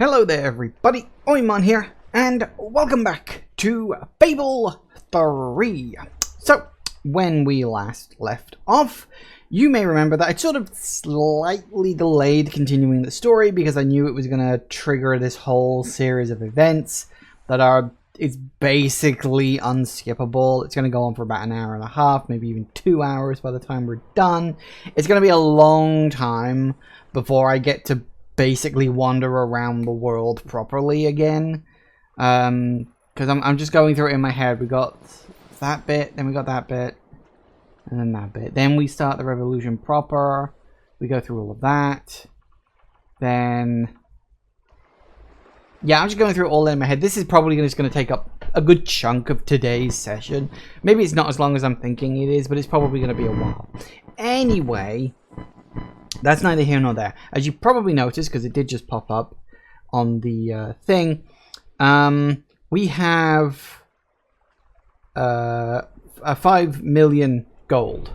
Hello there everybody, Oimon here, and welcome back to Fable 3. So, when we last left off, you may remember that I sort of slightly delayed continuing the story because I knew it was going to trigger this whole series of events that it's basically unskippable. It's going to go on for about an hour and a half, maybe even 2 hours by the time we're done. It's going to be a long time before I get to basically wander around the world properly again, because I'm just going through it in my head. We got that bit, then we got that bit, and then that bit. Then we start the revolution proper. We go through all of that. Then, yeah, I'm just going through it all in my head. This is probably just going to take up a good chunk of today's session. Maybe it's not as long as I'm thinking it is, but it's probably going to be a while. Anyway, that's neither here nor there. As you probably noticed, because it did just pop up on the thing, we have a 5 million gold.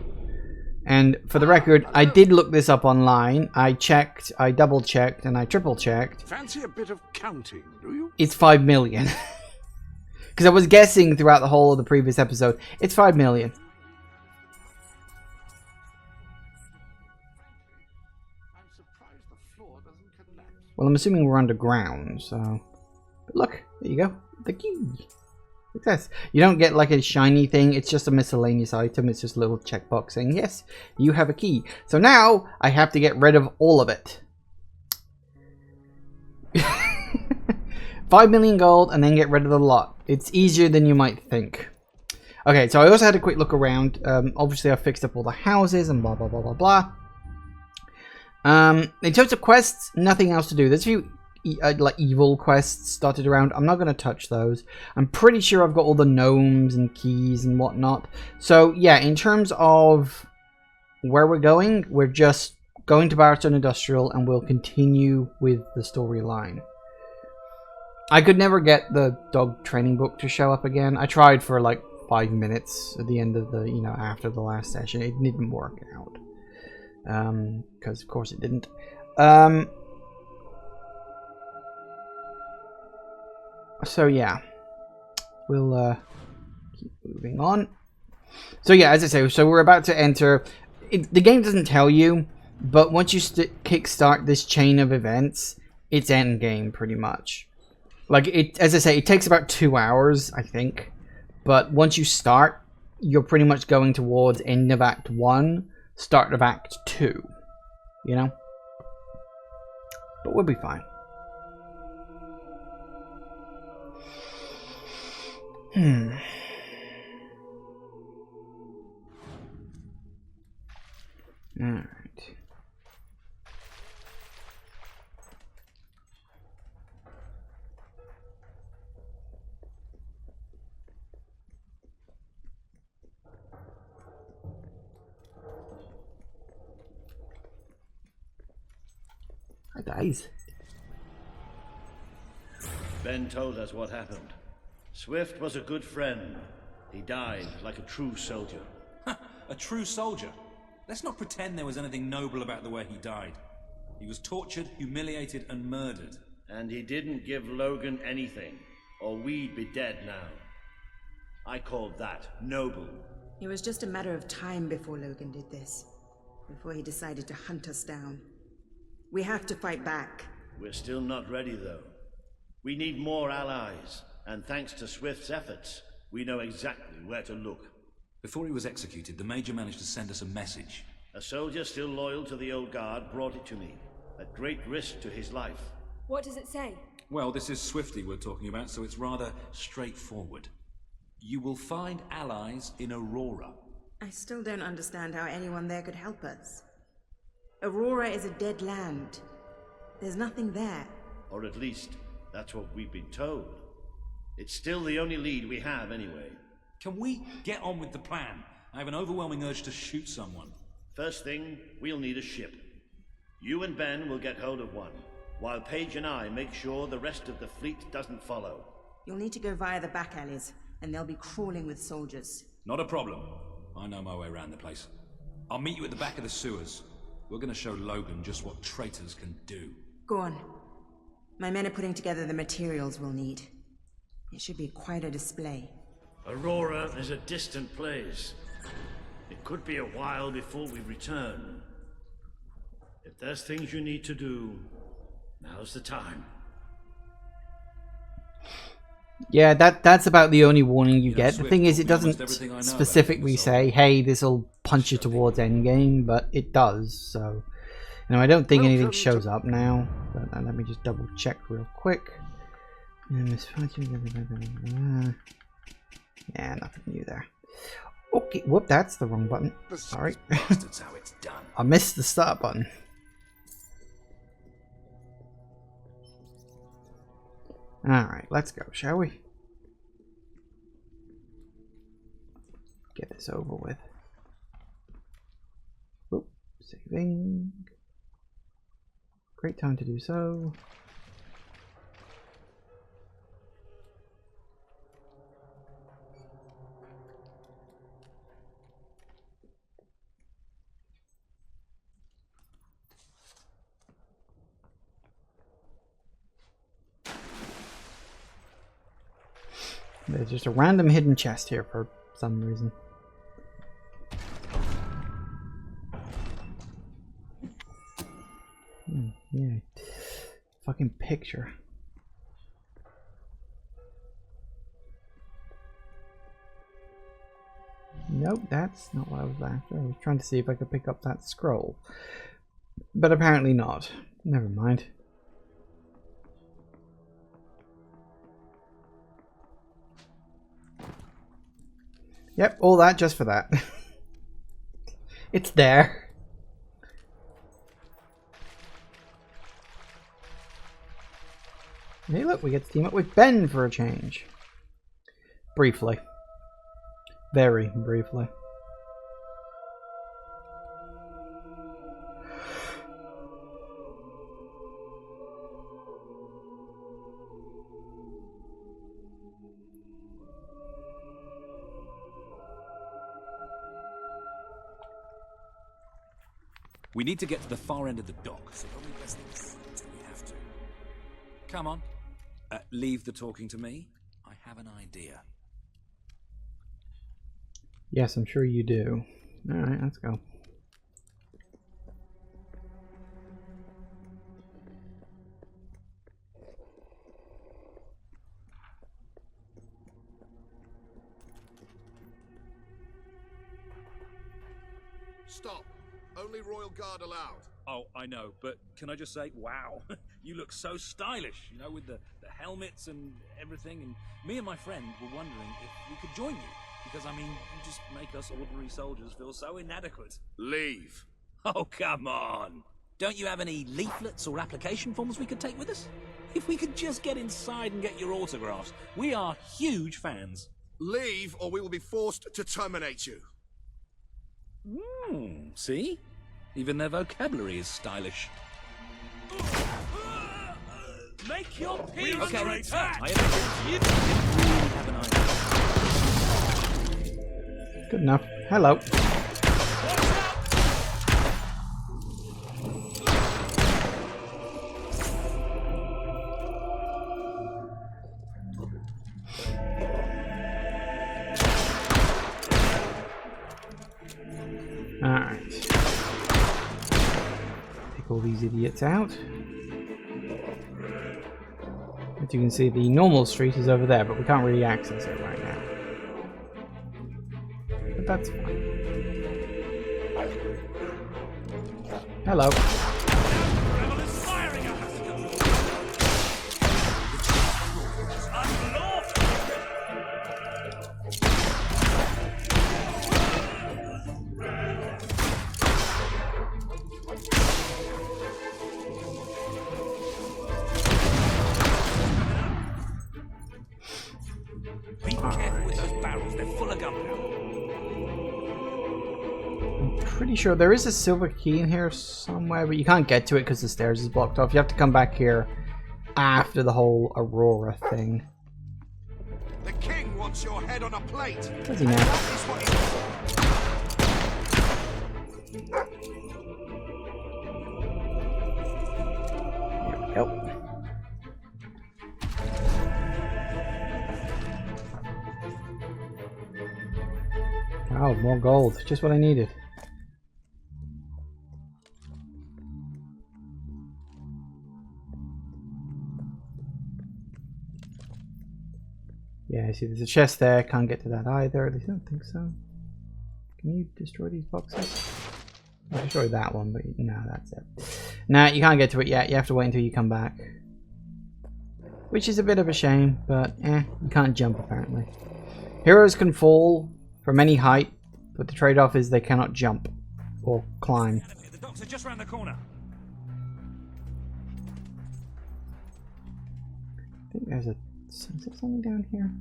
And for the record, I did look this up online. I checked, I double checked, and I triple checked. Fancy a bit of counting, do you? It's 5 million. Because I was guessing throughout the whole of the previous episode, it's 5 million. Well, I'm assuming we're underground, so... But look, there you go. The key. Success. You don't get like a shiny thing. It's just a miscellaneous item. It's just a little checkbox saying, yes, you have a key. So now, I have to get rid of all of it. 5 million gold, and then get rid of the lot. It's easier than you might think. Okay, so I also had a quick look around. Obviously, I fixed up all the houses and blah, blah, blah, blah, blah. In terms of quests, nothing else to do. There's a few like evil quests dotted around. I'm not going to touch those. I'm pretty sure I've got all the gnomes and keys and whatnot. So yeah, in terms of where we're just going to Barton Industrial, and we'll continue with the storyline. I could never get the dog training book to show up again. I tried for like 5 minutes at the end of the, after the last session. It didn't work out. Because of course it didn't. So yeah, we'll keep moving on. So yeah, as I say, so we're about to enter. The game doesn't tell you, but once you kickstart this chain of events, it's end game pretty much. Like it, as I say, it takes about 2 hours, I think. But once you start, you're pretty much going towards end of Act 1. Start of Act 2, but we'll be fine. All right. Dies. Ben told us what happened. Swift was a good friend. He died like a true soldier. A true soldier? Let's not pretend there was anything noble about the way he died. He was tortured, humiliated, and murdered. And he didn't give Logan anything, or we'd be dead now. I called that noble. It was just a matter of time before Logan did this. Before he decided to hunt us down. We have to fight back. We're still not ready, though. We need more allies, and thanks to Swift's efforts, we know exactly where to look. Before he was executed, the Major managed to send us a message. A soldier still loyal to the old guard brought it to me, at great risk to his life. What does it say? Well, this is Swifty we're talking about, so it's rather straightforward. You will find allies in Aurora. I still don't understand how anyone there could help us. Aurora is a dead land. There's nothing there. Or at least, that's what we've been told. It's still the only lead we have, anyway. Can we get on with the plan? I have an overwhelming urge to shoot someone. First thing, we'll need a ship. You and Ben will get hold of one, while Paige and I make sure the rest of the fleet doesn't follow. You'll need to go via the back alleys, and they'll be crawling with soldiers. Not a problem. I know my way around the place. I'll meet you at the back of the sewers. We're gonna show Logan just what traitors can do. Go on. My men are putting together the materials we'll need. It should be quite a display. Aurora is a distant place. It could be a while before we return. If there's things you need to do, now's the time. Yeah, that's about the only warning you get. The Swift thing is, taught it me almost doesn't everything I know about specifically things, so- say, hey, this'll punch you towards endgame, but it does, so... You know, I don't think anything Welcome shows up now, but let me just double check real quick. Yeah, nothing new there. Okay, whoop, that's the wrong button. Sorry. That's how it's done. I missed the start button. Alright, let's go, shall we? Get this over with. Oop, saving. Great time to do so. There's just a random hidden chest here for some reason. Yeah. Fucking picture. Nope, that's not what I was after. I was trying to see if I could pick up that scroll. But apparently not. Never mind. Yep, all that just for that. It's there. Hey look, we get to team up with Ben for a change. Briefly. Very briefly. We need to get to the far end of the dock, so probably best things until we have to. Come on. Leave the talking to me. I have an idea. Yes, I'm sure you do. Alright, let's go. Stop. Only Royal Guard allowed. Oh, I know, but can I just say, wow, you look so stylish, you know, with the helmets and everything. And me and my friend were wondering if we could join you. Because, I mean, you just make us ordinary soldiers feel so inadequate. Leave. Oh, come on. Don't you have any leaflets or application forms we could take with us? If we could just get inside and get your autographs. We are huge fans. Leave, or we will be forced to terminate you. See? Even their vocabulary is stylish. Make your peace, okay, I have an idea. Good enough. Hello. Alright. Take all these idiots out. As you can see, the normal street is over there, but we can't really access it right now. But that's fine. Hello. Be careful with those barrels, they're full of gunpowder. Pretty sure there is a silver key in here somewhere, but you can't get to it because the stairs is blocked off. You have to come back here after the whole Aurora thing. The king wants your head on a plate. Does he now? That is what he There we go. Oh, more gold. Just what I needed. Yeah, see there's a chest there. Can't get to that either. I don't think so. Can you destroy these boxes? I'll destroy that one, but no, that's it. Nah, you can't get to it yet. You have to wait until you come back. Which is a bit of a shame, but you can't jump apparently. Heroes can fall from any height, but the trade-off is they cannot jump or climb. The docks are just round the corner. I think there's a... Is there something down here?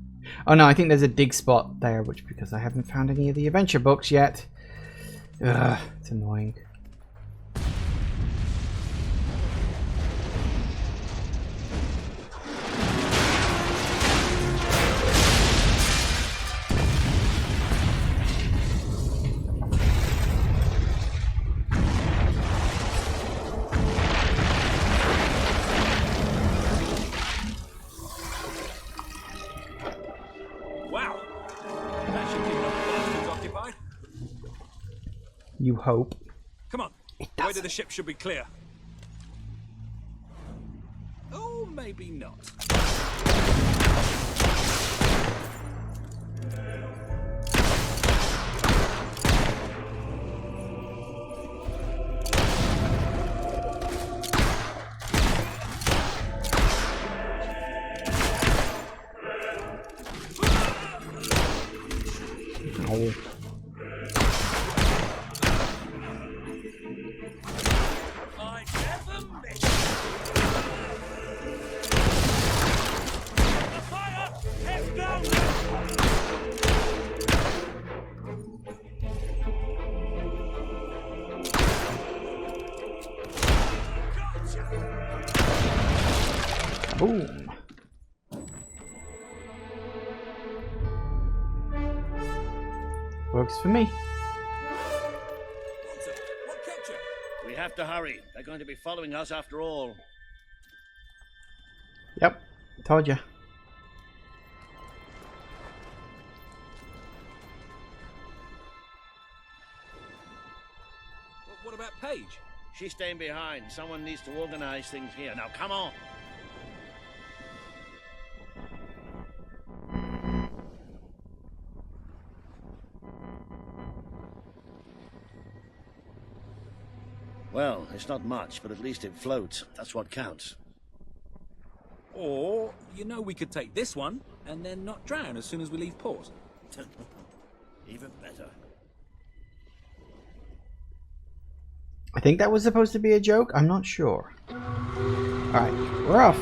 Oh no, I think there's a dig spot there, which because I haven't found any of the adventure books yet. Ugh, it's annoying. Wow. That should keep the bastards occupied. You hope. Come on. Way to the ship should be clear. Oh, maybe not. Oh. I never miss. The fire! Head down! Boom. Works for me. What kept you? We have to hurry. They're going to be following us after all. Yep. Told ya. What about Paige? She's staying behind. Someone needs to organize things here. Now, come on. Well, it's not much, but at least it floats. That's what counts. Or, we could take this one and then not drown as soon as we leave port. Even better. I think that was supposed to be a joke. I'm not sure. Alright, we're off.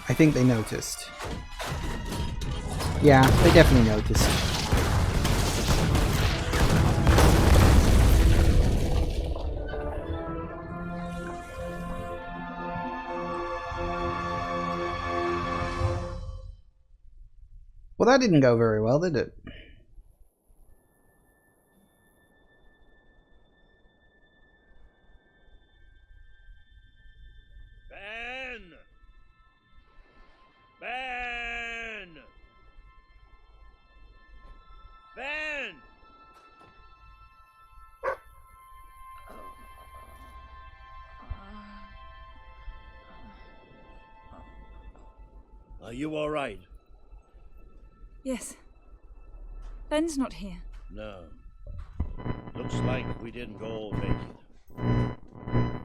I think they noticed. Yeah, they definitely noticed. Well, that didn't go very well, did it? Ben! Ben! Ben! Are you all right? Yes. Ben's not here. No. Looks like we didn't all make it.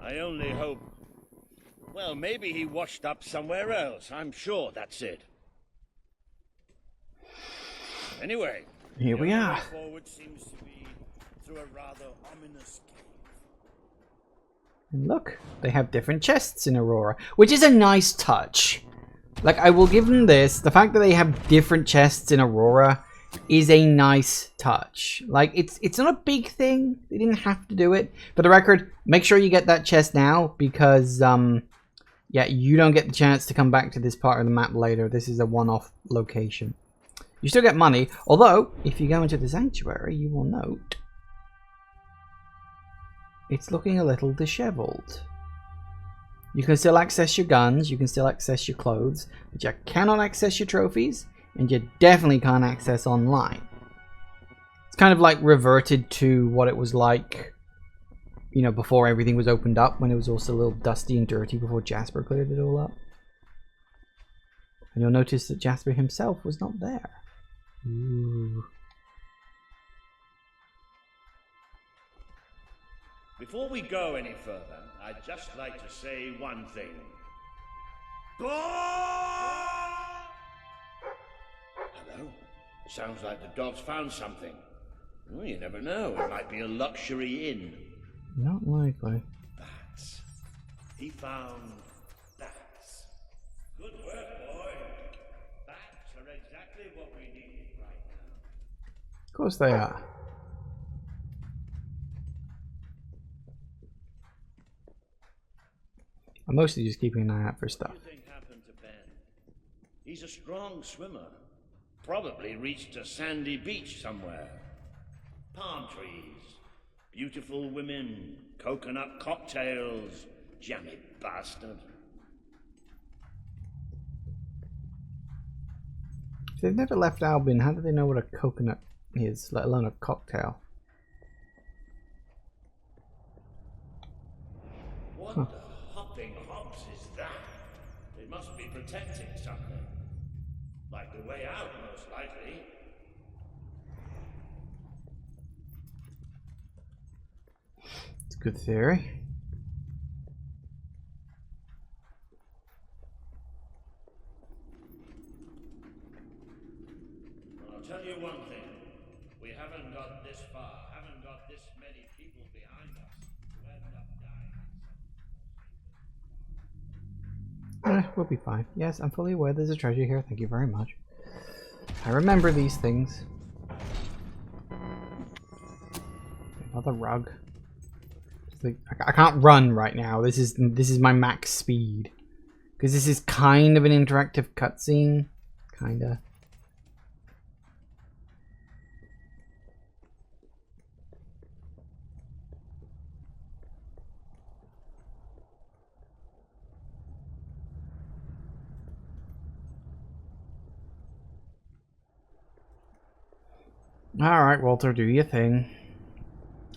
I only hope... Well, maybe he washed up somewhere else. I'm sure that's it. Anyway, Here we the only are. way forward seems to be through a rather ominous cave. And look, they have different chests in Aurora, which is a nice touch. Like, I will give them this. The fact that they have different chests in Aurora is a nice touch. Like, it's not a big thing. They didn't have to do it. For the record, make sure you get that chest now because, yeah, you don't get the chance to come back to this part of the map later. This is a one-off location. You still get money, although, if you go into the sanctuary, you will note it's looking a little disheveled. You can still access your guns, you can still access your clothes, but you cannot access your trophies, and you definitely can't access online. It's kind of like reverted to what it was like, you know, before everything was opened up, when it was also a little dusty and dirty before Jasper cleared it all up. And you'll notice that Jasper himself was not there. Ooh. Before we go any further, I'd just like to say one thing. Hello? Sounds like the dog's found something. Well, you never know. It might be a luxury inn. Not likely. Bats. He found bats. Good work, boy. Bats are exactly what we need right now. Of course they are. I'm mostly just keeping an eye out for stuff. What do you think happened to Ben? He's a strong swimmer. Probably reached a sandy beach somewhere. Palm trees, beautiful women, coconut cocktails. Jammy bastard. If they've never left Albion, how do they know what a coconut is, let alone a cocktail? What the hopping hops is that? They must be protecting something. Like the way out, most likely. It's a good theory. I'll tell you one thing. We haven't got this far, haven't got this many people behind us to end up dying. We'll be fine. Yes, I'm fully aware there's a treasure here. Thank you very much. I remember these things. Another rug. Like, I can't run right now. This is my max speed. Because this is kind of an interactive cutscene. Kinda. Alright, Walter, do your thing.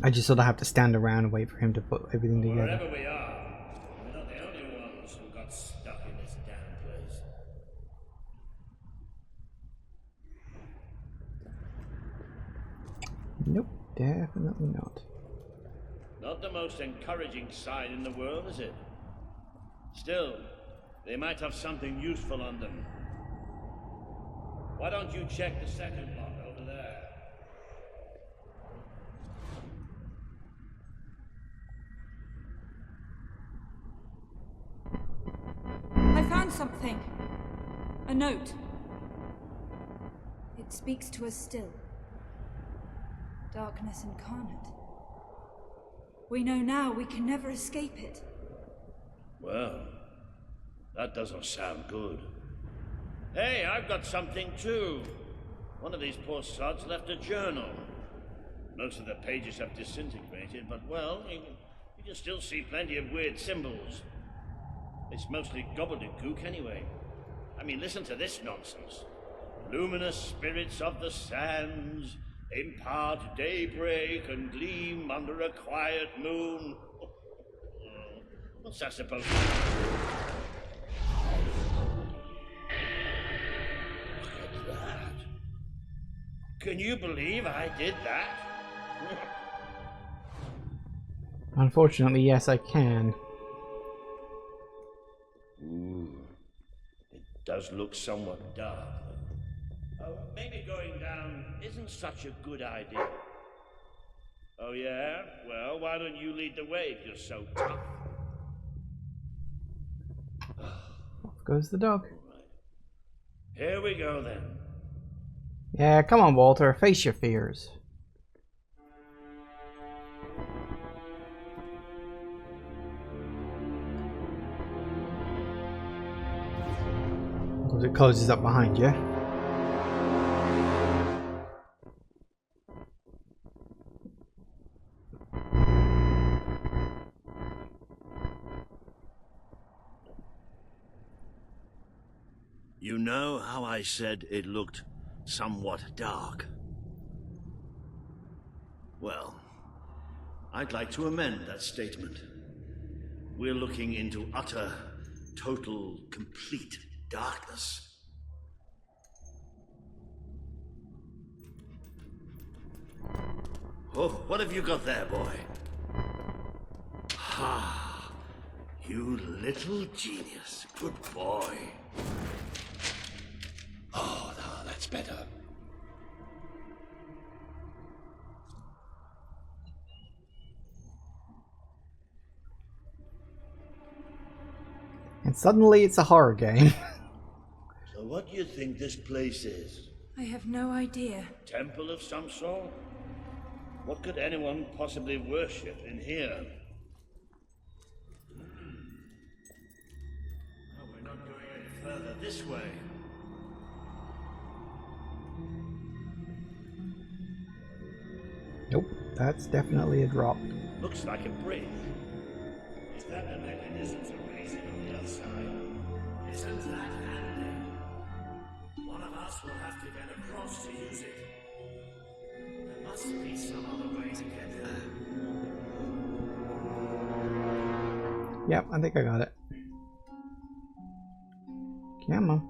I just sort of have to stand around and wait for him to put everything together. Wherever we are, we're not the only ones who got stuck in this damn place. Nope, definitely not. Not the most encouraging sign in the world, is it? Still, they might have something useful on them. Why don't you check the second block over there? I found something. A note. It speaks to us still. Darkness incarnate. We know now we can never escape it. Well, that doesn't sound good. Hey, I've got something too. One of these poor sods left a journal. Most of the pages have disintegrated, but well, you can still see plenty of weird symbols. It's mostly gobbledygook anyway. I mean, listen to this nonsense. Luminous spirits of the sands impart daybreak and gleam under a quiet moon. What's that supposed to mean? Look at that. Can you believe I did that? Unfortunately, yes, I can. Ooh, it does look somewhat dark. Well, maybe going down isn't such a good idea. Oh yeah? Well, why don't you lead the way if you're so tough? Off goes the dog. Alright. Here we go then. Yeah, come on, Walter. Face your fears. It closes up behind you. You know how I said it looked somewhat dark? Well, I'd like to amend that statement. We're looking into utter, total, complete darkness. Oh, what have you got there, boy? Ah, you little genius. Good boy. Oh, no, that's better. And suddenly it's a horror game. So what do you think this place is? I have no idea. Temple of some sort? What could anyone possibly worship in here? Oh, we're not going any further this way. Nope, that's definitely a drop. Looks like a bridge. Is that a mechanism for raising on the other side? Isn't that handy? One of us will have to get across to use it. There must be some other way to get there. Yep, I think I got it. Come on.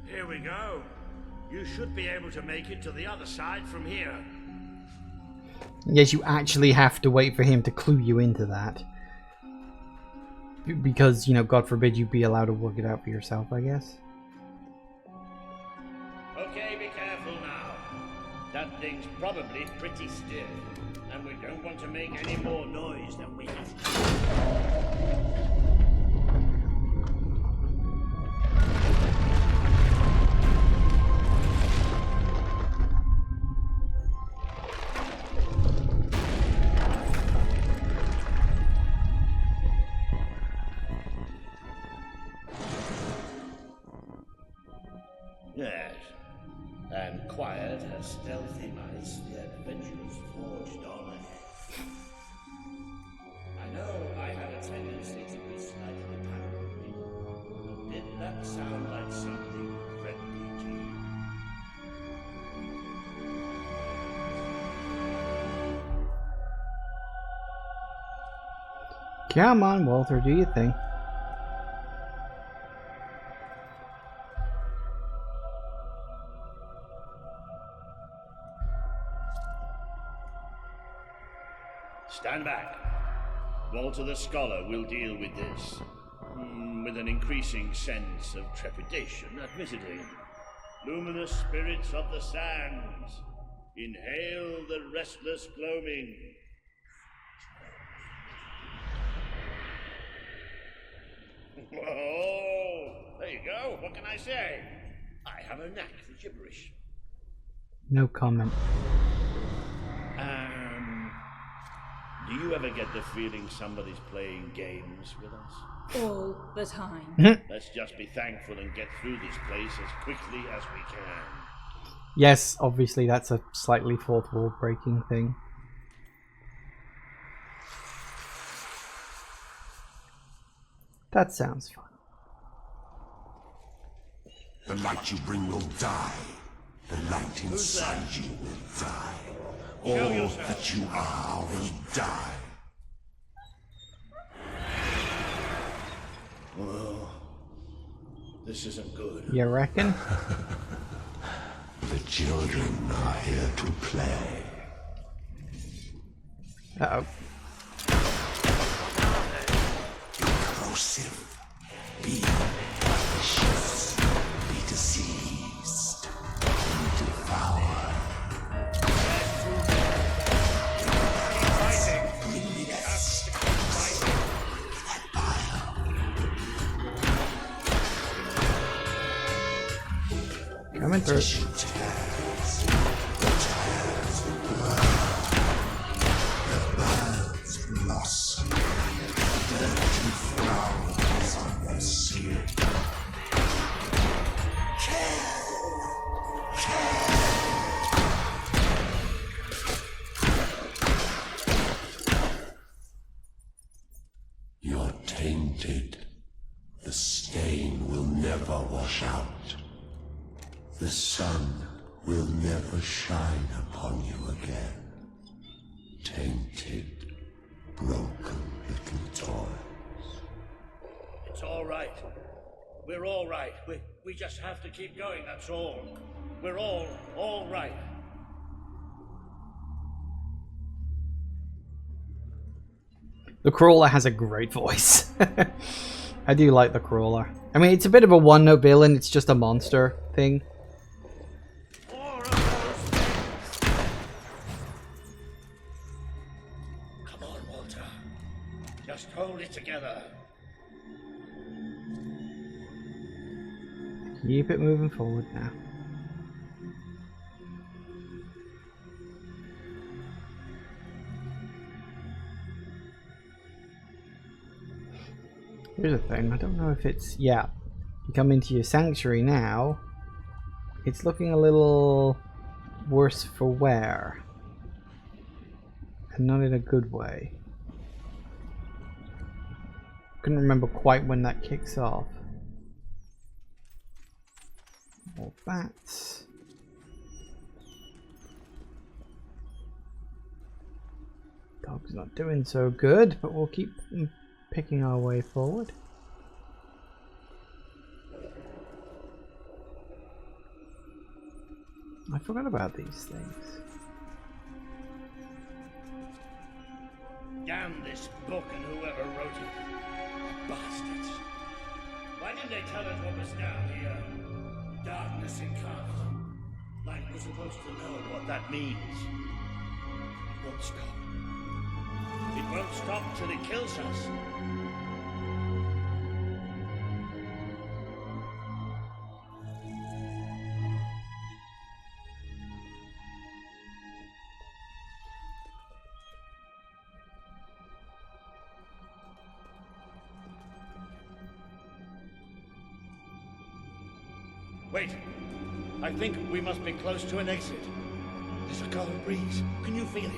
Here we go. You should be able to make it to the other side from here. Yes, you actually have to wait for him to clue you into that. Because, you know, God forbid you be allowed to work it out for yourself, I guess. Okay, be careful now. That thing's probably pretty stiff, and we don't want to make any more noise than we have to. Yes, and quiet as stealthy mice, the adventures forged on ahead. I know I have a tendency to be slightly paranoid, but did that sound like something friendly to you? Come on, Walter, do your thing. Stand back. Walter the Scholar will deal with this. With an increasing sense of trepidation, admittedly. Luminous spirits of the sands, inhale the restless gloaming. Oh, there you go. What can I say? I have a knack for gibberish. No comment. Do you ever get the feeling somebody's playing games with us? All the time. Let's just be thankful and get through this place as quickly as we can. Yes, obviously that's a slightly fourth wall breaking thing. That sounds fun. The light you bring will die. The light inside you will die. All that you are will die. Oh, this isn't good. You reckon? The children are here to play. Uh-oh. corrosive. Be malicious. Be diseased. Be devoured. Coming through. You're tainted. The stain will never wash out. The sun will never shine upon you again. Tainted, broken little toys. It's all right. We're all right. We just have to keep going, that's all. We're all right. The crawler has a great voice. I do like the crawler. I mean, it's a bit of a one-note villain. It's just a monster thing. Come on, Walter. Just hold it together. Keep it moving forward now. Here's the thing, I don't know if it's... Yeah, you come into your sanctuary now. It's looking a little worse for wear. And not in a good way. Couldn't remember quite when that kicks off. More bats. Dog's not doing so good, but we'll keep picking our way forward. I forgot about these things. Damn this book and whoever wrote it. Bastards. Why didn't they tell us what was down here? Darkness incarnate. Like we're supposed to know what that means. It won't stop. It won't stop till it kills us. Wait. I think we must be close to an exit. There's a cold breeze. Can you feel it?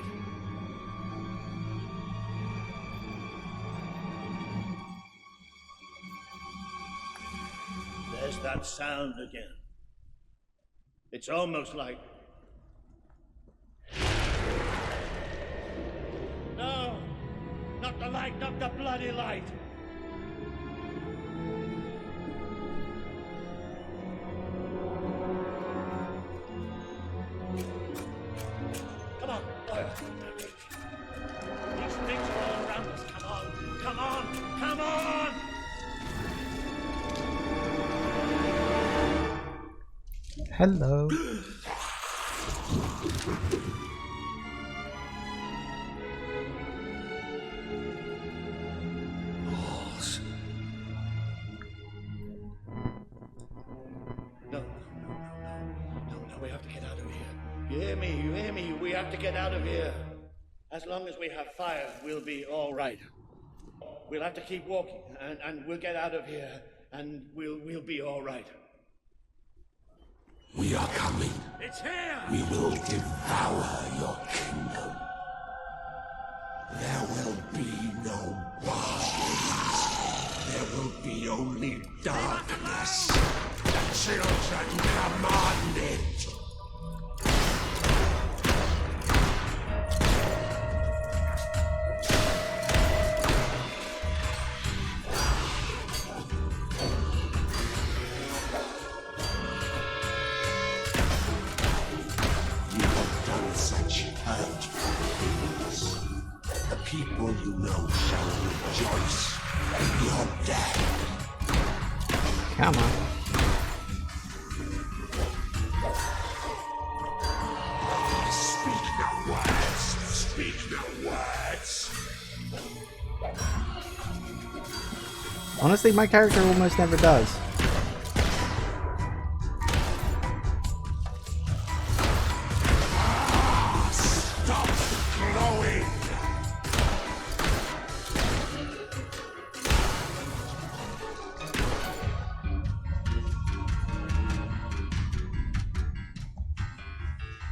There's that sound again. It's almost like... No! Not the light, not the bloody light! Come on, Oil. These things are all around us. Come on, come on, come on! Hello. No, we have to get out of here. You hear me? We have to get out of here. As long as we have fire, we'll be all right. We'll have to keep walking, and we'll get out of here, and we'll be all right. We are coming. It's here! We will devour your kingdom. There will be no bodies. There will be only darkness. The children command it. People you know shall rejoice. You're dead. Come on. Speak no words. Speak no words. Honestly, my character almost never does. Stop glowing.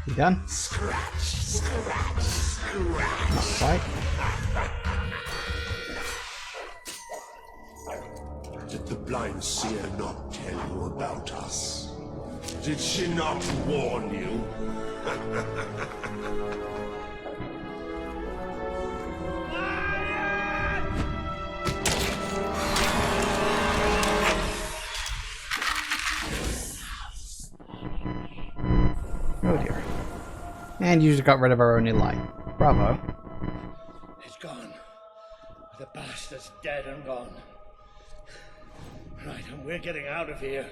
You done? Scratch, scratch, scratch. Not quite. Did the blind seer not tell you about us? Did she not warn you? Oh dear. And you just got rid of our only light. Bravo. It's gone. The bastard's dead and gone. Right, and we're getting out of here.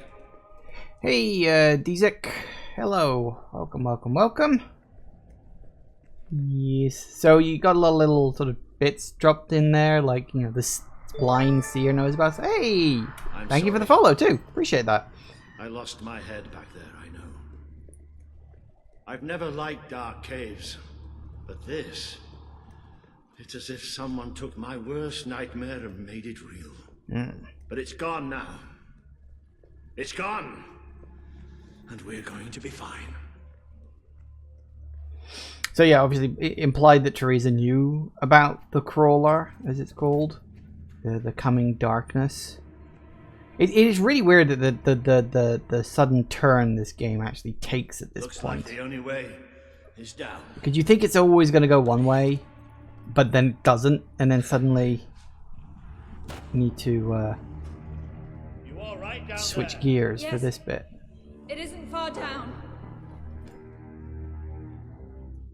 Hey, Dzik. Hello. Welcome, welcome, welcome. Yes. So you got a lot of little sort of bits dropped in there, like, you know, this blind seer knows about. Hey! Thank you for the follow, too. Appreciate that. I lost my head back there, I know. I've never liked dark caves, but this... It's as if someone took my worst nightmare and made it real. But it's gone now. It's gone! And we're going to be fine. So yeah, obviously it implied that Teresa knew about the crawler, as it's called. The coming darkness. It is really weird that the sudden turn this game actually takes at this Looks point. like the only way is down. Because you think it's always going to go one way, but then it doesn't, and then suddenly you need to You all right down switch there? gears for Yes. this bit. It isn't far down.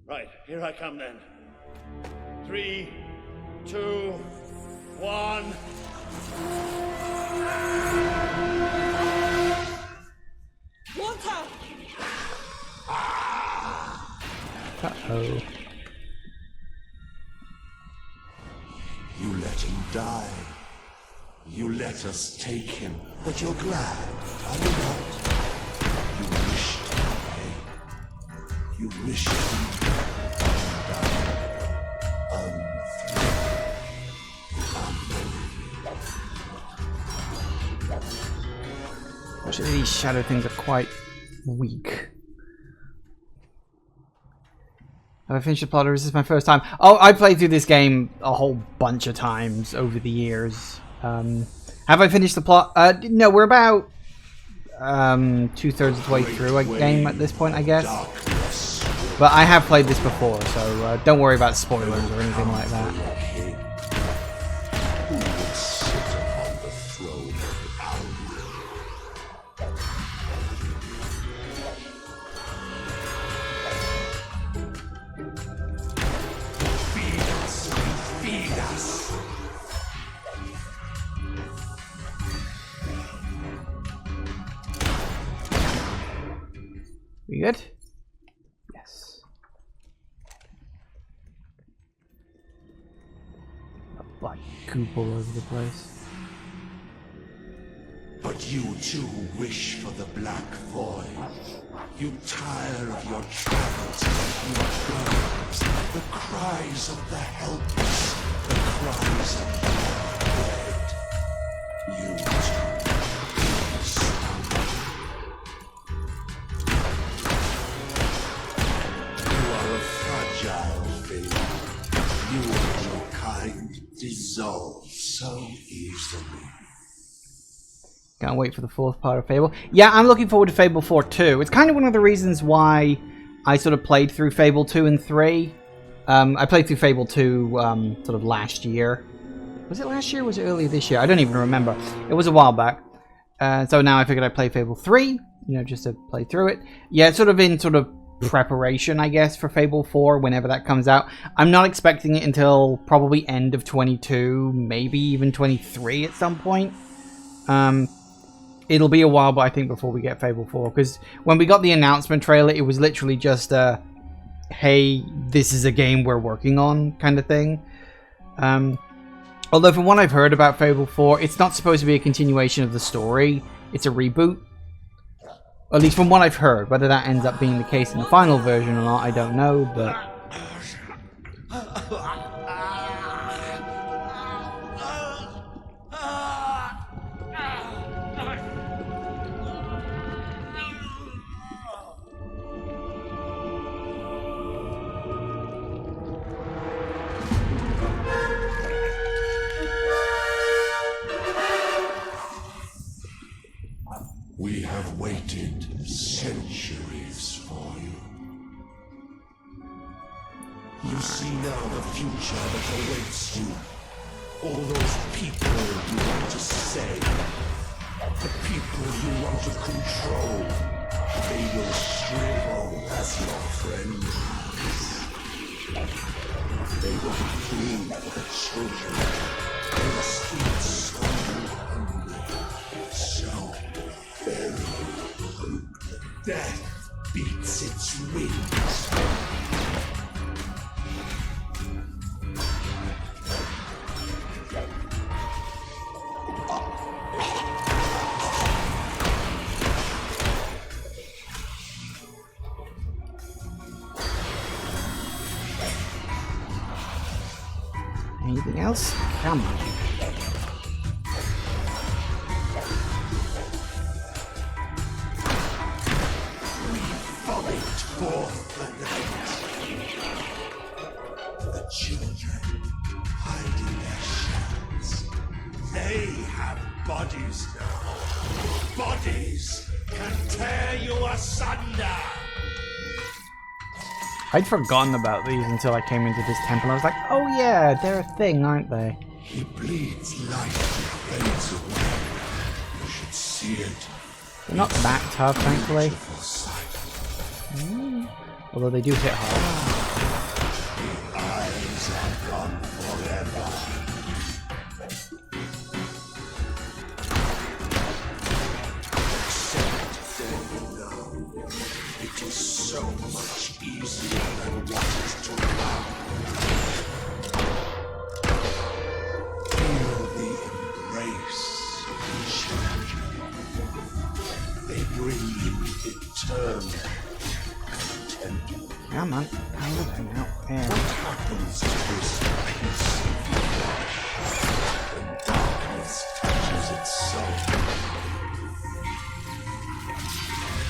Right, here I come then. 3, 2, 1. Water! Uh-oh. You let him die. You let us take him, but you're glad, are you not? You wished him pain. You wished him Actually, these shadow things are quite weak. Have I finished the plot, or is this my first time? Oh, I played through this game a whole bunch of times over the years. Have I finished the plot? No, we're about 2/3 of the way through a game at this point, I guess. But I have played this before, so don't worry about spoilers or anything like that. king. Who would sit upon the throne of Albion? Feed us, feed us. We good? Yes. Black goop all over the place. But you too wish for the black void. You tire of your travels, your burns, the cries of the helpless, the cries of the dead. You too slumber. You are a fragile thing. You and your kind dissolve so easily. Can't wait for the fourth part of Fable. Yeah, I'm looking forward to Fable 4 too. It's kind of one of the reasons why I sort of played through Fable 2 and 3. I played through Fable 2 sort of last year. Was it last year or was it earlier this year? I don't even remember. It was a while back. So now I figured I'd play Fable 3, you know, just to play through it. Yeah, it's sort of in sort of preparation, I guess, for Fable 4 whenever that comes out. I'm not expecting it until probably end of 22, maybe even 23 at some point. It'll be a while, but I think before we get Fable 4, because when we got the announcement trailer, it was literally just a, hey, this is a game we're working on kind of thing. Although from what I've heard about Fable 4, it's not supposed to be a continuation of the story, it's a reboot. At least from what I've heard. Whether that ends up being the case in the final version or not, I don't know, but... We have waited centuries for you. You see now the future that awaits you. All those people you want to save, the people you want to control, they will shrivel as your friends. They will feed the children. They must feed so hungry, so very hungry. Death beats its wings. Anything else? Come on. Fight forth the night. The children hide in their shells. They have bodies now. Bodies can tear you asunder. I'd forgotten about these until I came into this temple. I was like, oh yeah, they're a thing, aren't they? He bleeds life fades away. You should see it. They're not that tough, thankfully. Beautiful sight. Although they do hit hard. The eyes are gone forever. Except then now, it is so much easier than what is to come. Feel the embrace of the children. They bring you eternal contentment. Come on, how are they now? Yeah. What happens to this peace when darkness touches its soul?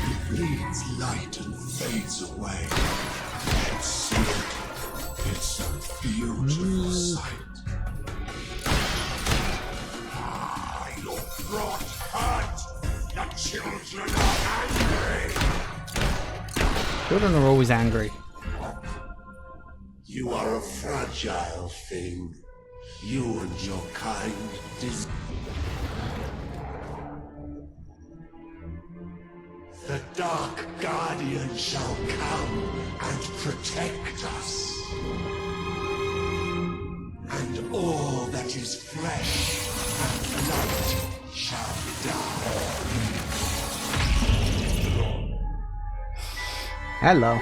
It bleeds light and fades away. You should see it. It's a beautiful sight. Ah, your brought hurt. The children are angry. Children are always angry. You are a fragile thing. You and your kind The Dark Guardian shall come and protect us. And all that is flesh and blood shall die. Hello.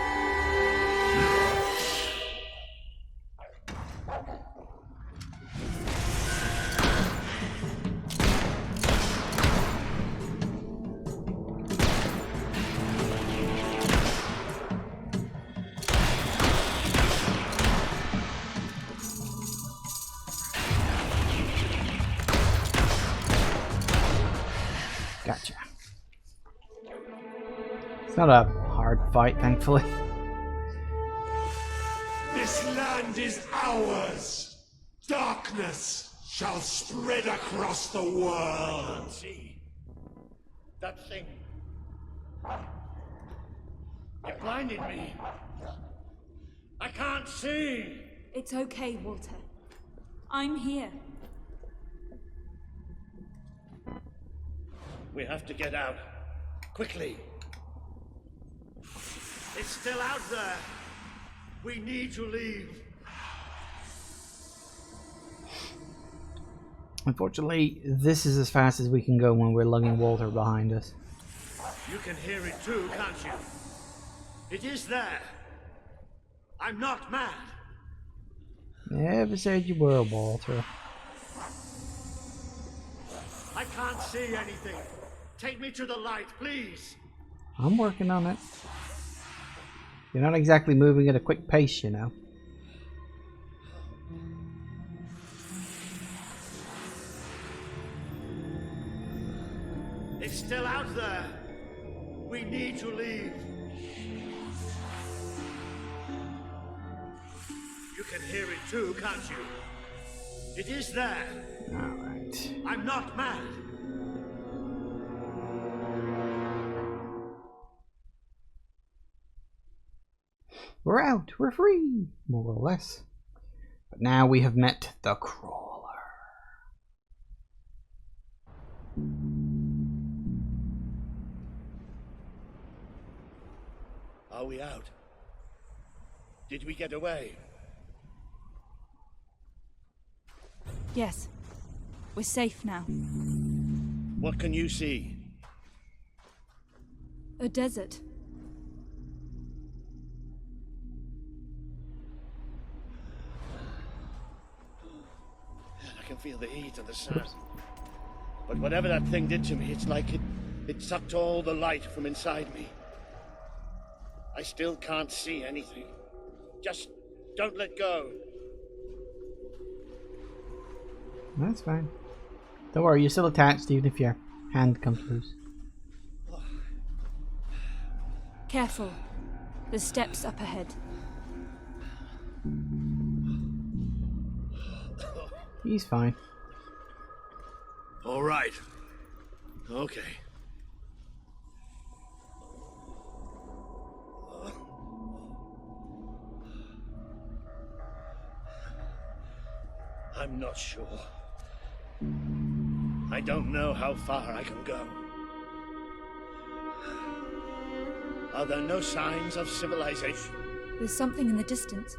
Gotcha. It's not a hard fight, thankfully. This land is ours. Darkness shall spread across the world. See? That thing. It blinded me. I can't see. It's okay, Walter. I'm here. We have to get out. Quickly. It's still out there. We need to leave. Unfortunately, this is as fast as we can go when we're lugging Walter behind us. You can hear it too, can't you? It is there. I'm not mad. Never said you were, Walter. I can't see anything. Take me to the light, please. I'm working on it. You're not exactly moving at a quick pace, you know. It's still out there. We need to leave. You can hear it too, can't you? It is there. Alright. I'm not mad. We're out. We're free. More or less. But now we have met the Crawler. Are we out? Did we get away? Yes. We're safe now. What can you see? A desert. I can feel the heat and the sand. But whatever that thing did to me, it's like it sucked all the light from inside me. I still can't see anything. Just don't let go. That's fine. Don't worry, you're still attached even if your hand comes loose. Careful. There's steps up ahead. He's fine. All right. Okay. I'm not sure. I don't know how far I can go. Are there no signs of civilization? There's something in the distance.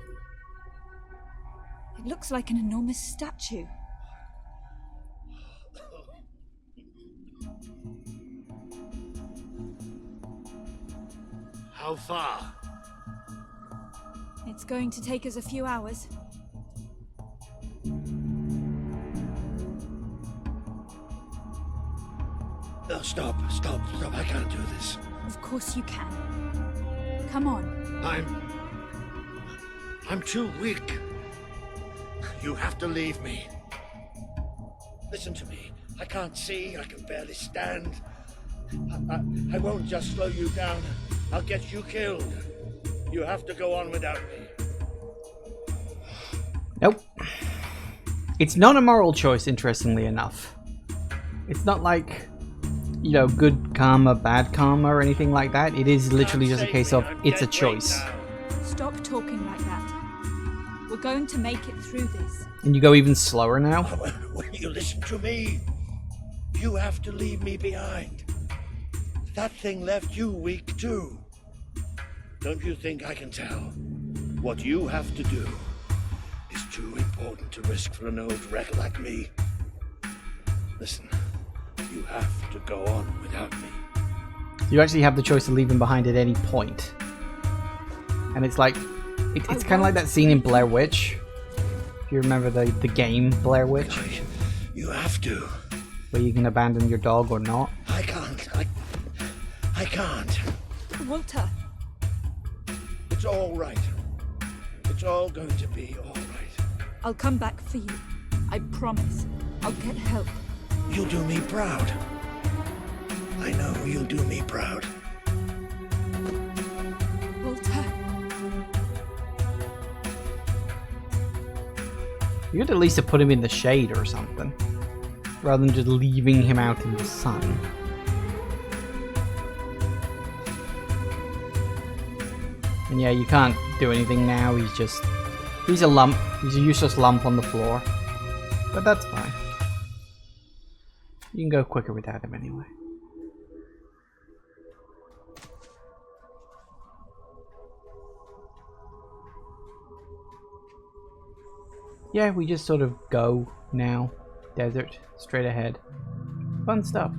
It looks like an enormous statue. How far? It's going to take us a few hours. No, stop. I can't do this. Of course you can. Come on. I'm too weak. You have to leave me. Listen to me. I can't see. I can barely stand. I won't just slow you down. I'll get you killed. You have to go on without me. Nope. It's not a moral choice, interestingly enough. It's not like, you know, good karma, bad karma, or anything like that. It is literally just a case of, it's a choice. Stop talking like that. We're going to make it through this. And you go even slower now? When you listen to me, you have to leave me behind. That thing left you weak too. Don't you think I can tell? What you have to do is too important to risk for an old wreck like me. Listen, you have to go on without me. You actually have the choice to leave him behind at any point. And it's like, it's kind of like that scene in Blair Witch. If you remember the game Blair Witch. You have to. Where you can abandon your dog or not. I can't. I can't. Walter. It's all right. It's all going to be all right. I'll come back for you. I promise. I'll get help. You'll do me proud. I know you'll do me proud. Walter. You could at least have put him in the shade or something. Rather than just leaving him out in the sun. And yeah, you can't do anything now. He's a lump. He's a useless lump on the floor. But that's fine. You can go quicker without him anyway. yeah, we just sort of go now. Desert, straight ahead. Fun stuff.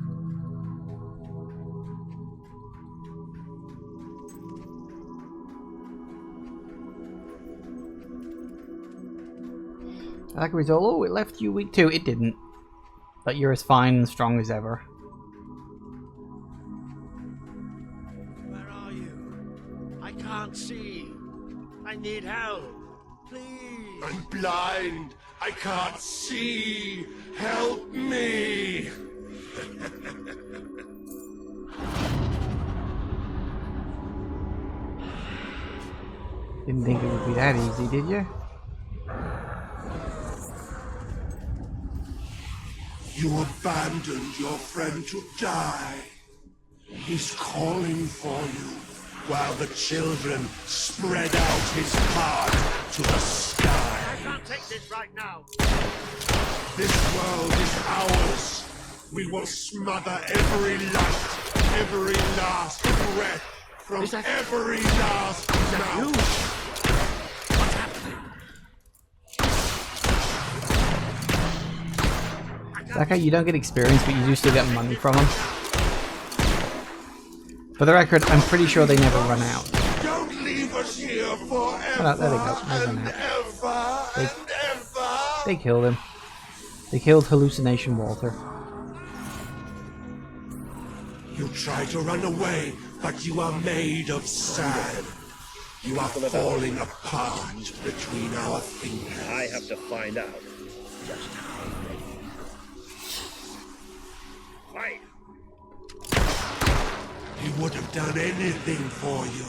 Like a result, oh, it left you weak too. It didn't. But you're as fine and strong as ever. Where are you? I can't see. I need help. Please. I'm blind. I can't see. Help me. Didn't think it would be that easy, did you? You abandoned your friend to die. He's calling for you, while the children spread out his heart to the sky. I can't take this right now. This world is ours. We will smother every light, every last breath from every last mouth. That guy, you don't get experience, but you do still get money from him. For the record, I'm pretty sure they never run out. Don't leave us here forever. Oh, no, there they go. They run out. They killed him. They killed Hallucination Walter. You try to run away, but you are made of sand. You are falling apart between our fingers. I have to find out just how they... Fight! He would have done anything for you.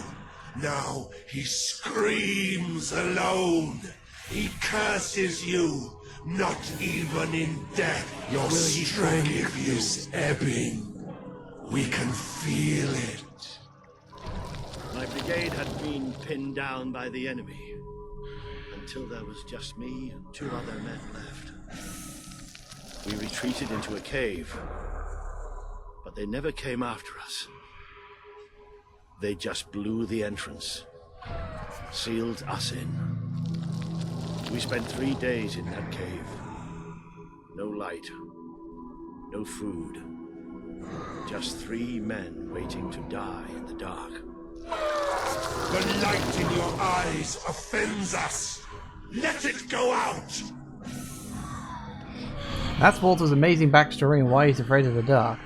Now he screams alone. He curses you. Not even in death your strength is ebbing. We can feel it. My brigade had been pinned down by the enemy until there was just me and 2 other men left. We retreated into a cave, but they never came after us. They just blew the entrance, sealed us in. We spent 3 days in that cave. No light, no food. Just 3 men waiting to die in the dark. The light in your eyes offends us. Let it go out. That's Walter's amazing backstory and why he's afraid of the dark.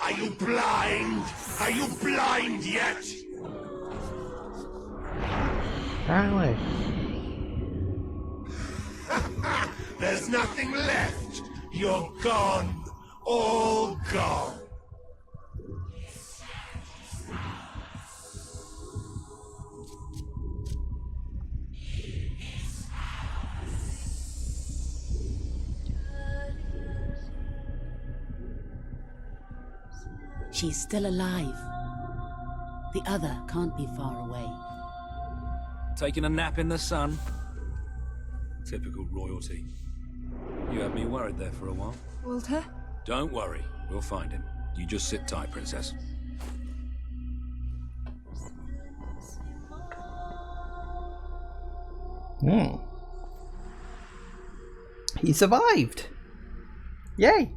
Are you blind? Are you blind yet? Apparently. There's nothing left. You're gone. All gone. She's still alive. The other can't be far away. Taking a nap in the sun? Typical royalty. You had me worried there for a while. Walter? Don't worry, we'll find him. You just sit tight, Princess. Hmm. He survived. Yay.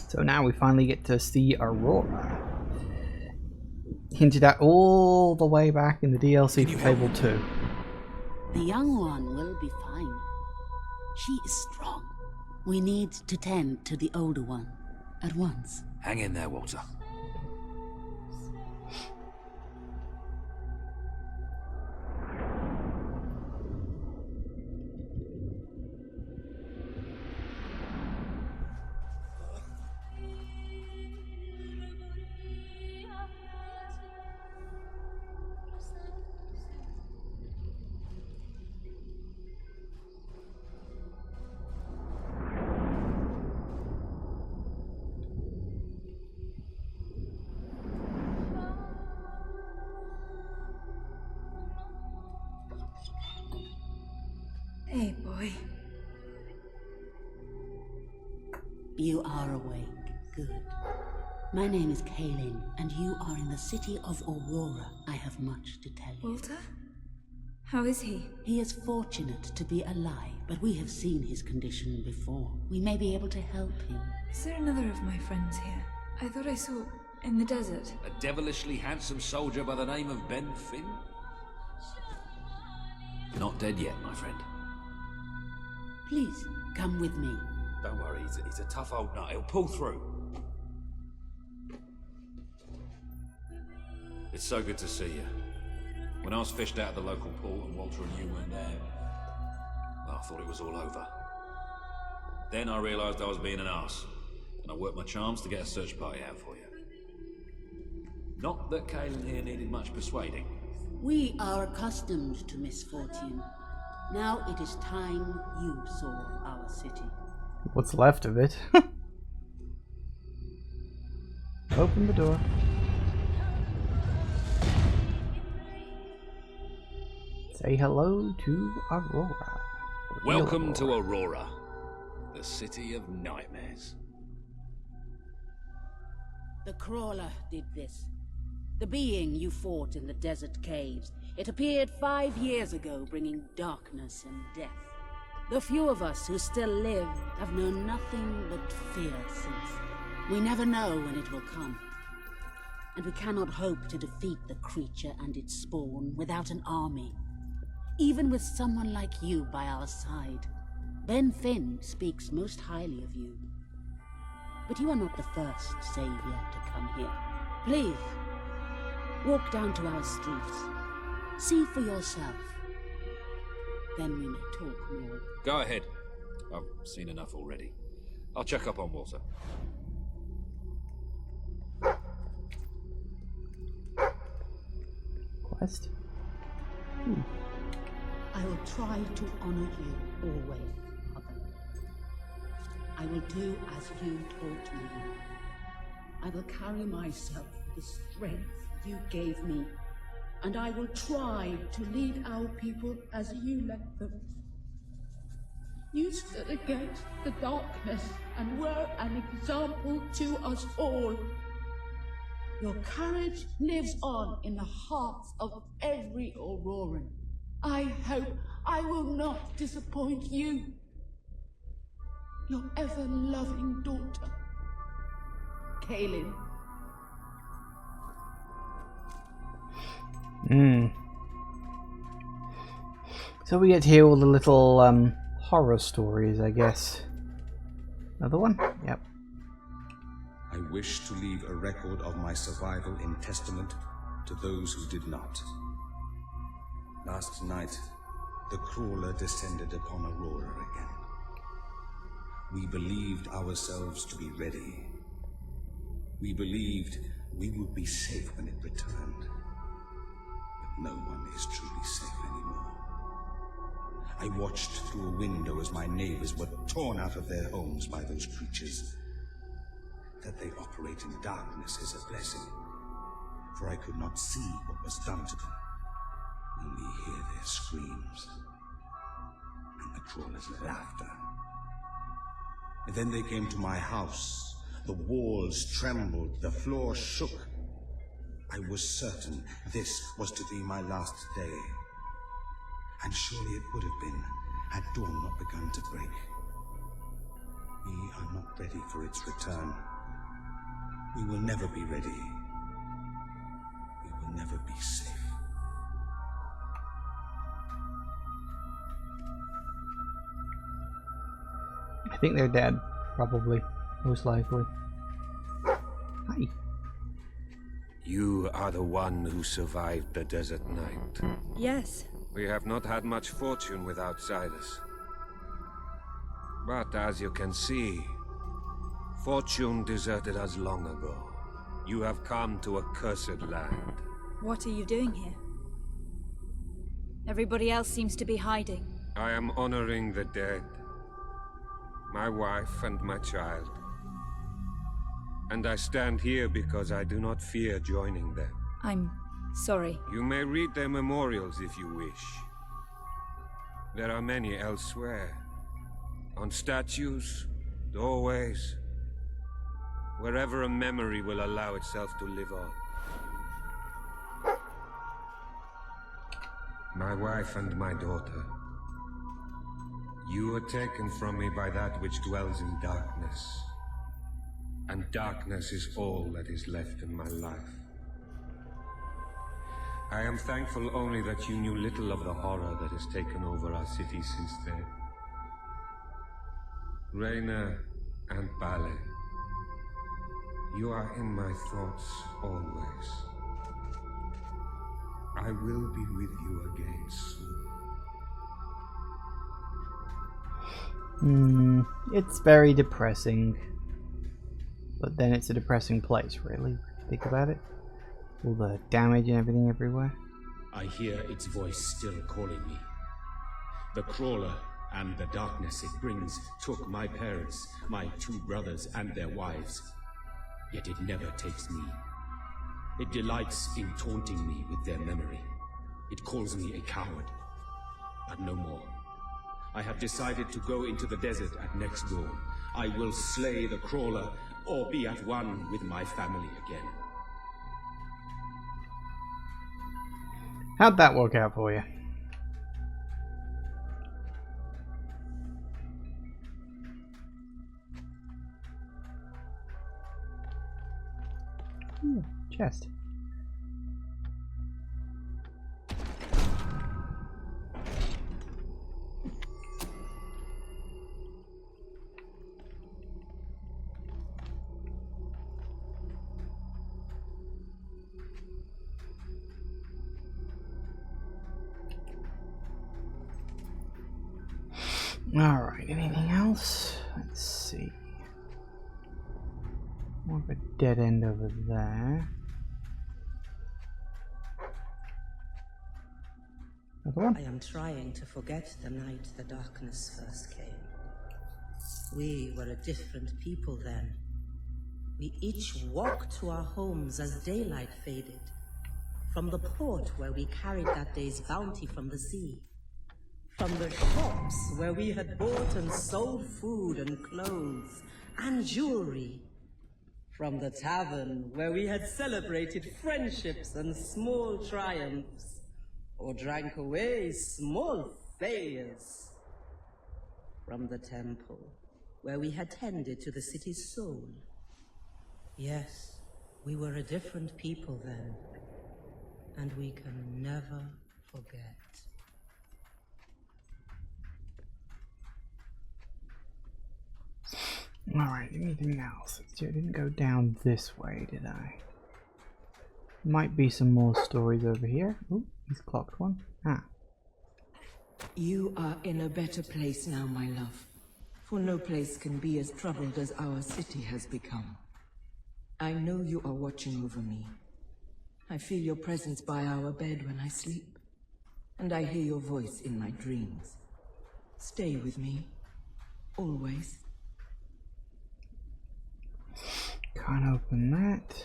So now we finally get to see Aurora. Hinted at all the way back in the DLC for Fable 2. The young one will be fine. She is strong. We need to tend to the older one at once. Hang in there, Walter. Hey, boy. You are awake. Good. My name is Kaelin, and you are in the city of Aurora. I have much to tell you. Walter? How is he? He is fortunate to be alive, but we have seen his condition before. We may be able to help him. Is there another of my friends here? I thought I saw in the desert. A devilishly handsome soldier by the name of Ben Finn? Not dead yet, my friend. Please, come with me. Don't worry, he's a tough old nut. He'll pull through. It's so good to see you. When I was fished out of the local pool and Walter and you weren't there, well, I thought it was all over. Then I realized I was being an arse, and I worked my charms to get a search party out for you. Not that Kaelin here needed much persuading. We are accustomed to misfortune. Now it is time you saw our city. What's left of it? Open the door. Say hello to Aurora. Welcome to Aurora, the city of nightmares. The crawler did this. The being you fought in the desert caves. It appeared 5 years ago, bringing darkness and death. The few of us who still live have known nothing but fear since. We never know when it will come. And we cannot hope to defeat the creature and its spawn without an army. Even with someone like you by our side. Ben Finn speaks most highly of you. But you are not the first savior to come here. Please, walk down to our streets. See for yourself. Then we may talk more. Go ahead. I've seen enough already. I'll check up on Walter. Quest. I will try to honor you always, Mother. I will do as you taught me. I will carry myself with the strength you gave me, and I will try to lead our people as you led them. You stood against the darkness and were an example to us all. Your courage lives on in the hearts of every Auroran. I hope I will not disappoint you. Your ever-loving daughter, Kaelin. So we get to hear all the little horror stories, I guess. Another one? Yep. I wish to leave a record of my survival in testament to those who did not. Last night, the crawler descended upon Aurora again. We believed ourselves to be ready. We believed we would be safe when it returned. But no one is truly safe anymore. I watched through a window as my neighbors were torn out of their homes by those creatures. That they operate in darkness is a blessing, for I could not see what was done to them. Only hear their screams and the crawler's laughter. And then they came to my house. The walls trembled, the floor shook. I was certain this was to be my last day. And surely it would have been had dawn not begun to break. We are not ready for its return. We will never be ready. We will never be safe. I think they're dead, probably, most likely. Hi. You are the one who survived the desert night. Yes. We have not had much fortune with outsiders. But as you can see, fortune deserted us long ago. You have come to a cursed land. What are you doing here? Everybody else seems to be hiding. I am honoring the dead. My wife and my child. And I stand here because I do not fear joining them. I'm sorry. You may read their memorials if you wish. There are many elsewhere. On statues, doorways, wherever a memory will allow itself to live on. My wife and my daughter. You were taken from me by that which dwells in darkness. And darkness is all that is left in my life. I am thankful only that you knew little of the horror that has taken over our city since then. Reina and Bale, you are in my thoughts always. I will be with you again soon. It's very depressing. But then it's a depressing place, really. Think about it. All the damage and everything everywhere. I hear its voice still calling me. The crawler and the darkness it brings took my parents, my 2 brothers and their wives. Yet it never takes me. It delights in taunting me with their memory. It calls me a coward. But no more. I have decided to go into the desert at next dawn. I will slay the crawler or be at one with my family again. How'd that work out for you? Ooh, chest. Alright, anything else? Let's see. More of a dead end over there. Another one? I am trying to forget the night the darkness first came. We were a different people then. We each walked to our homes as daylight faded. From the port where we carried that day's bounty from the sea. From the shops where we had bought and sold food and clothes and jewelry. From the tavern where we had celebrated friendships and small triumphs, or drank away small failures. From the temple where we had tended to the city's soul. Yes, we were a different people then, and we can never forget. Alright, anything else? I didn't go down this way, did I? Might be some more stories over here. Ooh, he's clocked one. Ah. You are in a better place now, my love. For no place can be as troubled as our city has become. I know you are watching over me. I feel your presence by our bed when I sleep. And I hear your voice in my dreams. Stay with me. Always. Can't open that.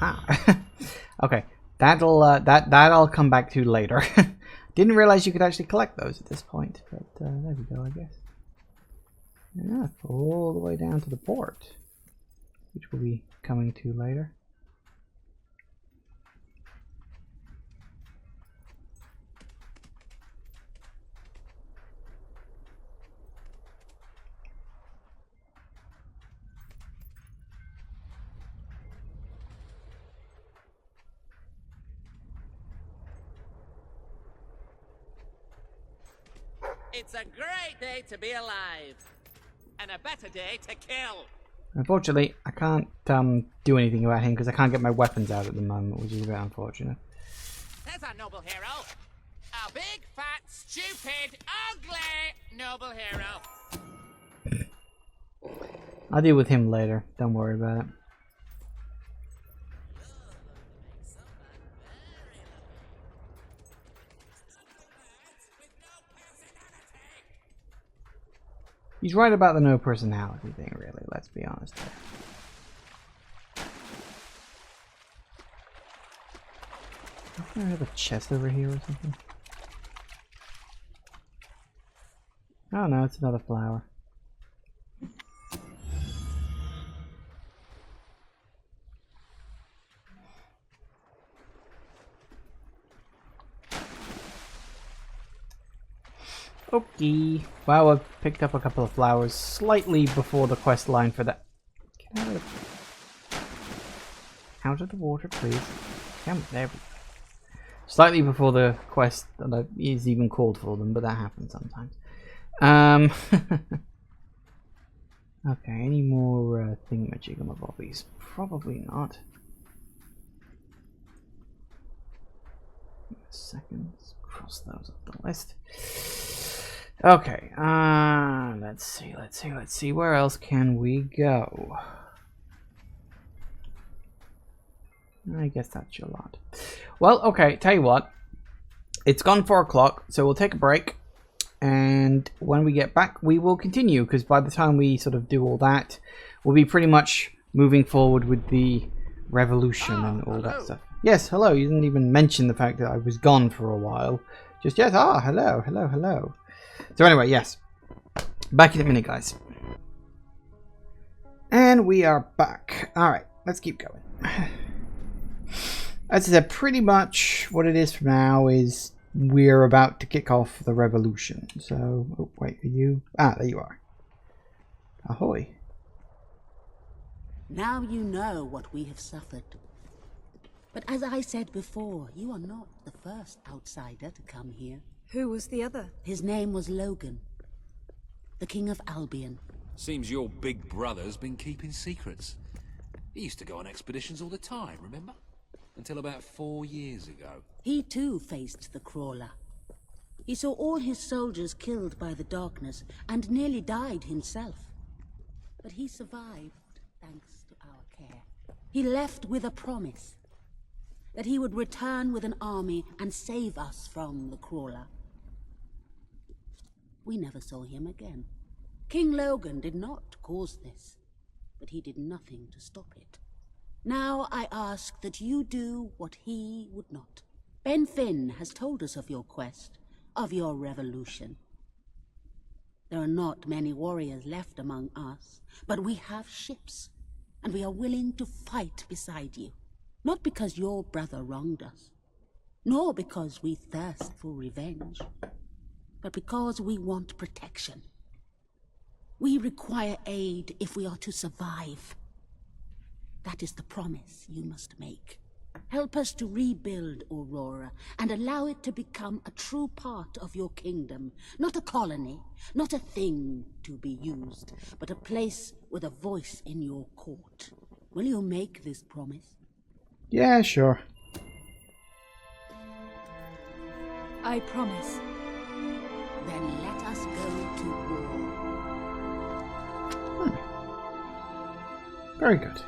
Ah. Okay. That'll come back to later. Didn't realize you could actually collect those at this point, but there we go, I guess. Yeah, all the way down to the port, which we'll be coming to later. It's a great day to be alive, and a better day to kill. Unfortunately, I can't do anything about him because I can't get my weapons out at the moment, which is a bit unfortunate. There's our noble hero. Our big, fat, stupid, ugly noble hero. I'll deal with him later. Don't worry about it. He's right about the no personality thing, really, let's be honest there. I have a chest over here or something. Oh no, it's another flower. Okay. Well, I've picked up a couple of flowers slightly before the quest line for that. Get out of the water, please. Come there. Slightly before the quest that is even called for them, but that happens sometimes. Okay, any more thingamajiggamabobbies? Probably not. Seconds. Cross those off the list. Okay, let's see. Where else can we go? I guess that's your lot. Well, okay, tell you what. It's gone 4 o'clock, so we'll take a break. And when we get back, we will continue, because by the time we sort of do all that, we'll be pretty much moving forward with the revolution and all that stuff. Yes, hello. You didn't even mention the fact that I was gone for a while. Just, yes, hello. So anyway, yes. Back in a minute, guys. And we are back. Alright, let's keep going. As I said, pretty much what it is for now is we're about to kick off the revolution. So, oh, wait, are you? Ah, there you are. Ahoy. Now you know what we have suffered. But as I said before, you are not the first outsider to come here. Who was the other? His name was Logan, the King of Albion. Seems your big brother's been keeping secrets. He used to go on expeditions all the time, remember? Until about 4 years ago. He too faced the Crawler. He saw all his soldiers killed by the darkness and nearly died himself. But he survived thanks to our care. He left with a promise that he would return with an army and save us from the Crawler. We never saw him again. King Logan did not cause this, but he did nothing to stop it. Now I ask that you do what he would not. Ben Finn has told us of your quest, of your revolution. There are not many warriors left among us, but we have ships, and we are willing to fight beside you. Not because your brother wronged us, nor because we thirst for revenge, but because we want protection. We require aid if we are to survive. That is the promise you must make. Help us to rebuild Aurora and allow it to become a true part of your kingdom. Not a colony, not a thing to be used, but a place with a voice in your court. Will you make this promise? Yeah, sure. I promise. Then let us go to war. Very good.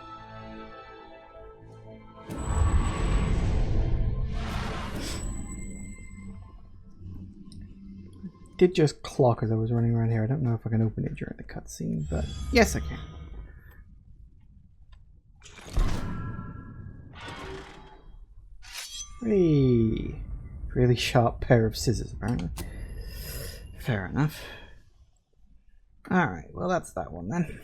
Did just clock as I was running around here. I don't know if I can open it during the cutscene, but yes, I can. Hey, really sharp pair of scissors, apparently. Fair enough. Alright, well that's that one then.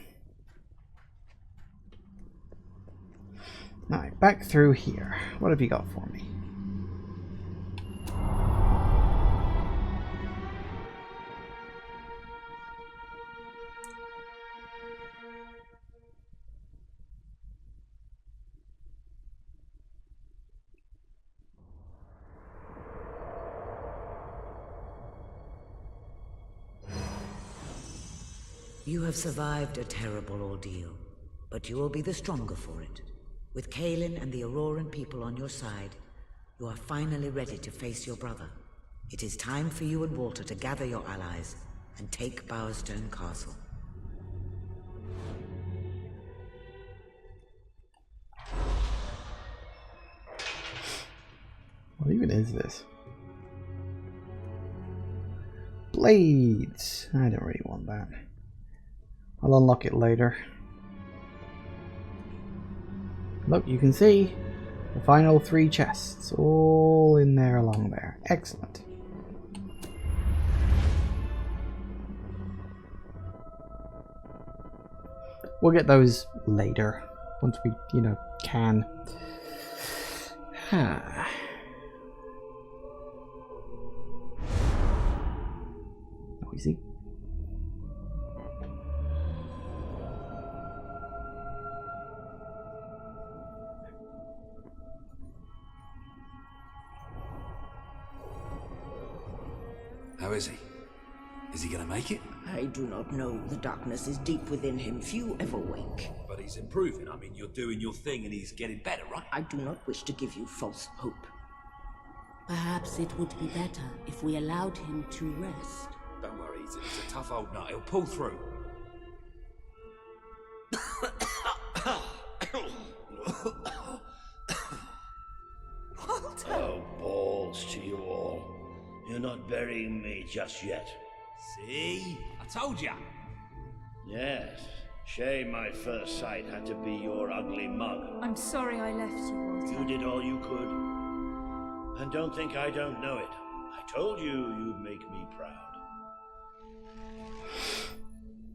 Alright, back through here. What have you got for me? You have survived a terrible ordeal, but you will be the stronger for it. With Kaelin and the Auroran people on your side, you are finally ready to face your brother. It is time for you and Walter to gather your allies and take Bowerstone Castle. What even is this? Blades! I don't really want that. I'll unlock it later. Look, you can see The final 3 chests, all in there along there. Excellent. We'll get those later, once we, you know, can. Noisy. How is he? Is he gonna make it? I do not know. The darkness is deep within him. Few ever wake. But he's improving. I mean, you're doing your thing and he's getting better, right? I do not wish to give you false hope. Perhaps it would be better if we allowed him to rest. Don't worry, he's a tough old nut. He'll pull through. Oh, balls to you all. You're not burying me just yet. See? I told ya. Yes. Shame my first sight had to be your ugly mug. I'm sorry I left you, Walter. You did all you could. And don't think I don't know it. I told you you'd make me proud.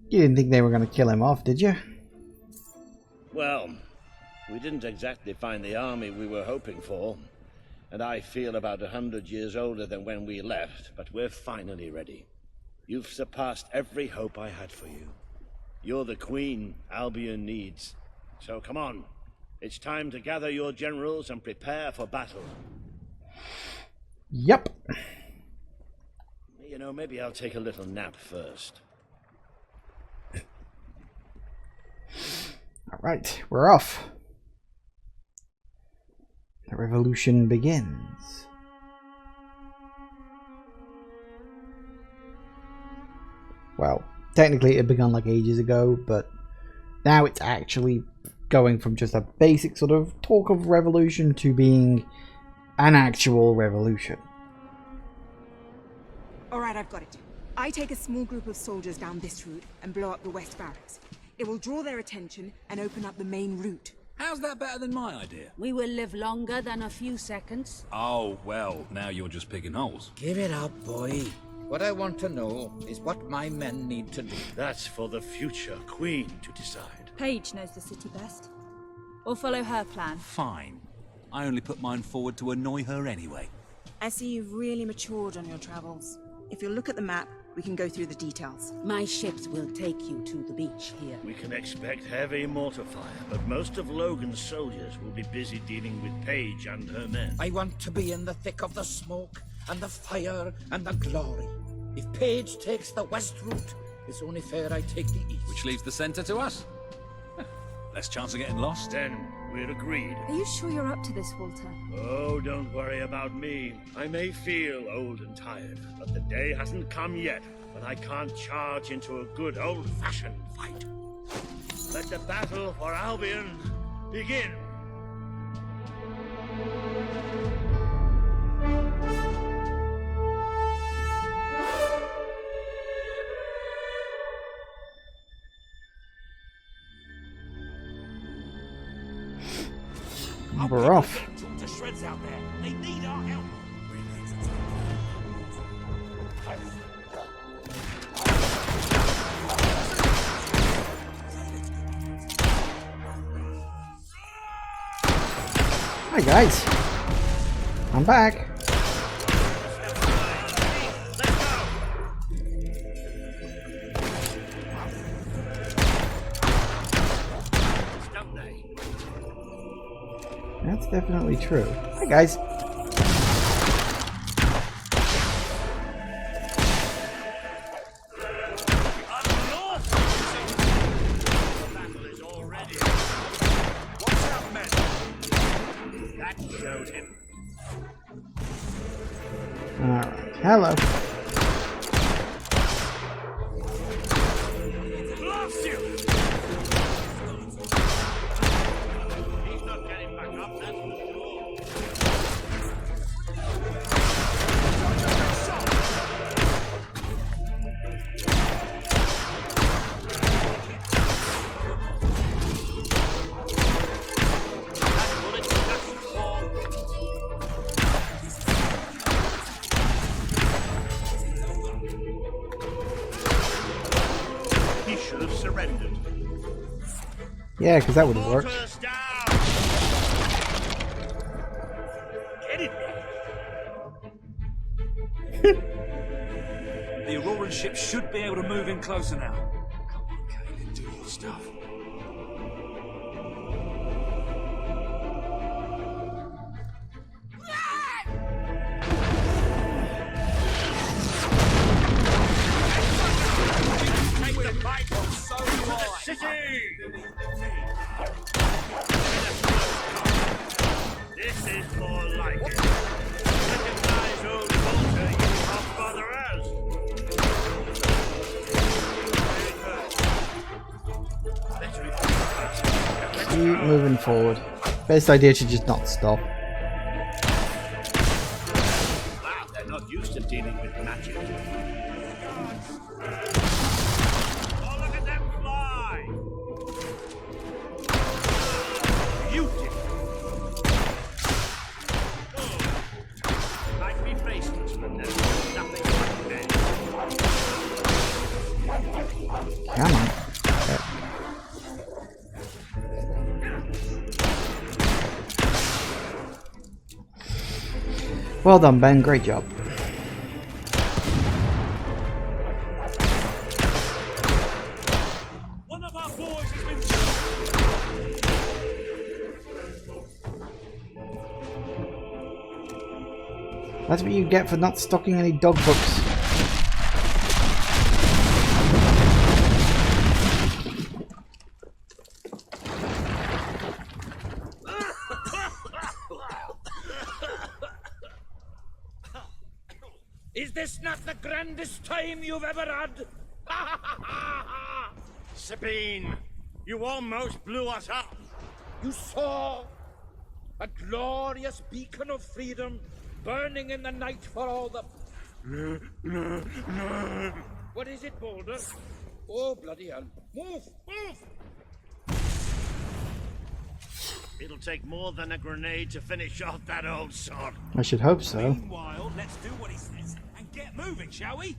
You didn't think they were going to kill him off, did you? Well, we didn't exactly find the army we were hoping for. And I feel about 100 years older than when we left, but we're finally ready. You've surpassed every hope I had for you. You're the queen Albion needs. So come on. It's time to gather your generals and prepare for battle. Yep. You know, maybe I'll take a little nap first. Alright, we're off. The revolution begins. Well, technically it had begun like ages ago, but now it's actually going from just a basic sort of talk of revolution to being an actual revolution. Alright, I've got it. I take a small group of soldiers down this route and blow up the west barracks. It will draw their attention and open up the main route. How's that better than my idea? We will live longer than a few seconds. Oh, well, now you're just picking holes. Give it up, boy. What I want to know is what my men need to do. That's for the future queen to decide. Paige knows the city best. We'll follow her plan. Fine. I only put mine forward to annoy her anyway. I see you've really matured on your travels. If you look at the map, we can go through the details. My ships will take you to the beach here. We can expect heavy mortar fire, but most of Logan's soldiers will be busy dealing with Paige and her men. I want to be in the thick of the smoke, and the fire, and the glory. If Paige takes the west route, it's only fair I take the east. Which leaves the center to us. Less chance of getting lost. Then we're agreed. Are you sure you're up to this, Walter? Oh, don't worry about me. I may feel old and tired, but the day hasn't come yet when I can't charge into a good old-fashioned fight. Let the battle for Albion begin. We're off. To shreds out there. They need our help. Hi guys, I'm back. That's definitely true. Hi guys. Alright, hello. Yeah, because that would have worked. Get in there. The Auroran ship should be able to move in closer now. Come on, Kaelin, do your stuff. This is more like it. Recognize old Walter, you half-brother as. Keep moving forward. Best idea to just not stop. Wow, they're not used to dealing with magic. Oh, look at them fly! Beautiful. Might be faceless, but there's nothing like that. Come on. Well done, Ben. Great job. One of our boys has been That's what you get for not stocking any dog books. Is this not the grandest time you've ever had? Sabine, you almost blew us up. You saw a glorious beacon of freedom burning in the night for all the... What is it, Boulder? Oh, bloody hell. Move! Move! It'll take more than a grenade to finish off that old sod. I should hope so. Meanwhile, let's do what he says and get moving, shall we?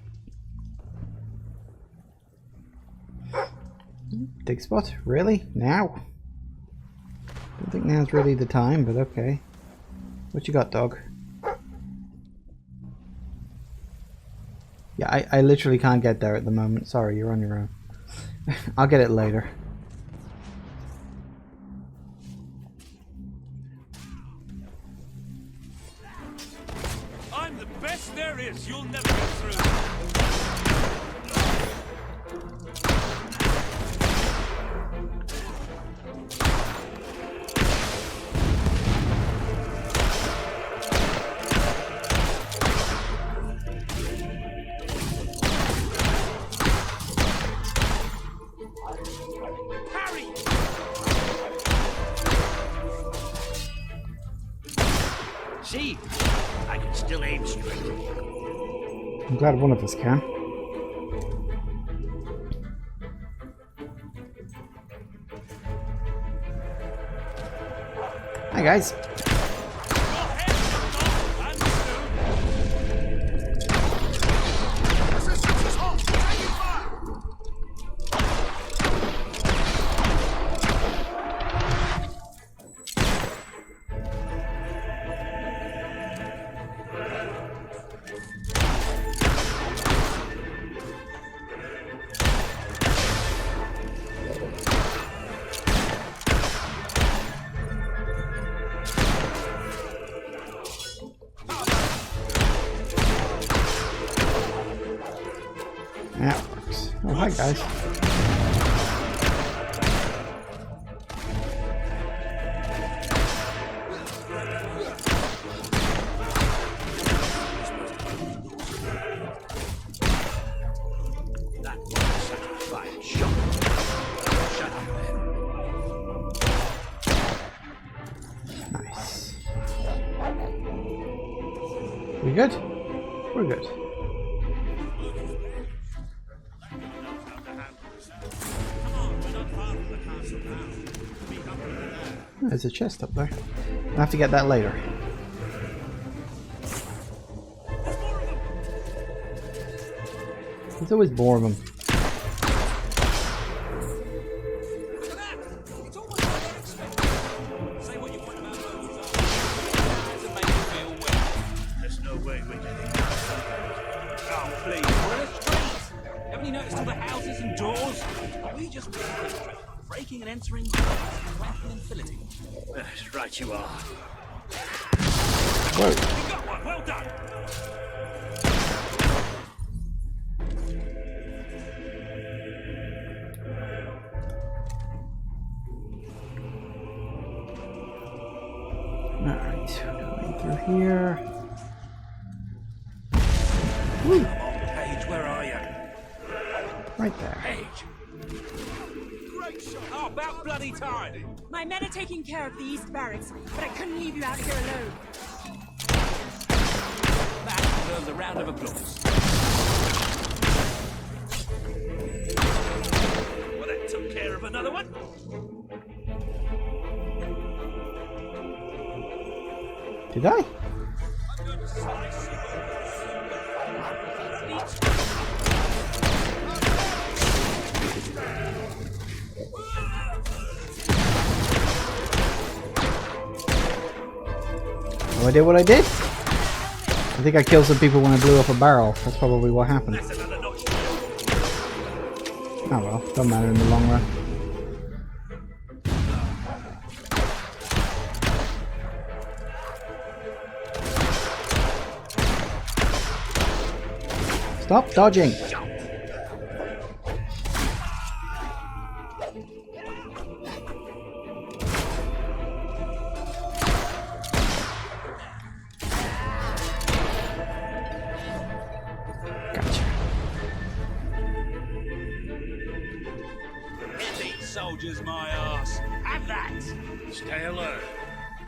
Dig spot? Really? Now? Don't think now's really the time, but okay. What you got, dog? Yeah, I literally can't get there at the moment. Sorry, you're on your own. I'll get it later. I'm the best there is. You'll never get through. See? I can still aim straight. I'm glad one of us can. Hi guys. That works. Oh, hi guys. That was such a fine shot. Shut up, man. Nice. We good? We're good. There's a chest up there. I'll have to get that later. There's always more of them. It's Oh, please, we're in a street. Haven't you noticed all the houses and doors? Are we just breaking and entering, wanking and filleting? Right you are. You got one, well done. Alright, going through here. Woo. Paige, where are you? Right there. Paige. Great shot. Oh, about bloody time. My men are taking care of the East Barracks, but I couldn't leave you out here alone. That deserves a round of applause. Well, that took care of another one. Did I? Oh, I did what I did? I think I killed some people when I blew up a barrel. That's probably what happened. Oh well, don't matter in the long run. Stop dodging! Gotcha. Get these soldiers, my ass. Have that. Stay alert.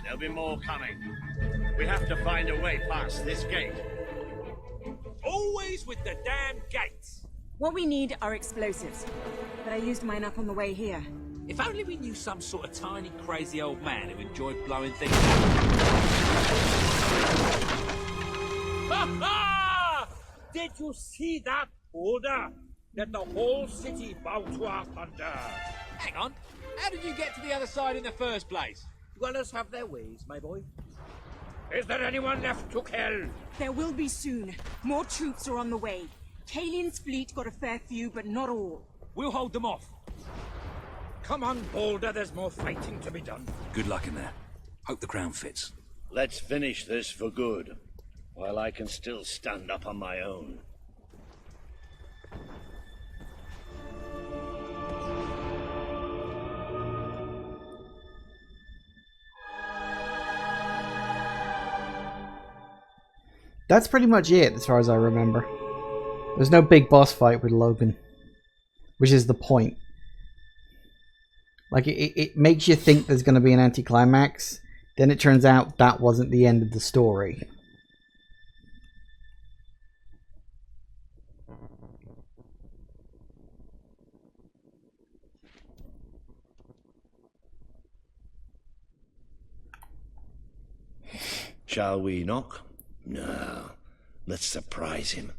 There'll be more coming. We have to find a way past this gate. Always with the damn gates. What we need are explosives, but I used mine up on the way here. If only we knew some sort of tiny, crazy old man who enjoyed blowing things up. Ha ha! Did you see that order? Let the whole city bow to our thunder. Hang on. How did you get to the other side in the first place? Dwellers have their ways, my boy. Is there anyone left to kill? There will be soon. More troops are on the way. Kalian's fleet got a fair few, but not all. We'll hold them off. Come on, Boulder, there's more fighting to be done. Good luck in there. Hope the crown fits. Let's finish this for good, while I can still stand up on my own. That's pretty much it, as far as I remember. There's no big boss fight with Logan, which is the point. Like, it makes you think there's going to be an anticlimax, then it turns out that wasn't the end of the story. Shall we knock? No. Let's surprise him.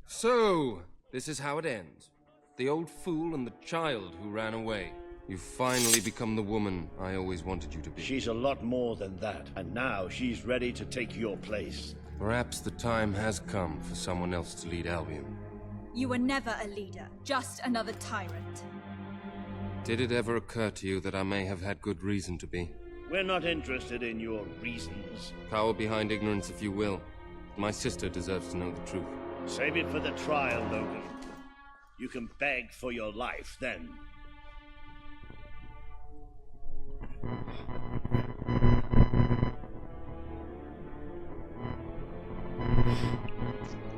So, this is how it ends. The old fool and the child who ran away. You've finally become the woman I always wanted you to be. She's a lot more than that, and now she's ready to take your place. Perhaps the time has come for someone else to lead Albion. You were never a leader, just another tyrant. Did it ever occur to you that I may have had good reason to be? We're not interested in your reasons. Cower behind ignorance if you will. My sister deserves to know the truth. Save it for the trial, Logan. You can beg for your life then.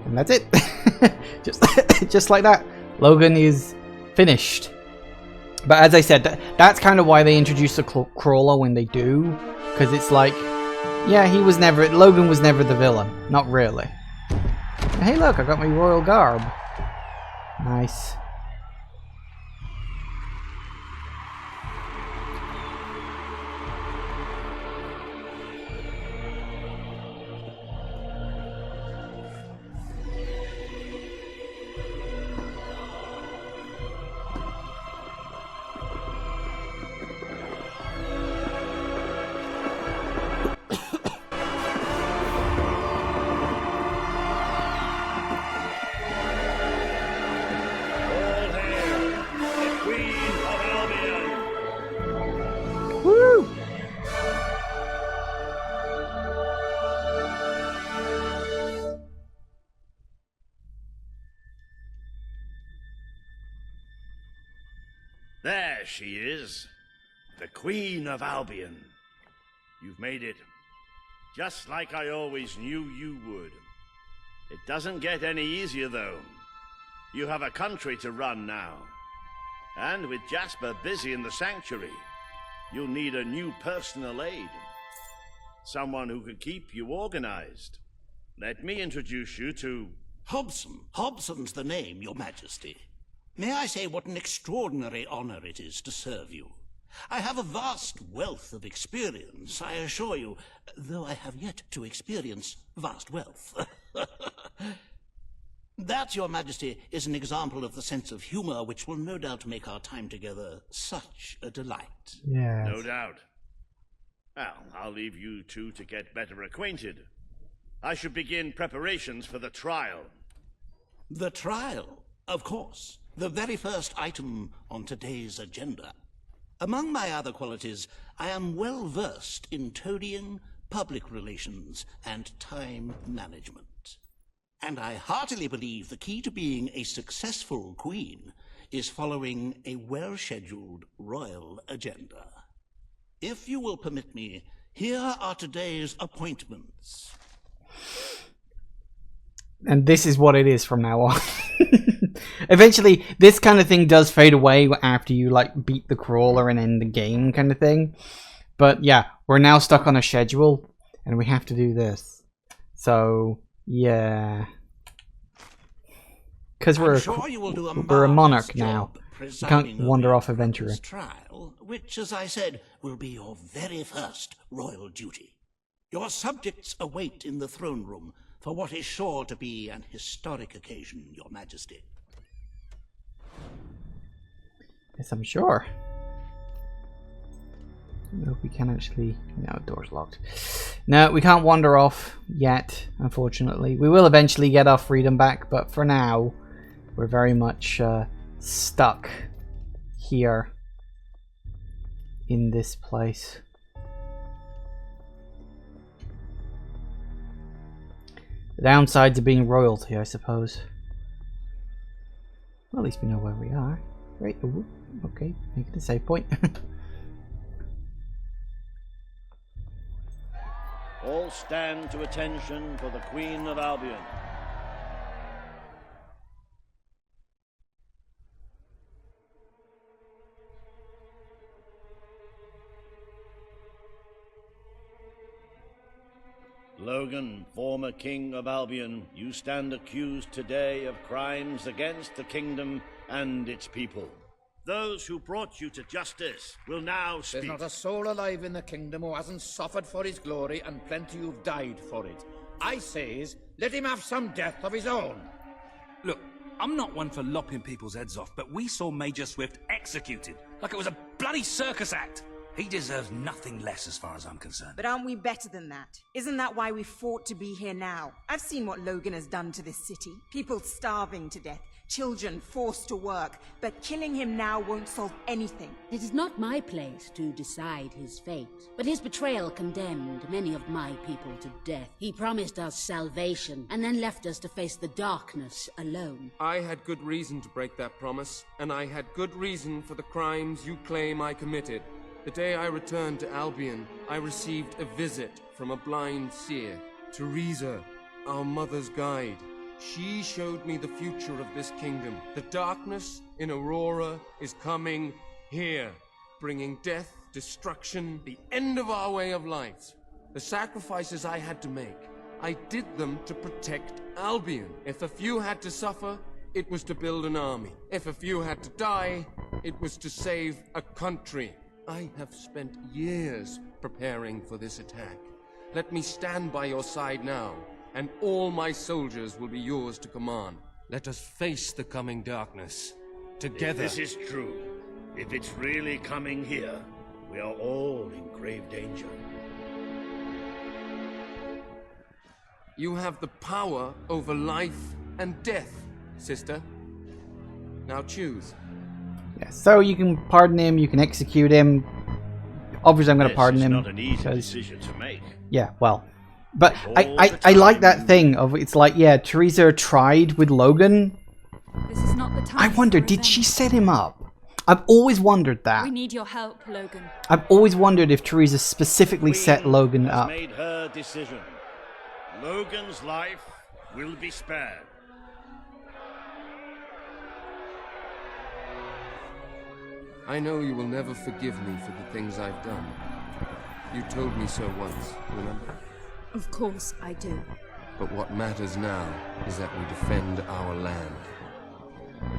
And that's it. just like that. Logan is finished. But as I said, that's kind of why they introduce the crawler when they do. Because it's like, yeah, Logan was never the villain. Not really. Hey look, I got my royal garb. Nice. There she is. The Queen of Albion. You've made it. Just like I always knew you would. It doesn't get any easier, though. You have a country to run now. And with Jasper busy in the sanctuary, you'll need a new personal aide. Someone who can keep you organized. Let me introduce you to... Hobson. Hobson's the name, Your Majesty. May I say what an extraordinary honor it is to serve you? I have a vast wealth of experience, I assure you, though I have yet to experience vast wealth. That, Your Majesty, is an example of the sense of humor which will no doubt make our time together such a delight. Yes. No doubt. Well, I'll leave you two to get better acquainted. I should begin preparations for the trial. The trial, of course. The very first item on today's agenda. Among my other qualities, I am well versed in toadying, public relations, and time management. And I heartily believe the key to being a successful queen is following a well-scheduled royal agenda. If you will permit me, here are today's appointments. And this is what it is from now on. Eventually, this kind of thing does fade away after you, like, beat the crawler and end the game kind of thing. But, yeah, we're now stuck on a schedule, and we have to do this. So, yeah. Because we're a monarch now. We can't wander off adventuring. Trial, which, as I said, will be your very first royal duty. Your subjects await in the throne room for what is sure to be an historic occasion, Your Majesty. Yes, I'm sure. I don't know if we can actually... No, door's locked. No, we can't wander off yet, unfortunately. We will eventually get our freedom back, but for now, we're very much stuck here in this place. The downsides of being royalty, I suppose. Well, at least we know where we are. Right, ooh, okay, make it a save point. All stand to attention for the Queen of Albion. Logan, former King of Albion, you stand accused today of crimes against the kingdom and its people. Those who brought you to justice will now speak. There's not a soul alive in the kingdom who hasn't suffered for his glory, and plenty who've died for it. I says, let him have some death of his own. Look, I'm not one for lopping people's heads off, but we saw Major Swift executed like it was a bloody circus act. He deserves nothing less as far as I'm concerned. But aren't we better than that? Isn't that why we fought to be here now? I've seen what Logan has done to this city. People starving to death, children forced to work, but killing him now won't solve anything. It is not my place to decide his fate, but his betrayal condemned many of my people to death. He promised us salvation, and then left us to face the darkness alone. I had good reason to break that promise, and I had good reason for the crimes you claim I committed. The day I returned to Albion, I received a visit from a blind seer, Teresa, our mother's guide. She showed me the future of this kingdom. The darkness in Aurora is coming here, bringing death, destruction, the end of our way of life. The sacrifices I had to make, I did them to protect Albion. If a few had to suffer, it was to build an army. If a few had to die, it was to save a country. I have spent years preparing for this attack. Let me stand by your side now, and all my soldiers will be yours to command. Let us face the coming darkness, together. If this is true, if it's really coming here, we are all in grave danger. You have the power over life and death, sister. Now choose. Yeah, so you can pardon him, you can execute him. Obviously I'm going to pardon him. It's not an easy decision to make. Yeah, well. But I like that thing of, it's like, yeah, Teresa tried with Logan. This is not the time. I wonder, did she set him up? I've always wondered that. We need your help, Logan. I've always wondered if Teresa specifically set Logan has up. made her decision. Logan's life will be spared. I know you will never forgive me for the things I've done. You told me so once, remember? Of course I do. But what matters now is that we defend our land.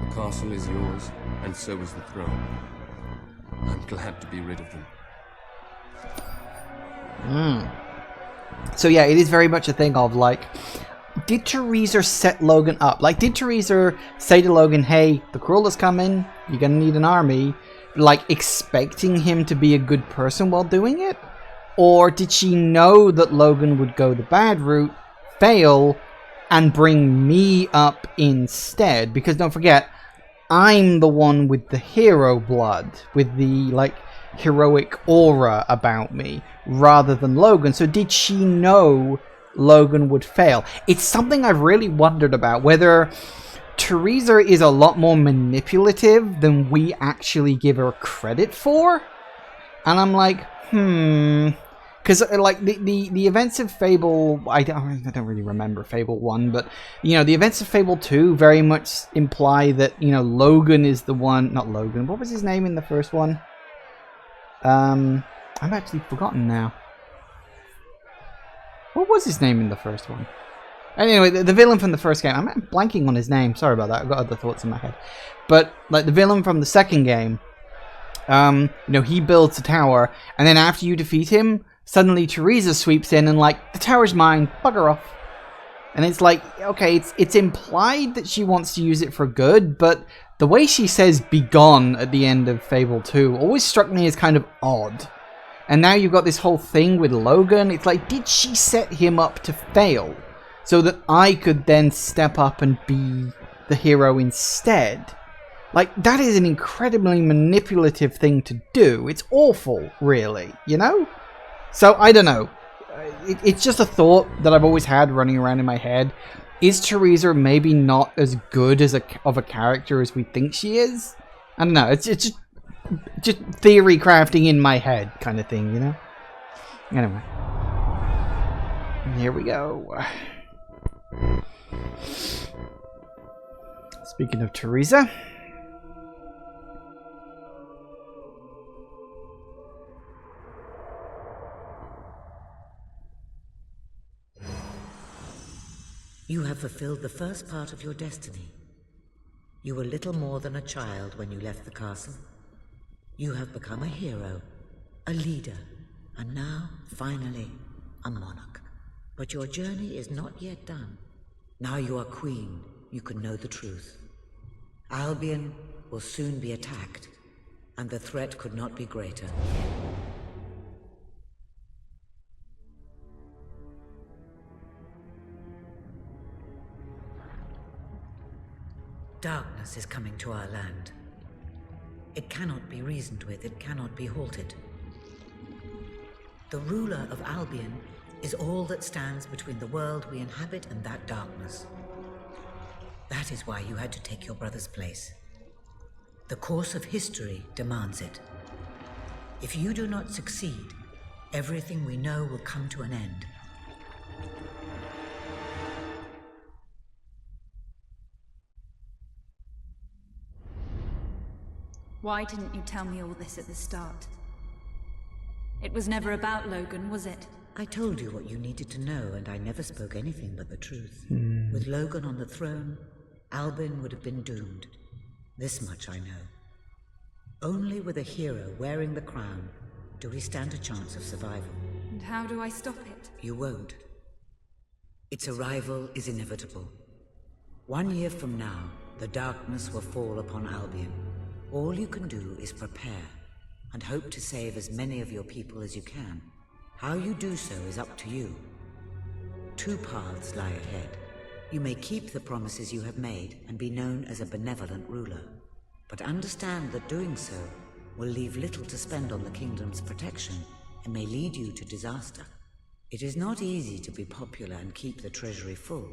The castle is yours, and so is the throne. I'm glad to be rid of them. So yeah, it is very much a thing of, like, did Teresa set Logan up? Like, did Teresa say to Logan, hey, the Crawler's coming, you're gonna need an army, like, expecting him to be a good person while doing it? Or did she know that Logan would go the bad route, fail, and bring me up instead? Because don't forget, I'm the one with the hero blood, with the, like, heroic aura about me, rather than Logan. So did she know Logan would fail? It's something I've really wondered about, whether Teresa is a lot more manipulative than we actually give her credit for. And I'm like, because, like, the events of Fable, I don't really remember Fable 1, but, you know, the events of Fable 2 very much imply that, you know, Logan is the one, not Logan, what was his name in the first one? I've actually forgotten now. What was his name in the first one? Anyway, the villain from the first game, I'm blanking on his name, sorry about that, I've got other thoughts in my head. But, like, the villain from the second game, you know, he builds a tower, and then after you defeat him, suddenly Teresa sweeps in and, like, the tower's mine, bugger off. And it's like, okay, it's implied that she wants to use it for good, but the way she says "be gone" at the end of Fable 2 always struck me as kind of odd. And now you've got this whole thing with Logan. It's like, did she set him up to fail so that I could then step up and be the hero instead? Like, that is an incredibly manipulative thing to do. It's awful, really, you know? So, I don't know. It's just a thought that I've always had running around in my head. Is Teresa maybe not as good as of a character as we think she is? I don't know. It's just theory crafting in my head kind of thing, you know? Anyway. Here we go. Speaking of Teresa. You have fulfilled the first part of your destiny. You were little more than a child when you left the castle. You have become a hero, a leader, and now, finally, a monarch. But your journey is not yet done. Now you are queen, you can know the truth. Albion will soon be attacked, and the threat could not be greater. Darkness is coming to our land. It cannot be reasoned with, it cannot be halted. The ruler of Albion is all that stands between the world we inhabit and that darkness. That is why you had to take your brother's place. The course of history demands it. If you do not succeed, everything we know will come to an end. Why didn't you tell me all this at the start? It was never about Logan, was it? I told you what you needed to know, and I never spoke anything but the truth. With Logan on the throne, Albion would have been doomed. This much I know. Only with a hero wearing the crown do we stand a chance of survival. And how do I stop it? You won't. Its arrival is inevitable. 1 year from now, the darkness will fall upon Albion. All you can do is prepare, and hope to save as many of your people as you can. How you do so is up to you. 2 paths lie ahead. You may keep the promises you have made and be known as a benevolent ruler, but understand that doing so will leave little to spend on the kingdom's protection and may lead you to disaster. It is not easy to be popular and keep the treasury full,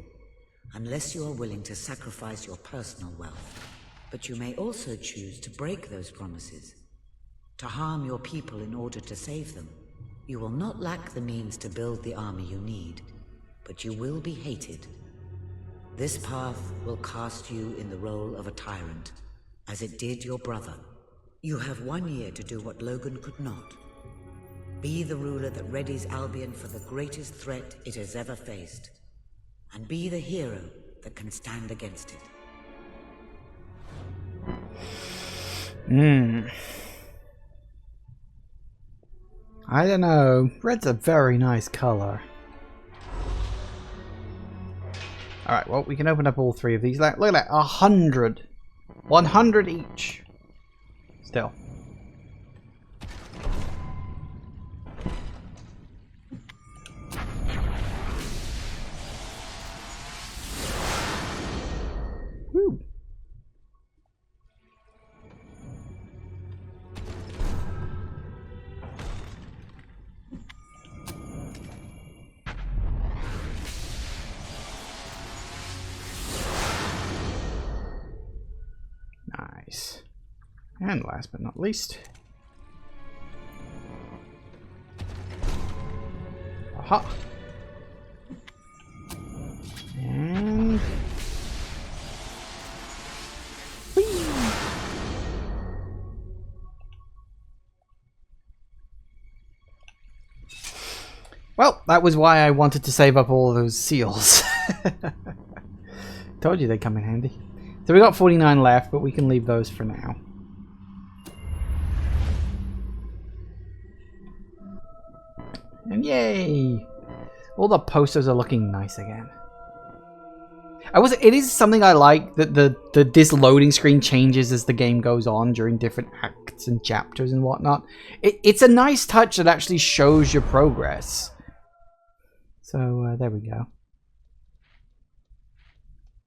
unless you are willing to sacrifice your personal wealth. But you may also choose to break those promises, to harm your people in order to save them. You will not lack the means to build the army you need, but you will be hated. This path will cast you in the role of a tyrant, as it did your brother. You have 1 year to do what Logan could not. Be the ruler that readies Albion for the greatest threat it has ever faced. And be the hero that can stand against it. I don't know. Red's a very nice color. Alright, well, we can open up all 3 of these. Look at that, 100. 100 each. Still. Woo. Nice. And last but not least. Aha! And... whee! Well, that was why I wanted to save up all of those seals. Told you they'd come in handy. So we got 49 left, but we can leave those for now. And yay! All the posters are looking nice again. It is something I like that this loading screen changes as the game goes on during different acts and chapters and whatnot. It's a nice touch that actually shows your progress. So there we go.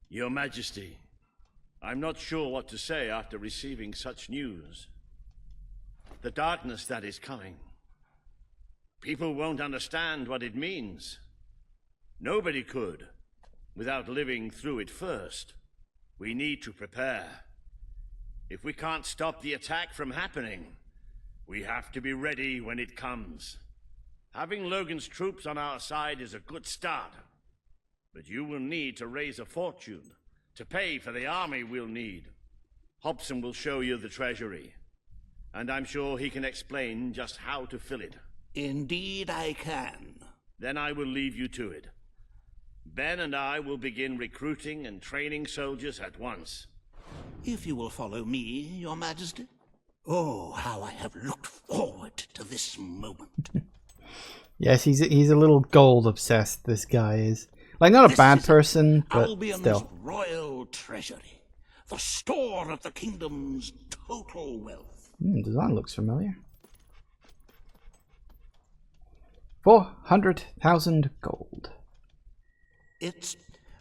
Your Majesty, I'm not sure what to say after receiving such news. The darkness that is coming. People won't understand what it means. Nobody could, without living through it first. We need to prepare. If we can't stop the attack from happening, we have to be ready when it comes. Having Logan's troops on our side is a good start, but you will need to raise a fortune to pay for the army we'll need. Hobson will show you the treasury, and I'm sure he can explain just how to fill it. Indeed I can. Then I will leave you to it. Ben and I will begin recruiting and training soldiers at once. If you will follow me, Your Majesty. Oh, how I have looked forward to this moment. Yes, he's a little gold obsessed, this guy is. Like, not a bad person, but Albion's still. royal treasury, the store of the kingdom's total wealth. Design looks familiar. 400,000 gold. It's,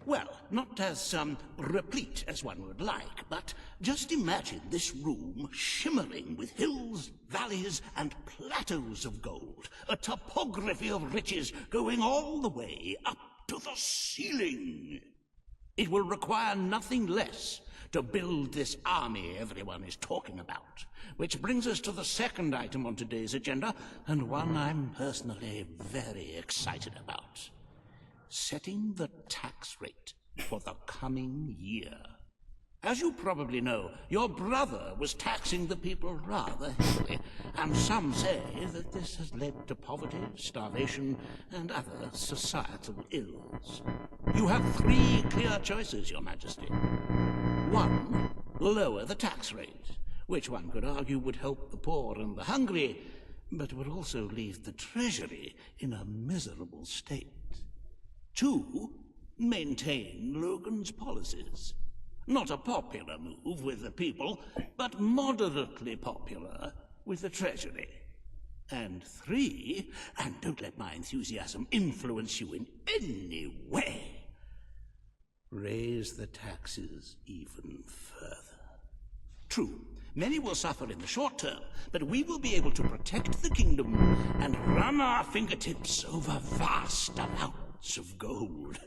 well, not as replete as one would like, but just imagine this room shimmering with hills, valleys, and plateaus of gold. A topography of riches going all the way up to the ceiling. It will require nothing less to build this army everyone is talking about. Which brings us to the second item on today's agenda, and one I'm personally very excited about. Setting the tax rate for the coming year. As you probably know, your brother was taxing the people rather heavily, and some say that this has led to poverty, starvation, and other societal ills. You have 3 clear choices, Your Majesty. 1, lower the tax rate, which one could argue would help the poor and the hungry, but would also leave the treasury in a miserable state. 2, maintain Logan's policies. Not a popular move with the people, but moderately popular with the treasury. And 3, and don't let my enthusiasm influence you in any way, raise the taxes even further. True, many will suffer in the short term, but we will be able to protect the kingdom and run our fingertips over vast amounts of gold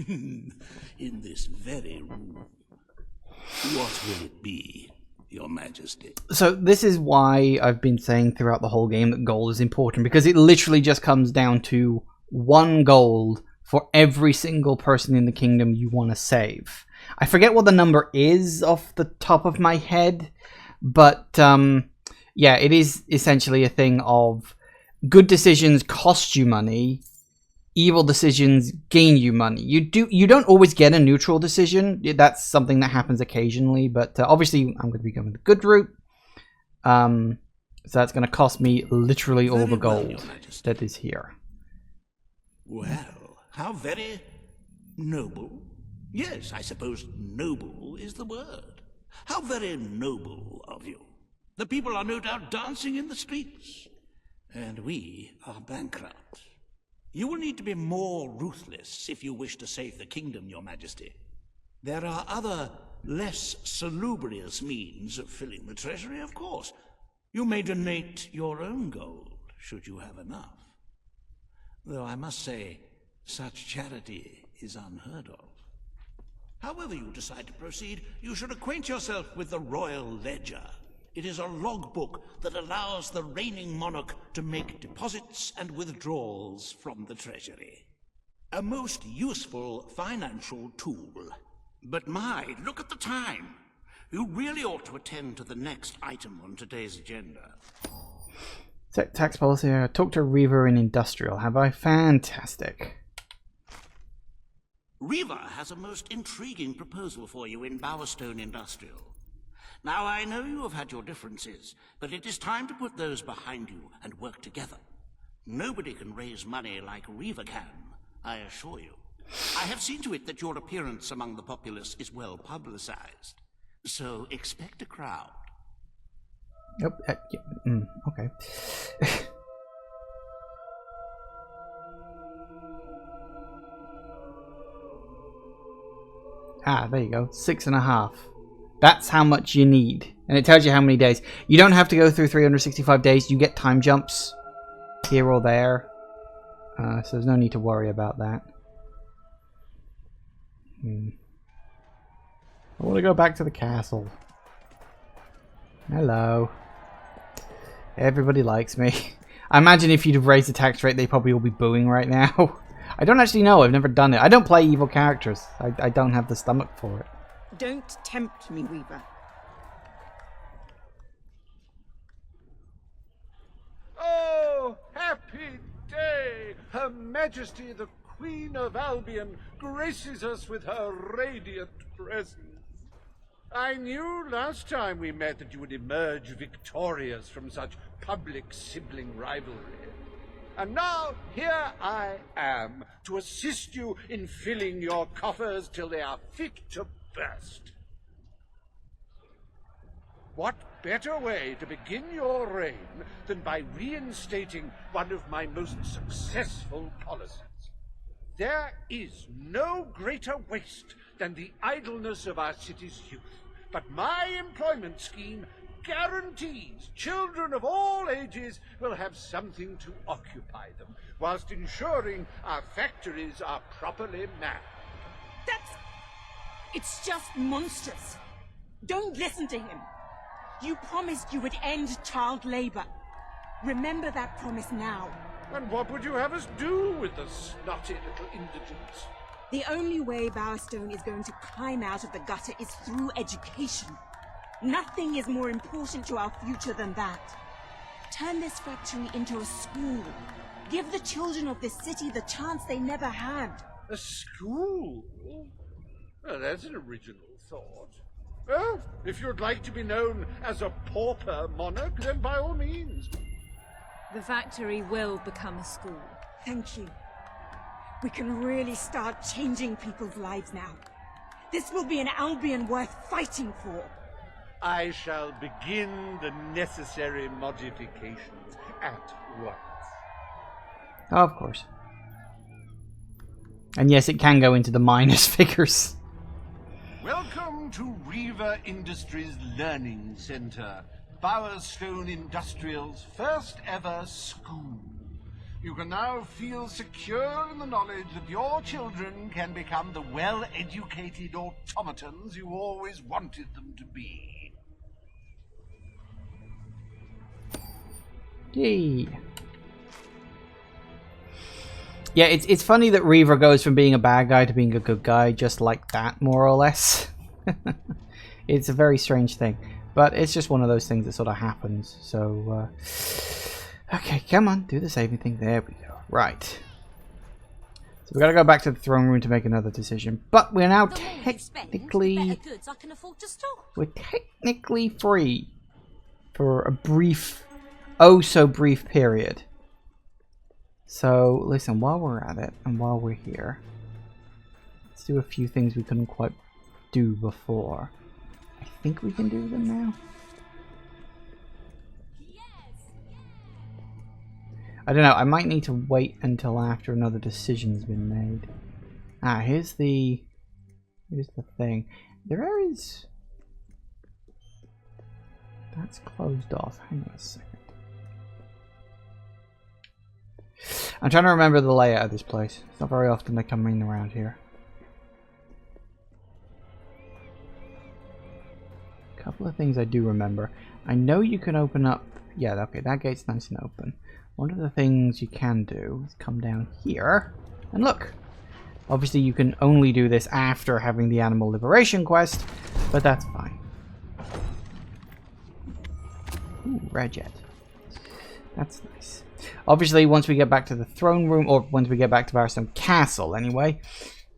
in this very room. What will it be, Your Majesty? So this is why I've been saying throughout the whole game that gold is important, because it literally just comes down to 1 gold for every single person in the kingdom you want to save. I forget what the number is off the top of my head, but yeah, it is essentially a thing of good decisions cost you money, evil decisions gain you money. You don't always get a neutral decision. That's something that happens occasionally, but obviously I'm going to be going the good route. So that's going to cost me literally all the gold that is here. Well, how very noble. Yes, I suppose noble is the word. How very noble of you. The people are no doubt dancing in the streets, and we are bankrupt. You will need to be more ruthless if you wish to save the kingdom, Your Majesty. There are other, less salubrious means of filling the treasury, of course. You may donate your own gold, should you have enough. Though I must say, such charity is unheard of. However you decide to proceed, you should acquaint yourself with the Royal Ledger. It is a logbook that allows the reigning monarch to make deposits and withdrawals from the treasury. A most useful financial tool. But my, look at the time. You really ought to attend to the next item on today's agenda. Tax policy. Talk to Reaver in Industrial. Have I? Fantastic. Reaver has a most intriguing proposal for you in Bowerstone Industrial. Now, I know you have had your differences, but it is time to put those behind you and work together. Nobody can raise money like Reaver can, I assure you. I have seen to it that your appearance among the populace is well publicized. So expect a crowd. Yep. Okay. There you go. 6.5. That's how much you need. And it tells you how many days. You don't have to go through 365 days. You get time jumps here or there. So there's no need to worry about that. I want to go back to the castle. Hello. Everybody likes me. I imagine if you'd have raised the tax rate, they probably all be booing right now. I don't actually know. I've never done it. I don't play evil characters. I don't have the stomach for it. Don't tempt me, Weaver. Oh, happy day! Her Majesty the Queen of Albion graces us with her radiant presence. I knew last time we met that you would emerge victorious from such public sibling rivalry. And now, here I am, to assist you in filling your coffers till they are fit to burst. What better way to begin your reign than by reinstating one of my most successful policies? There is no greater waste than the idleness of our city's youth, but my employment scheme guarantees children of all ages will have something to occupy them, whilst ensuring our factories are properly manned. It's just monstrous. Don't listen to him. You promised you would end child labor. Remember that promise now. And what would you have us do with the snotty little indigents? The only way Bowerstone is going to climb out of the gutter is through education. Nothing is more important to our future than that. Turn this factory into a school. Give the children of this city the chance they never had. A school? Well, that's an original thought. Well, if you'd like to be known as a pauper monarch, then by all means. The factory will become a school. Thank you. We can really start changing people's lives now. This will be an Albion worth fighting for. I shall begin the necessary modifications at once. Of course. And yes, it can go into the minus figures. Welcome to Reaver Industries Learning Center, Bowerstone Industrial's first ever school. You can now feel secure in the knowledge that your children can become the well-educated automatons you always wanted them to be. Yay. Yeah, it's funny that Reaver goes from being a bad guy to being a good guy just like that, more or less. It's a very strange thing. But it's just one of those things that sort of happens. So, okay, come on, do the saving thing. There we go. Right. So we gotta go back to the throne room to make another decision. But we're now technically... We're technically free. For a brief, oh so brief period. So, listen, while we're at it, and while we're here, let's do a few things we couldn't quite do before. I think we can do them now. I don't know, I might need to wait until after another decision's been made. Ah, here's the thing. There is... That's closed off. Hang on a second. I'm trying to remember the layout of this place. It's not very often they come in around here. A couple of things I do remember. I know you can open up... Yeah, okay, that gate's nice and open. One of the things you can do is come down here. And look! Obviously you can only do this after having the animal liberation quest, but that's fine. Ooh, red jet. That's nice. Obviously, once we get back to the throne room, or once we get back to Varstone Castle anyway,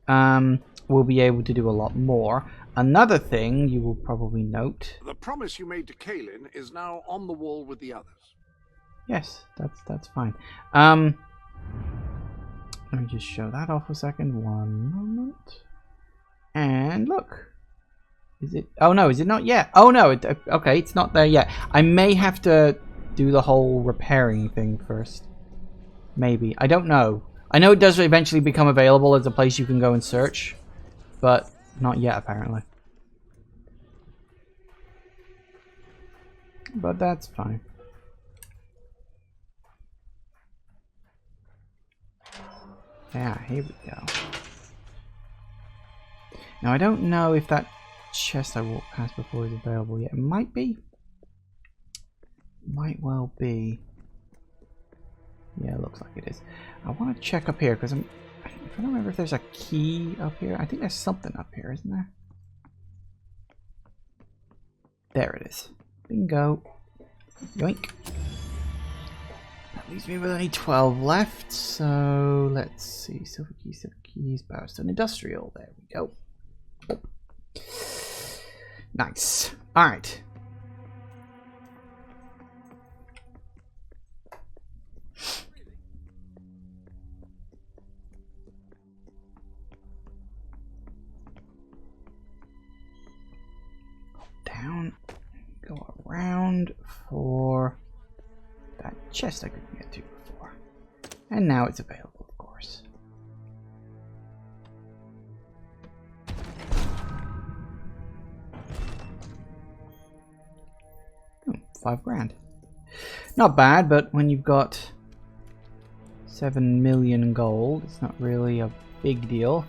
we'll be able to do a lot more. Another thing you will probably note... The promise you made to Kaelin is now on the wall with the others. Yes, that's fine. Let me just show that off a second. One moment. And look. Is it... Oh no, is it not yet? Oh no, okay, it's not there yet. I may have to do the whole repairing thing first. Maybe. I don't know. I know it does eventually become available as a place you can go and search. But not yet, apparently. But that's fine. Yeah, here we go. Now, I don't know if that chest I walked past before is available yet. It might be. Might well be. Yeah, it looks like it is. I want to check up here because I'm trying to remember if there's a key up here. I think there's something up here, isn't there? There it is. Bingo. Yoink. That leaves me with only 12 left. So let's see. Silver keys, Powerstone Industrial. There we go. Oh. Nice. All right. Down, go around for that chest I couldn't get to before. And now it's available, of course. Oh, $5,000. Not bad, but when you've got 7 million gold, it's not really a big deal.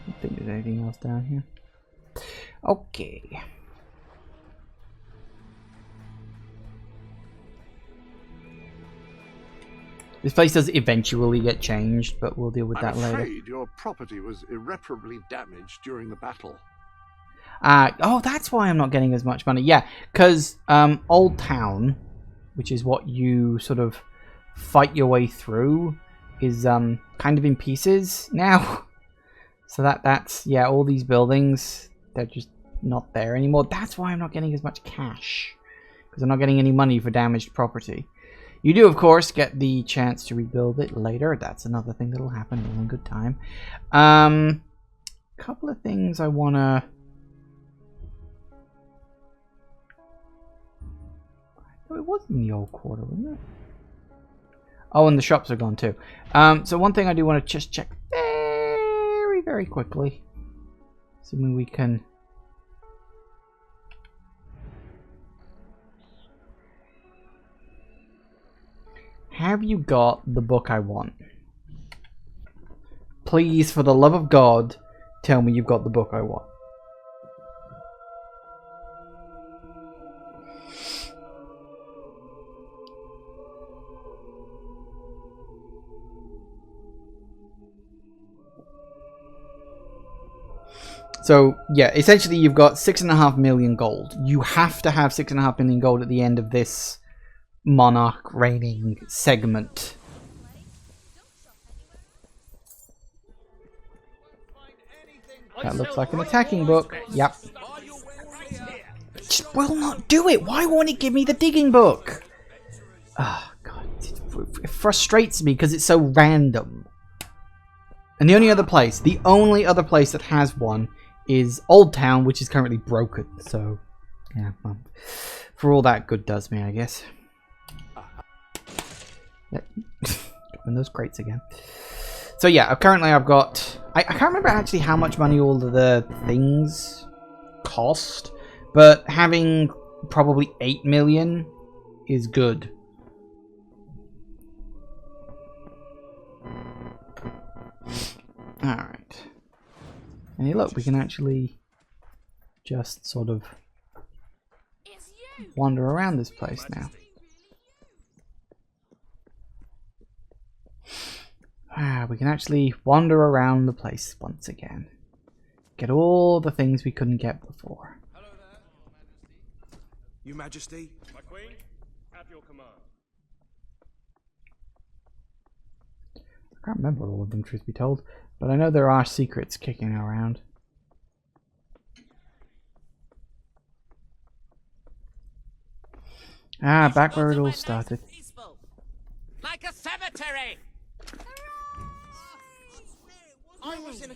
I don't think there's anything else down here. Okay. This place does eventually get changed, but we'll deal with that later. I'm afraid your property was irreparably damaged during the battle. Oh, that's why I'm not getting as much money. Yeah, because Old Town, which is what you sort of fight your way through, is kind of in pieces now. So that's, yeah, all these buildings, they're just not there anymore. That's why I'm not getting as much cash, because I'm not getting any money for damaged property. You do, of course, get the chance to rebuild it later. That's another thing that'll happen all in good time. Couple of things I wanna... Oh, it was in the old quarter, wasn't it? Oh, and the shops are gone too. So one thing I do want to just check very quickly. Assuming we can... Have you got the book I want? Please, for the love of God, tell me you've got the book I want. So, yeah, essentially you've got 6.5 million gold. You have to have 6.5 million gold at the end of this monarch reigning segment. That looks like an attacking book. Yep. Just will not do it. Why won't it give me the digging book? Oh, God. It frustrates me because it's so random. And the only other place that has one is Old Town, which is currently broken. So, yeah, well, for all that good does me, I guess. Yep. Open those crates again. So yeah, currently I've got... I can't remember actually how much money all of the things cost, but having probably 8 million is good. Alright. And hey, look, we can actually just sort of wander around this place now. We can actually wander around the place once again. Get all the things we couldn't get before. Hello there, Your Majesty. My queen, at your command. I can't remember all of them, truth be told, but I know there are secrets kicking around. Ah, back where it all started. Like a cemetery. I was in a...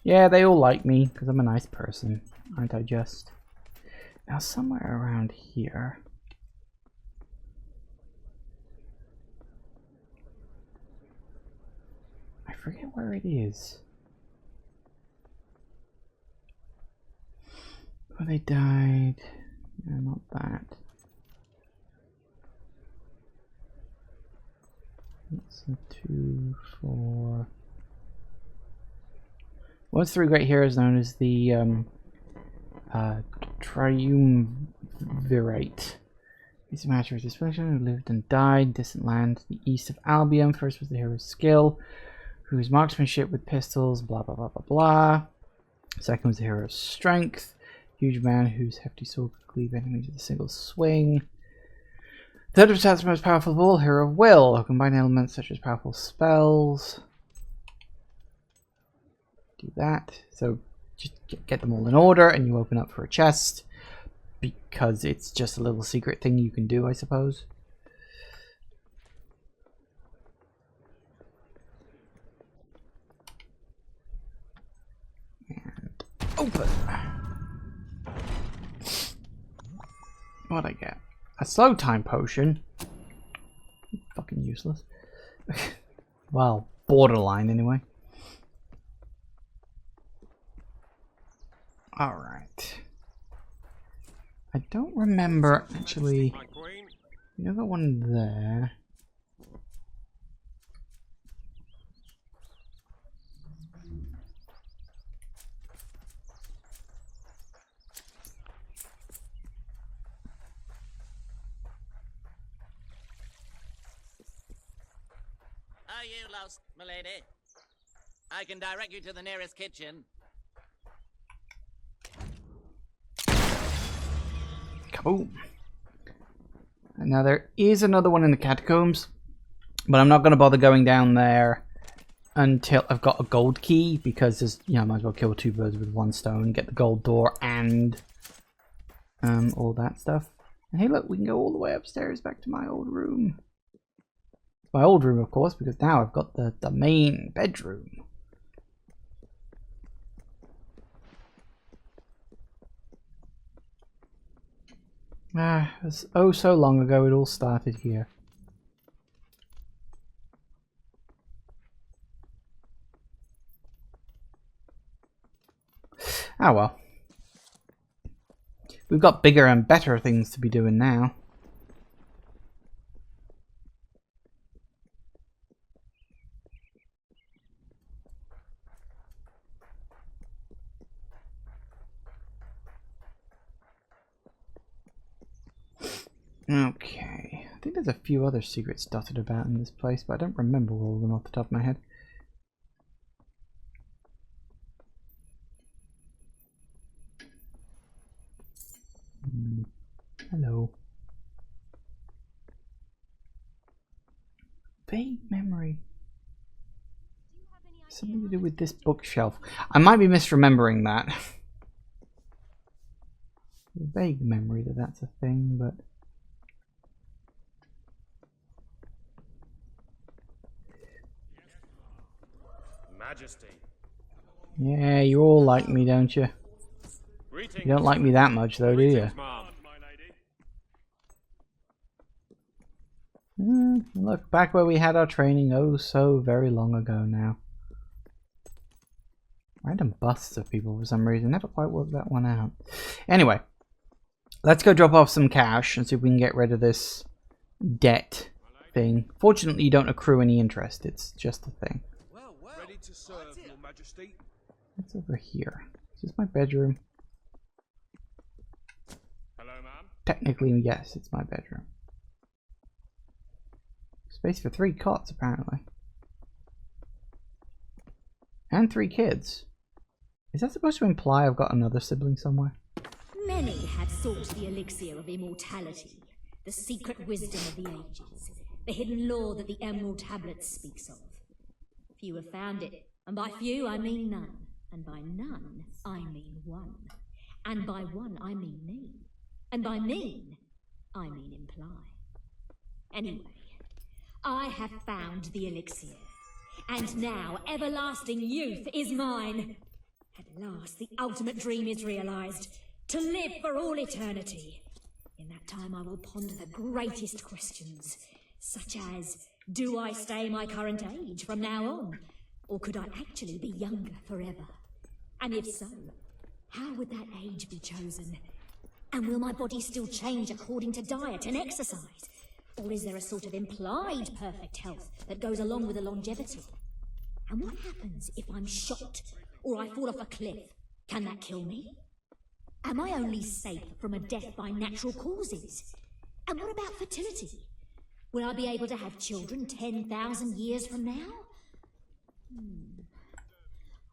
Yeah, they all like me because I'm a nice person, aren't I just? Now somewhere around here. I forget where it is. Oh, they died. No, not that. That's a 2, 4. One of the 3 great heroes known as the Triumvirate. He's a master of disposition who lived and died in distant land the east of Albion. First was the hero's skill, whose marksmanship with pistols, blah blah blah blah blah. Second was the hero's strength, huge man whose hefty sword could cleave enemies with a single swing. Third was the most powerful of all, hero of will, who combine elements such as powerful spells. Do that. So just get them all in order and you open up for a chest, because it's just a little secret thing you can do, I suppose. And open. What'd I get? A slow time potion. Fucking useless. Well, borderline anyway. Alright. I don't remember actually the other one there. Are you lost, milady? I can direct you to the nearest kitchen. Kaboom. And now there is another one in the catacombs, but I'm not going to bother going down there until I've got a gold key, because there's, you know, I might as well kill 2 birds with 1 stone, get the gold door and all that stuff. And hey look, we can go all the way upstairs back to my old room. My old room, of course, because now I've got the main bedroom. Ah, it was oh so long ago it all started here. Ah well. We've got bigger and better things to be doing now. Okay, I think there's a few other secrets dotted about in this place, but I don't remember all of them off the top of my head. Hello. Vague memory. Something to do with this bookshelf. I might be misremembering that. Vague memory that that's a thing, but... Majesty. Yeah, you all like me, don't you? You don't like me that much, though, do you? Look, back where we had our training, oh so very long ago now. Random busts of people for some reason. Never quite worked that one out. Anyway, let's go drop off some cash and see if we can get rid of this debt thing. Fortunately, you don't accrue any interest. It's just a thing. Ready to serve, Your Majesty. What's over here? Is this my bedroom? Hello, ma'am. Technically, yes, it's my bedroom. Space for 3 cots, apparently. And 3 kids. Is that supposed to imply I've got another sibling somewhere? Many have sought the elixir of immortality, the secret wisdom of the ages, the hidden lore that the Emerald Tablet speaks of. Few have found it, and by few I mean none, and by none I mean one, and by one I mean me, and by mean I mean imply. Anyway, I have found the elixir, and now everlasting youth is mine. At last the ultimate dream is realized, to live for all eternity. In that time I will ponder the greatest questions, such as, do I stay my current age from now on? Or could I actually be younger forever? And if so, how would that age be chosen? And will my body still change according to diet and exercise? Or is there a sort of implied perfect health that goes along with the longevity? And what happens if I'm shot or I fall off a cliff? Can that kill me? Am I only safe from a death by natural causes? And what about fertility? Will I be able to have children 10,000 years from now?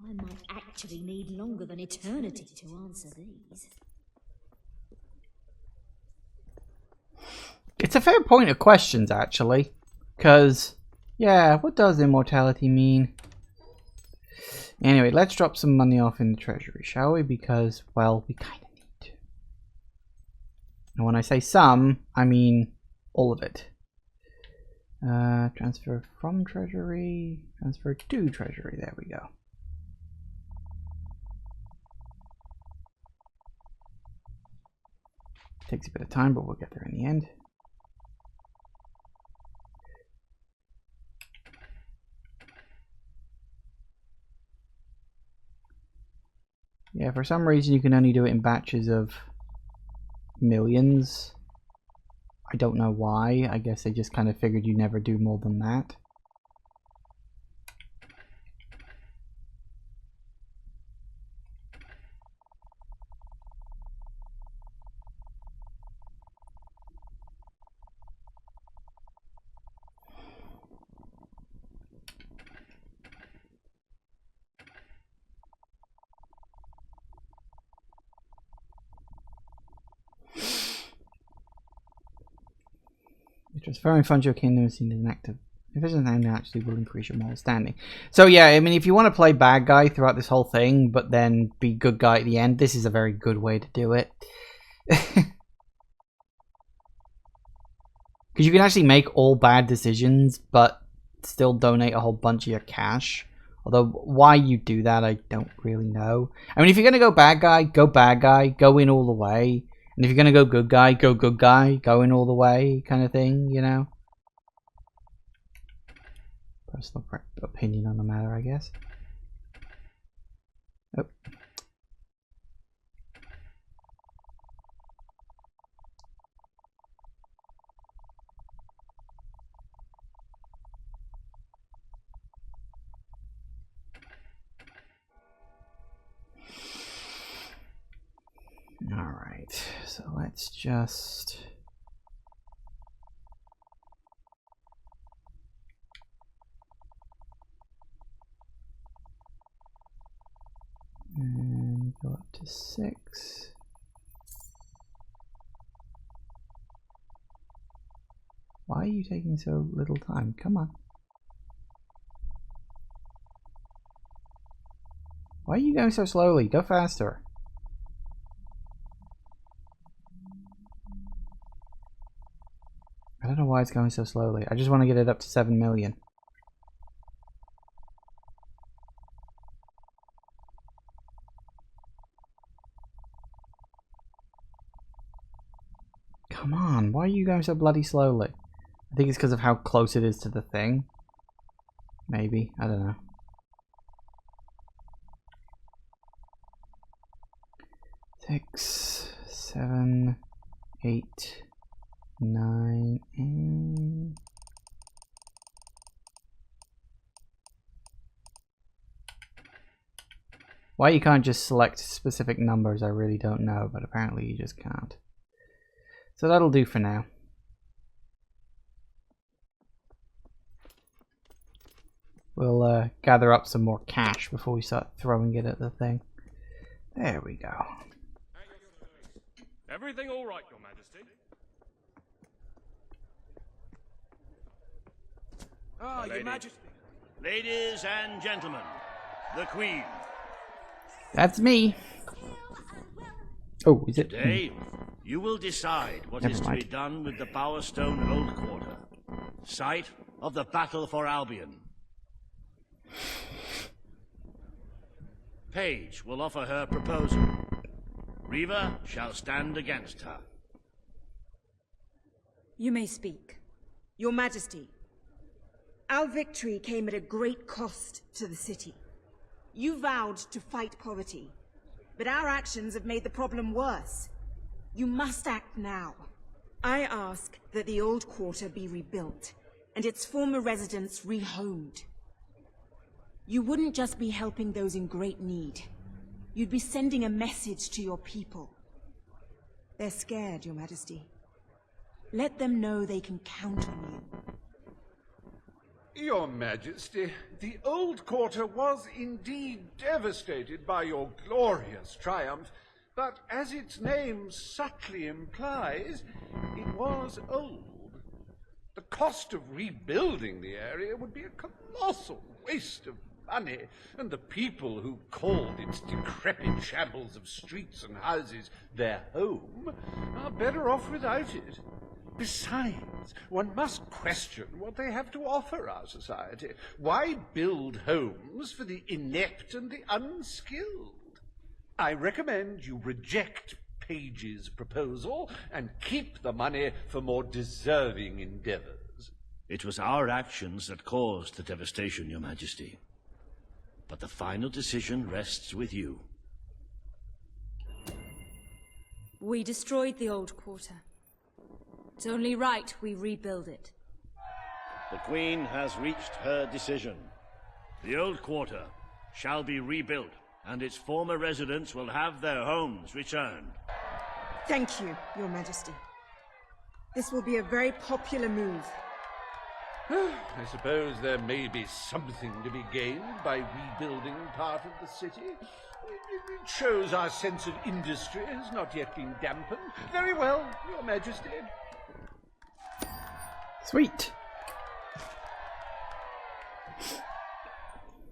I might actually need longer than eternity to answer these. It's a fair point of questions, actually. Because, yeah, what does immortality mean? Anyway, let's drop some money off in the treasury, shall we? Because, well, we kind of need to. And when I say some, I mean all of it. Transfer from treasury, transfer to treasury. There we go. Takes a bit of time, but we'll get there in the end. Yeah, for some reason you can only do it in batches of millions. I don't know why. I guess they just kind of figured you never do more than that. Transferring funds to your kingdom is seen as an act of efficient and actually will increase your moral standing. So yeah, I mean, if you want to play bad guy throughout this whole thing, but then be good guy at the end, this is a very good way to do it. Because you can actually make all bad decisions, but still donate a whole bunch of your cash. Although, why you do that, I don't really know. I mean, if you're going to go bad guy, go in all the way. And if you're going to go good guy, go in all the way, kind of thing, you know? Personal opinion on the matter, I guess. Oh. Right, so let's just... and go up to 6. Why are you taking so little time? Come on. Why are you going so slowly? Go faster. I don't know why it's going so slowly. I just want to get it up to 7 million. Come on, why are you going so bloody slowly? I think it's because of how close it is to the thing. Maybe, I don't know. Six, 7, 8, 9, and... Why you can't just select specific numbers, I really don't know, but apparently you just can't. So that'll do for now. We'll gather up some more cash before we start throwing it at the thing. There we go. Everything all right, Your Majesty? Ah, Your Majesty. Ladies and gentlemen, the Queen. That's me. Oh, is it? Today, you will decide what is to be done with the Bowerstone Old Quarter, site of the Battle for Albion. Paige will offer her proposal. Reva shall stand against her. You may speak. Your Majesty, our victory came at a great cost to the city. You vowed to fight poverty, but our actions have made the problem worse. You must act now. I ask that the old quarter be rebuilt, and its former residents rehomed. You wouldn't just be helping those in great need. You'd be sending a message to your people. They're scared, Your Majesty. Let them know they can count on you. Your Majesty, the old quarter was indeed devastated by your glorious triumph, but as its name subtly implies, it was old. The cost of rebuilding the area would be a colossal waste of money, and the people who called its decrepit shambles of streets and houses their home are better off without it. Besides, one must question what they have to offer our society. Why build homes for the inept and the unskilled? I recommend you reject Paige's proposal and keep the money for more deserving endeavors. It was our actions that caused the devastation, Your Majesty. But the final decision rests with you. We destroyed the old quarter. It's only right we rebuild it. The Queen has reached her decision. The old quarter shall be rebuilt, and its former residents will have their homes returned. Thank you, Your Majesty. This will be a very popular move. I suppose there may be something to be gained by rebuilding part of the city. It shows our sense of industry has not yet been dampened. Very well, Your Majesty. Sweet.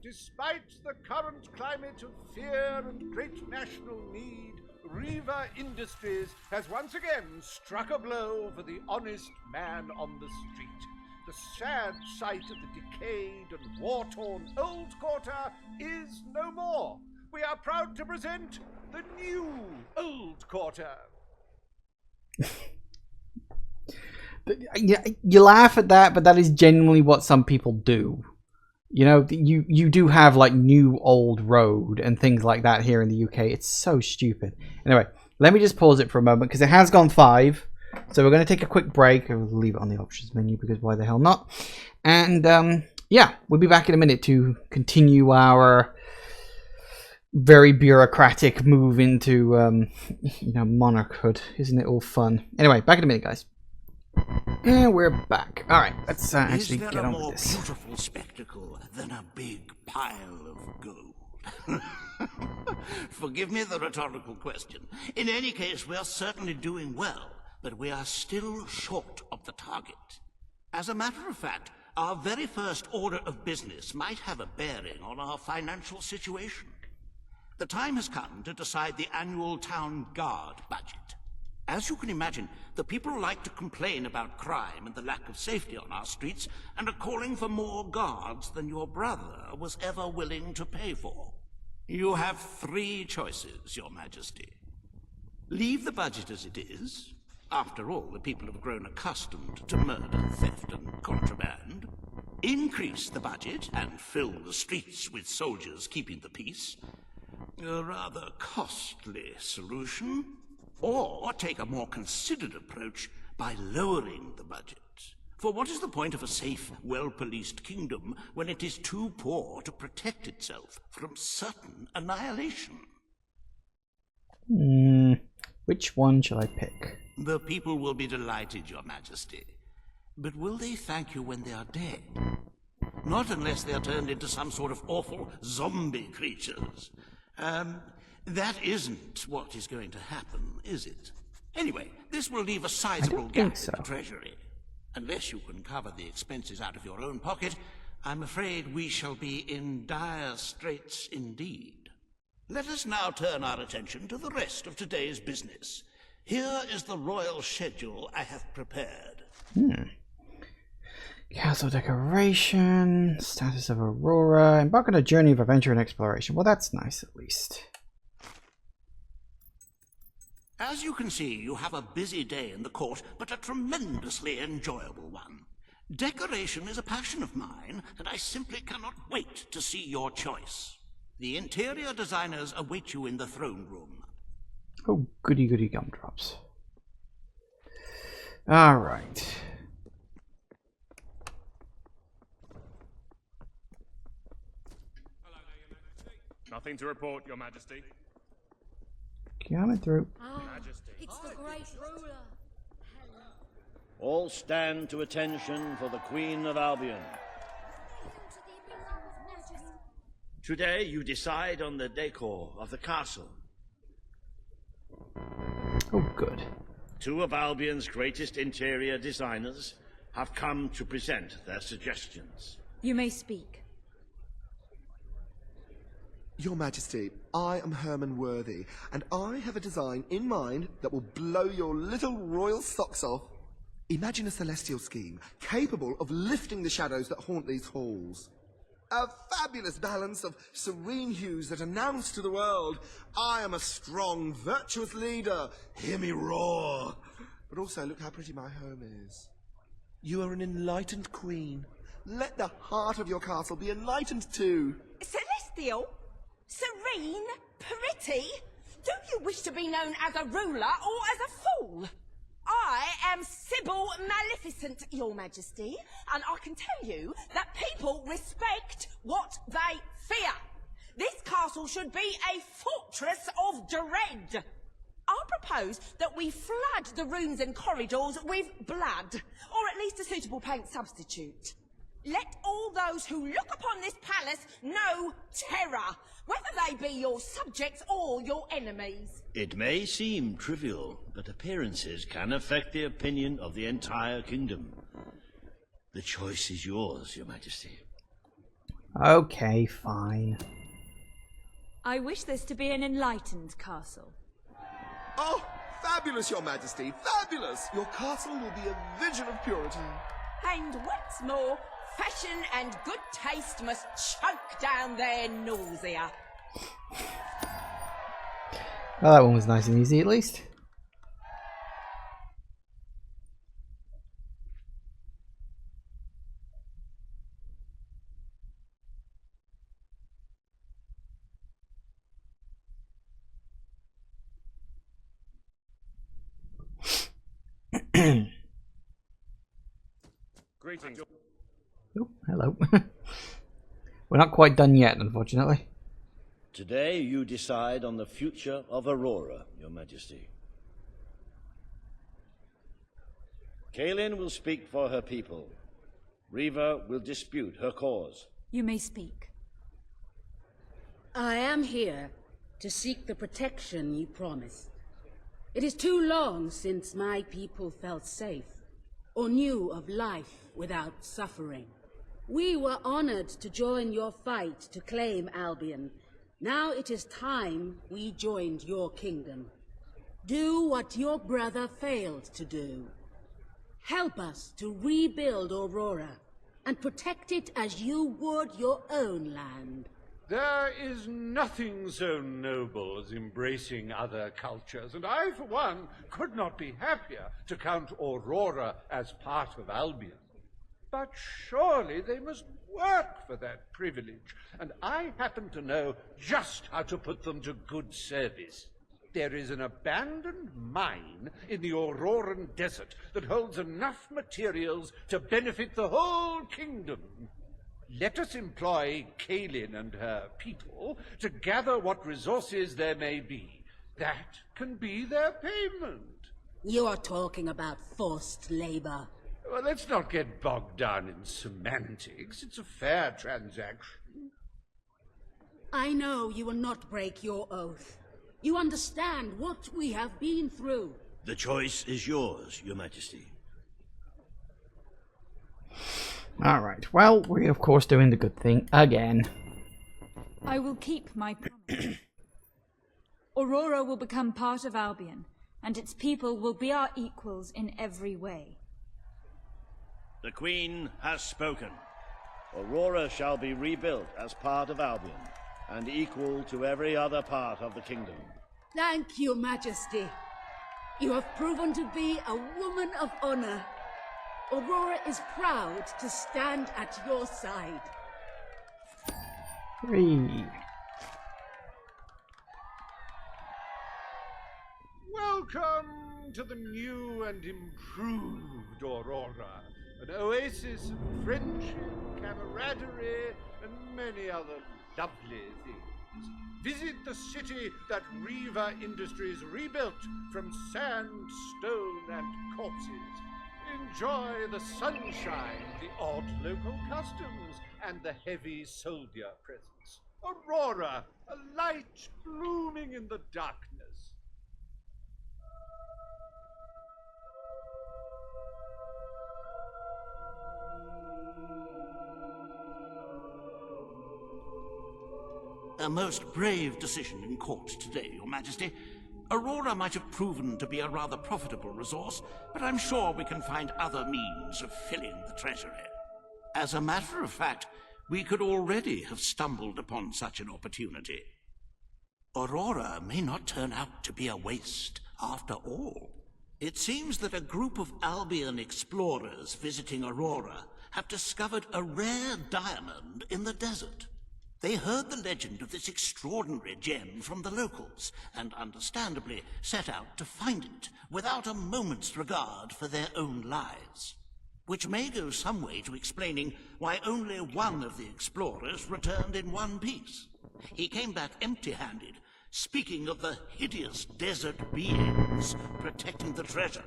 Despite the current climate of fear and great national need, Reva Industries has once again struck a blow for the honest man on the street. The sad sight of the decayed and war-torn old quarter is no more. We are proud to present the new old quarter. You laugh at that, but that is genuinely what some people do. You know, you do have like new old road and things like that here in the UK. It's so stupid. Anyway, let me just pause it for a moment because it has gone 5. So we're going to take a quick break. We'll leave it on the options menu because why the hell not? And yeah, we'll be back in a minute to continue our very bureaucratic move into, you know, monarchhood. Isn't it all fun? Anyway, back in a minute, guys. And we're back. Alright, let's actually get on with this. Is there a more beautiful spectacle than a big pile of gold? Forgive me the rhetorical question. In any case, we are certainly doing well, but we are still short of the target. As a matter of fact, our very first order of business might have a bearing on our financial situation. The time has come to decide the annual town guard budget. As you can imagine, the people like to complain about crime and the lack of safety on our streets, and are calling for more guards than your brother was ever willing to pay for. You have 3 choices, Your Majesty. Leave the budget as it is. After all, the people have grown accustomed to murder, theft, and contraband. Increase the budget and fill the streets with soldiers keeping the peace. A rather costly solution. Or take a more considered approach by lowering the budget. For what is the point of a safe, well-policed kingdom when it is too poor to protect itself from certain annihilation? Which one shall I pick? The people will be delighted, Your Majesty. But will they thank you when they are dead? Not unless they are turned into some sort of awful zombie creatures. That isn't what is going to happen, is it? Anyway, this will leave a sizable gap in the treasury. Unless you can cover the expenses out of your own pocket, I'm afraid we shall be in dire straits indeed. Let us now turn our attention to the rest of today's business. Here is the royal schedule I have prepared. Castle decoration, status of Aurora, embark on a journey of adventure and exploration. Well, that's nice at least. As you can see, you have a busy day in the court, but a tremendously enjoyable one. Decoration is a passion of mine, and I simply cannot wait to see your choice. The interior designers await you in the throne room. Oh, goody goody gumdrops. Alright. Nothing to report, Your Majesty. Coming through. Majesty. It's the great ruler. All stand to attention for the Queen of Albion. Today you decide on the decor of the castle. Oh, good. 2 of Albion's greatest interior designers have come to present their suggestions. You may speak. Your Majesty, I am Herman Worthy, and I have a design in mind that will blow your little royal socks off. Imagine a celestial scheme capable of lifting the shadows that haunt these halls. A fabulous balance of serene hues that announce to the world, I am a strong, virtuous leader. Hear me roar. But also, look how pretty my home is. You are an enlightened queen. Let the heart of your castle be enlightened too. Celestial? Serene? Pretty? Do you wish to be known as a ruler or as a fool? I am Sybil Maleficent, Your Majesty, and I can tell you that people respect what they fear. This castle should be a fortress of dread. I propose that we flood the rooms and corridors with blood, or at least a suitable paint substitute. Let all those who look upon this palace know terror, whether they be your subjects or your enemies. It may seem trivial, but appearances can affect the opinion of the entire kingdom. The choice is yours, Your Majesty. Okay, fine. I wish this to be an enlightened castle. Oh, fabulous, Your Majesty, fabulous! Your castle will be a vision of purity. And what's more, fashion and good taste must choke down their nausea. Well, that one was nice and easy at least. Greetings. Oh, hello. We're not quite done yet, unfortunately. Today you decide on the future of Aurora, Your Majesty. Kaelin will speak for her people. Riva will dispute her cause. You may speak. I am here to seek the protection you promised. It is too long since my people felt safe, or knew of life without suffering. We were honored to join your fight to claim Albion. Now it is time we joined your kingdom. Do what your brother failed to do. Help us to rebuild Aurora and protect it as you would your own land. There is nothing so noble as embracing other cultures, and I, for one, could not be happier to count Aurora as part of Albion. But surely they must work for that privilege, and I happen to know just how to put them to good service. There is an abandoned mine in the Auroran desert that holds enough materials to benefit the whole kingdom. Let us employ Kaelin and her people to gather what resources there may be. That can be their payment. You are talking about forced labor. Well, let's not get bogged down in semantics. It's a fair transaction. I know you will not break your oath. You understand what we have been through. The choice is yours, Your Majesty. Alright, well, we're of course doing the good thing again. I will keep my promise. Aurora will become part of Albion, and its people will be our equals in every way. The Queen has spoken. Aurora shall be rebuilt as part of Albion, and equal to every other part of the kingdom. Thank you, Majesty. You have proven to be a woman of honor. Aurora is proud to stand at your side. 3. Welcome to the new and improved Aurora. An oasis of friendship, camaraderie, and many other lovely things. Visit the city that Riva Industries rebuilt from sand, stone, and corpses. Enjoy the sunshine, the odd local customs, and the heavy soldier presence. Aurora, a light blooming in the darkness. A most brave decision in court today, Your Majesty. Aurora might have proven to be a rather profitable resource, but I'm sure we can find other means of filling the treasury. As a matter of fact, we could already have stumbled upon such an opportunity. Aurora may not turn out to be a waste after all. It seems that a group of Albion explorers visiting Aurora have discovered a rare diamond in the desert. They heard the legend of this extraordinary gem from the locals, and understandably set out to find it, without a moment's regard for their own lives. Which may go some way to explaining why only one of the explorers returned in one piece. He came back empty-handed, speaking of the hideous desert beings protecting the treasure.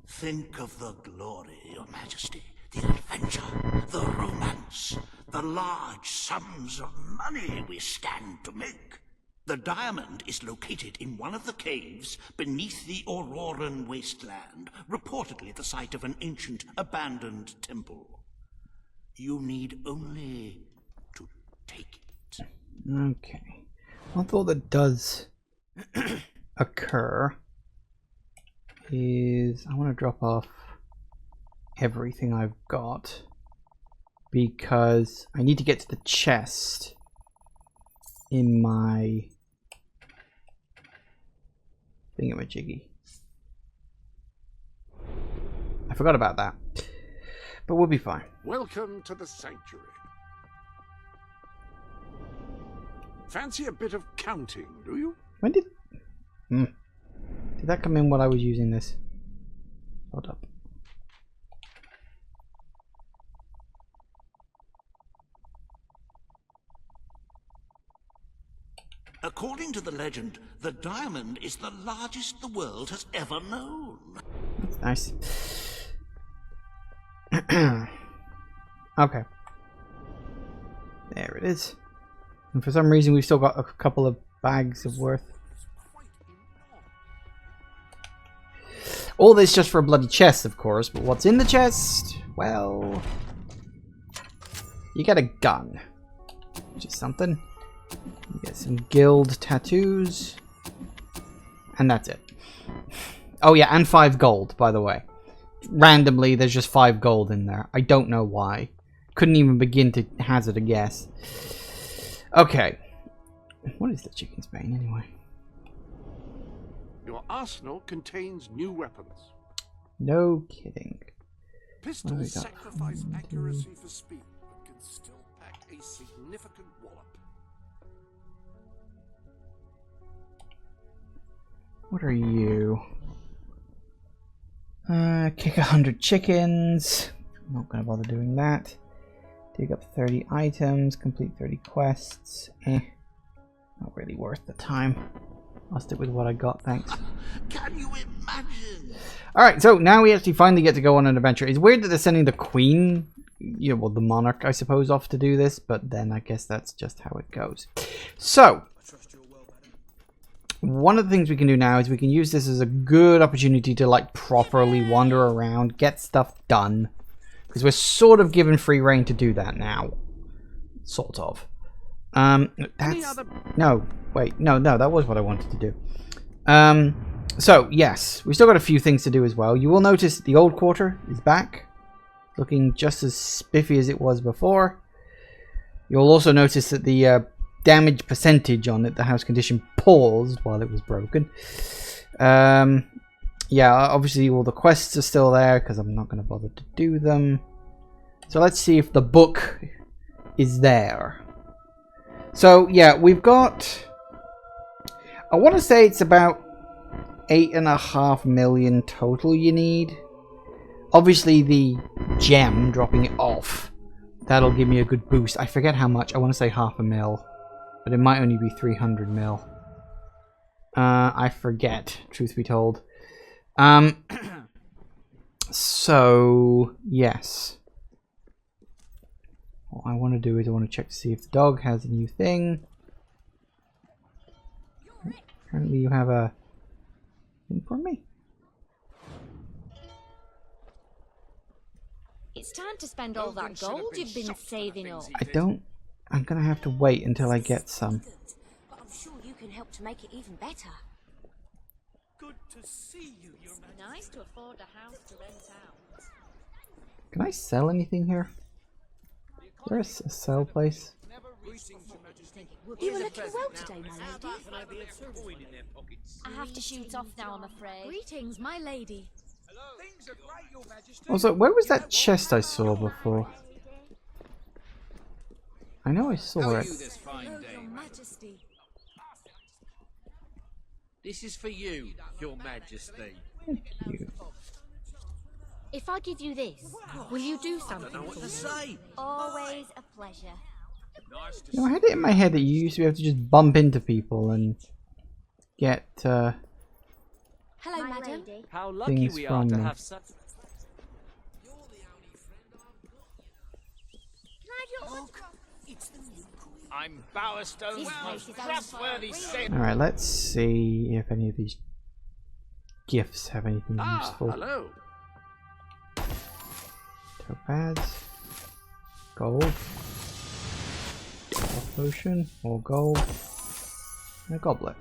Think of the glory, Your Majesty, the adventure, the romance, the large sums of money we stand to make. The diamond is located in one of the caves beneath the Auroran wasteland, reportedly the site of an ancient, abandoned temple. You need only to take it. Okay. One thought that does occur is I want to drop off everything I've got because I need to get to the chest in my thingamajiggy. I forgot about that, but we'll be fine. Welcome to the sanctuary. Fancy a bit of counting, do you? When did... did that come in while I was using this? Hold up. According to the legend, the diamond is the largest the world has ever known. Nice. Okay. There it is. And for some reason we've still got a couple of bags of worth. All this just for a bloody chest, of course, but what's in the chest? Well, you get a gun, which is something. You get some guild tattoos, and that's it. Oh yeah, and 5 gold, by the way. Randomly, there's just 5 gold in there. I don't know why. Couldn't even begin to hazard a guess. Okay. What is the chicken's bane, anyway? Your arsenal contains new weapons. No kidding. Pistols sacrifice accuracy for speed, but can still pack a significant wallop. What are you? Kick 100 chickens. I'm not gonna bother doing that. Dig up 30 items. Complete 30 quests. Not really worth the time. I'll stick with what I got, thanks. Can you imagine? Alright, so now we actually finally get to go on an adventure. It's weird that they're sending the queen, well, the monarch, I suppose, off to do this, but then I guess that's just how it goes. So, one of the things we can do now is we can use this as a good opportunity to, like, properly wander around, get stuff done. Because we're sort of given free reign to do that now. Sort of. That's... No, wait, no, that was what I wanted to do. So, yes, we still got a few things to do as well. You will notice the old quarter is back. Looking just as spiffy as it was before. You'll also notice that the damage percentage on it, the house condition, paused while it was broken. Yeah, obviously all the quests are still there because I'm not going to bother to do them. So let's see if the book is there. So, yeah, we've got... I want to say it's about 8.5 million total you need. Obviously, the gem, dropping it off, that'll give me a good boost. I forget how much. I want to say 0.5 mil. But it might only be 300 mil. I forget, truth be told. So, yes. What I want to do is I want to check to see if the dog has a new thing. Apparently you have a thing for me. It's time to spend all that gold you've been saving up. I don't... I'm going to have to wait until I get some. But I'm sure you can help to make it even better. Good to see you, Your Majesty. Nice to afford a house to rent out. Can I sell anything here? Is there a sell place? You were looking well today, my lady. I have to shoot off now, I'm afraid. Greetings, my lady. Also, where was that chest I saw before? I know I saw it. Your Majesty. This is for you, Your Majesty. Thank you. If I give you this, will you do something I don't know what for to me? say. Always a pleasure. You know, I had it in my head that you used to be able to just bump into people and get Hello, madam. How lucky things we are from to them. have such... I'm Bowerstone's most trustworthy saint. Alright, let's see if any of these gifts have anything useful. Hello. Topaz. Gold. Health potion. More gold. And a goblet.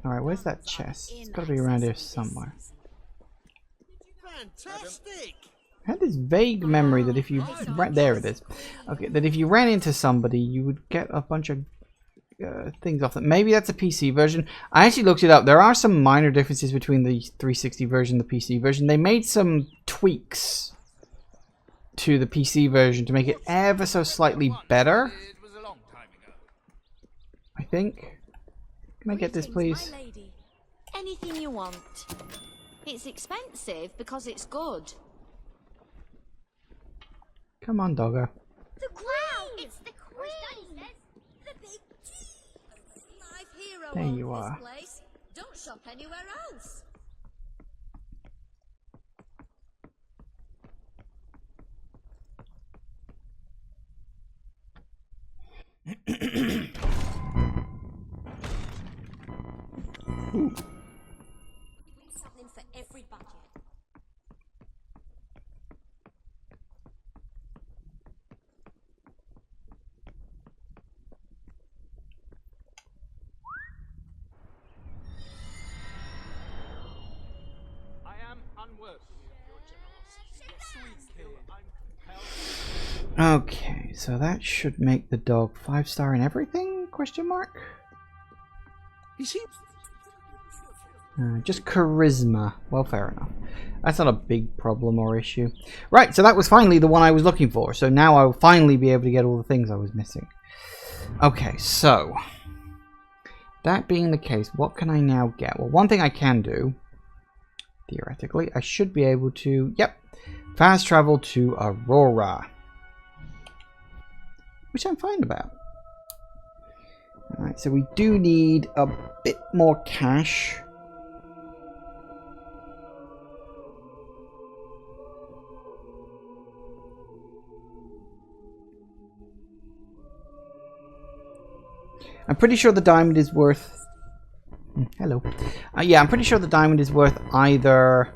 Alright, where's that chest? It's gotta be around here somewhere. Fantastic. I had this vague memory that if you... Right there it is. Okay, that if you ran into somebody, you would get a bunch of things off them. Maybe that's a PC version. I actually looked it up. There are some minor differences between the 360 version and the PC version. They made some tweaks to the PC version to make it ever so slightly better. I think. Can I get this, please? Anything you want. It's expensive because it's good. Come on, doggo. The Queen! It's the Queen! There you are. This place. Don't shop anywhere else. Something for every budget. I am unworthy of your generosity. Sweet kid, I'm compelled. Okay, so that should make the dog 5-star in everything? Question mark. He seems. Just charisma. Well, fair enough. That's not a big problem or issue. Right, so that was finally the one I was looking for. So now I'll finally be able to get all the things I was missing. Okay, so that being the case, what can I now get? Well, one thing I can do, theoretically, I should be able to, yep, fast travel to Aurora, which I'm fine about. Alright, so we do need a bit more cash. I'm pretty sure the diamond is worth... hello. Yeah, I'm pretty sure the diamond is worth either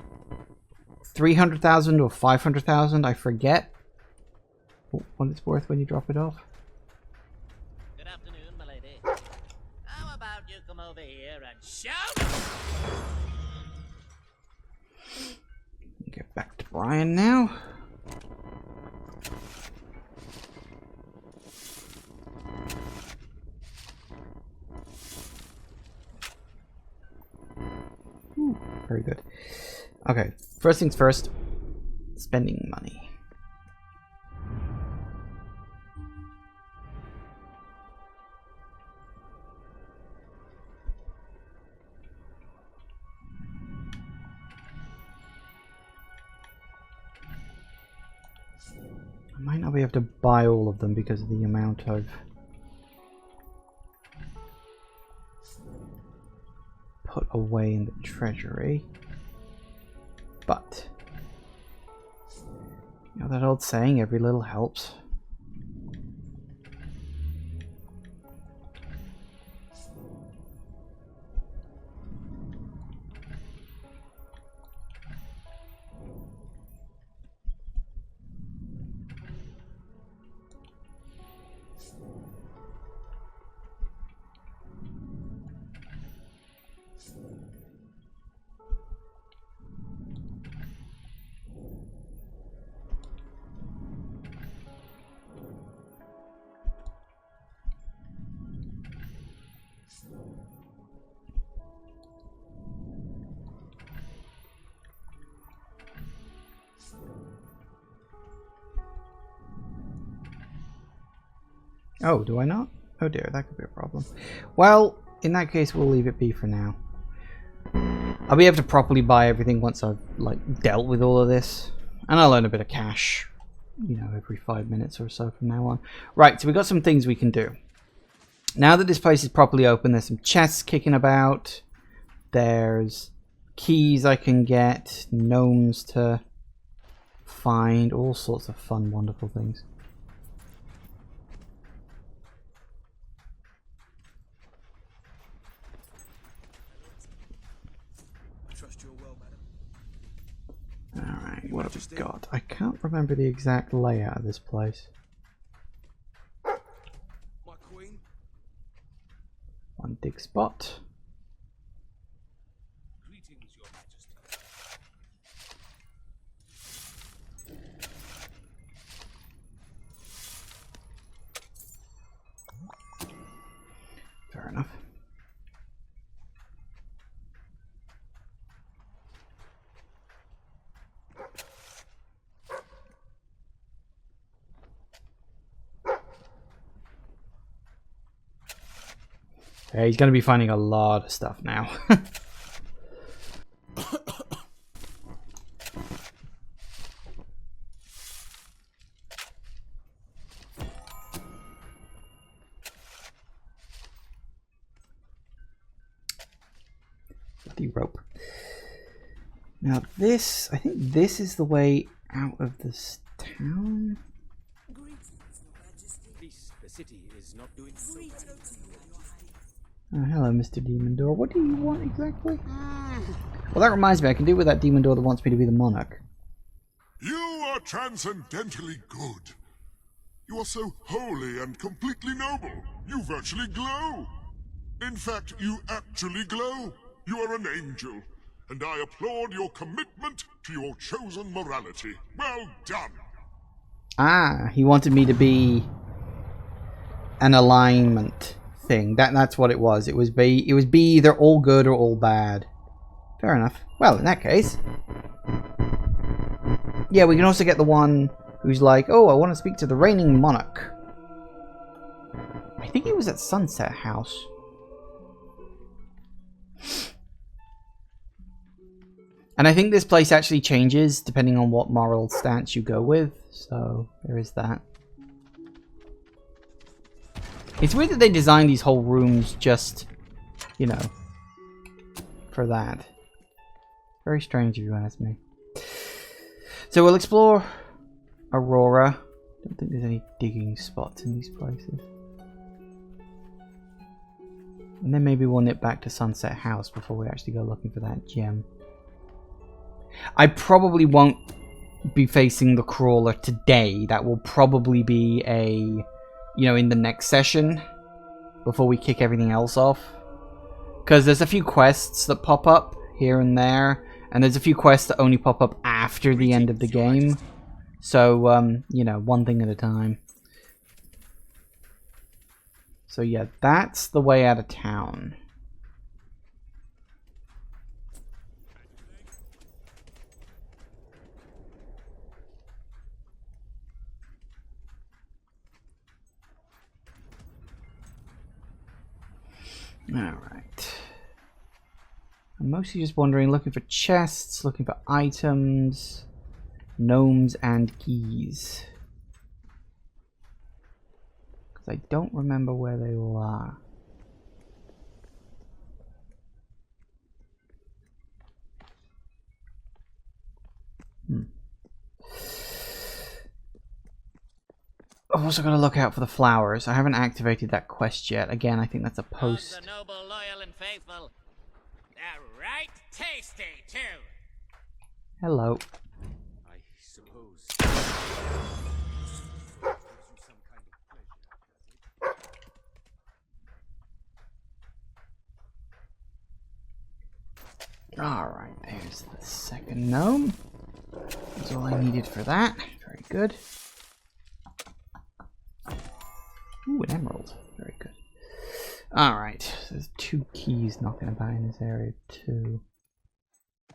300,000 or 500,000. I forget what it's worth when you drop it off. Good afternoon, my lady. How about you come over here and shout? Get back to Brian now. Ooh, very good. Okay, first things first, spending money. I might not be able to buy all of them because of the amount of put away in the treasury, but you know that old saying, every little helps. Oh, do I not? Oh dear, that could be a problem. Well, in that case, we'll leave it be for now. I'll be able to properly buy everything once I've like dealt with all of this, and I'll earn a bit of cash, you know, every 5 minutes or so from now on. Right, so we've got some things we can do. Now that this place is properly open, there's some chests kicking about. There's keys I can get, gnomes to find, all sorts of fun, wonderful things. Alright, what have we got? I can't remember the exact layout of this place. One dig spot. Fair enough. Yeah, he's going to be finding a lot of stuff now. Now this, I think this is the way out of this town. The city is not doing so Oh, hello, Mr. Demon Door. What do you want exactly? Well, that reminds me, I can do with that Demon Door that wants me to be the monarch. You are transcendently good. You are so holy and completely noble. You virtually glow. In fact, you actually glow. You are an angel, and I applaud your commitment to your chosen morality. Well done. Ah, he wanted me to be an alignment thing. That's what it was. It was be either all good or all bad. Fair enough. Well, in that case, yeah, we can also get the one who's like, oh, I want to speak to the reigning monarch. I think it was at Sunset House. And I think this place actually changes depending on what moral stance you go with. So there is that. It's weird that they designed these whole rooms just, you know, for that. Very strange if you ask me. So we'll explore Aurora. Don't think there's any digging spots in these places. And then maybe we'll nip back to Sunset House before we actually go looking for that gem. I probably won't be facing the crawler today. That will probably be a, you know, in the next session before we kick everything else off. Because there's a few quests that pop up here and there, and there's a few quests that only pop up after the end of the game. So, you know, one thing at a time. So yeah, that's the way out of town. Alright. I'm mostly just wandering, looking for chests, looking for items, gnomes, and keys. Because I don't remember where they all are. I've also got to look out for the flowers. I haven't activated that quest yet. Again, I think that's a post. The noble, loyal, and faithful. They're right tasty, too. Hello. I suppose. Alright, there's the second gnome. That's all I needed for that. Very good. Ooh, an emerald. Very good. Alright, there's 2 keys knocking about in this area too.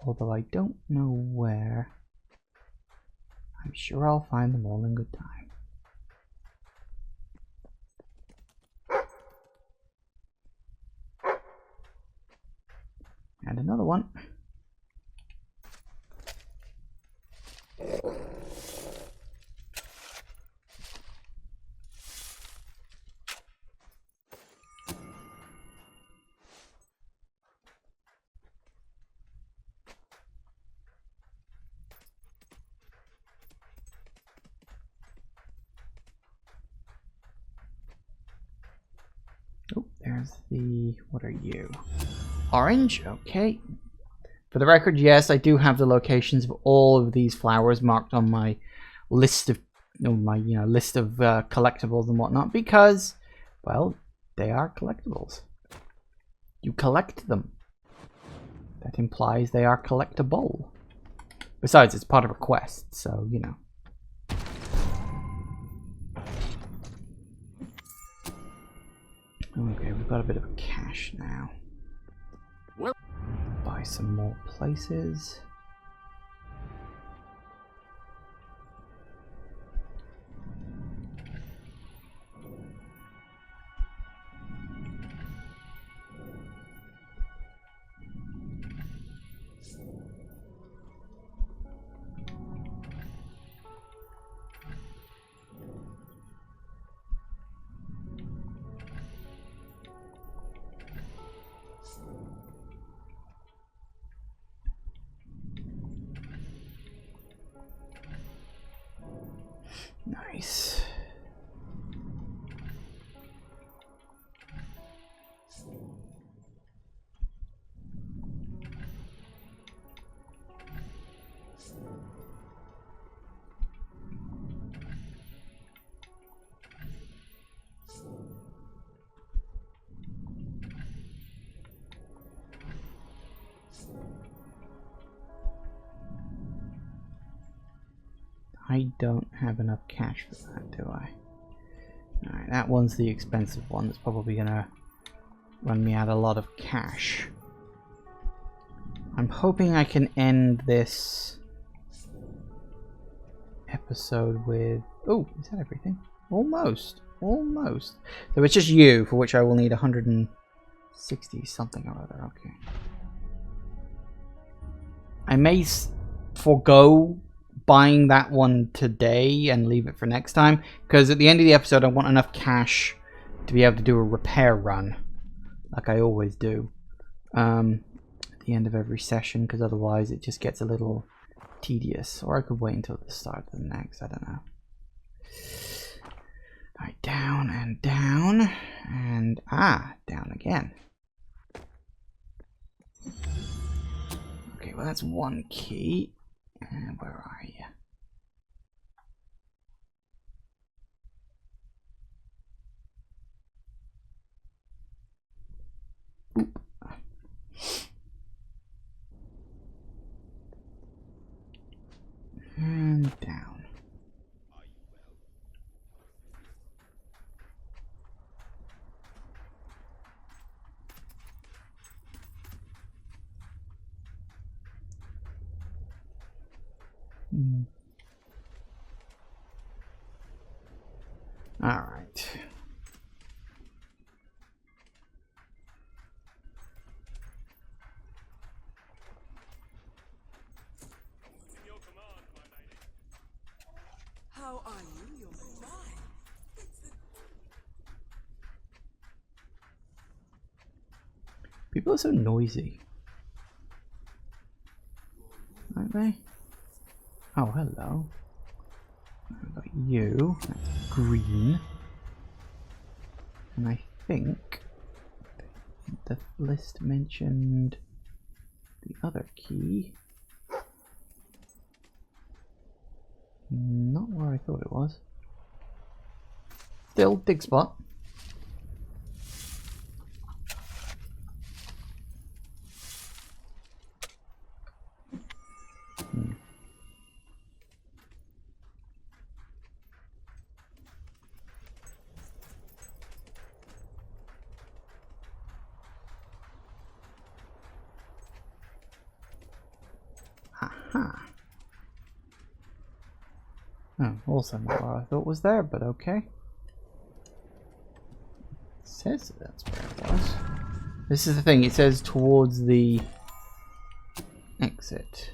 Although I don't know where. I'm sure I'll find them all in good time. And another one. Oh, there's the... what are you? Orange? Okay. For the record, yes, I do have the locations of all of these flowers marked on my list of... list of collectibles and whatnot, because, well, they are collectibles. You collect them. That implies they are collectible. Besides, it's part of a quest, so, you know. Okay, we've got a bit of cash now. Well, buy some more places. Nice. I don't have enough cash for that, do I? Alright, that one's the expensive one. That's probably gonna run me out a lot of cash. I'm hoping I can end this episode with... Oh, is that everything? Almost. Almost. So it's just you, for which I will need 160 something or other. Okay. I may forego buying that one today and leave it for next time, because at the end of the episode I want enough cash to be able to do a repair run like I always do at the end of every session, because otherwise it just gets a little tedious. Or I could wait until the start of the next, I don't know. Alright, down and down and down again. Okay, well that's one key. And where are you? Oop. And down. All right. How are you? You're fine. People are so noisy, aren't they? Oh, hello. I've got you. That's green. And I think the list mentioned the other key. Not where I thought it was. Still, dig spot. Aha. Oh, also not what I thought was there, but okay. It says that's where it was. This is the thing, it says towards the exit.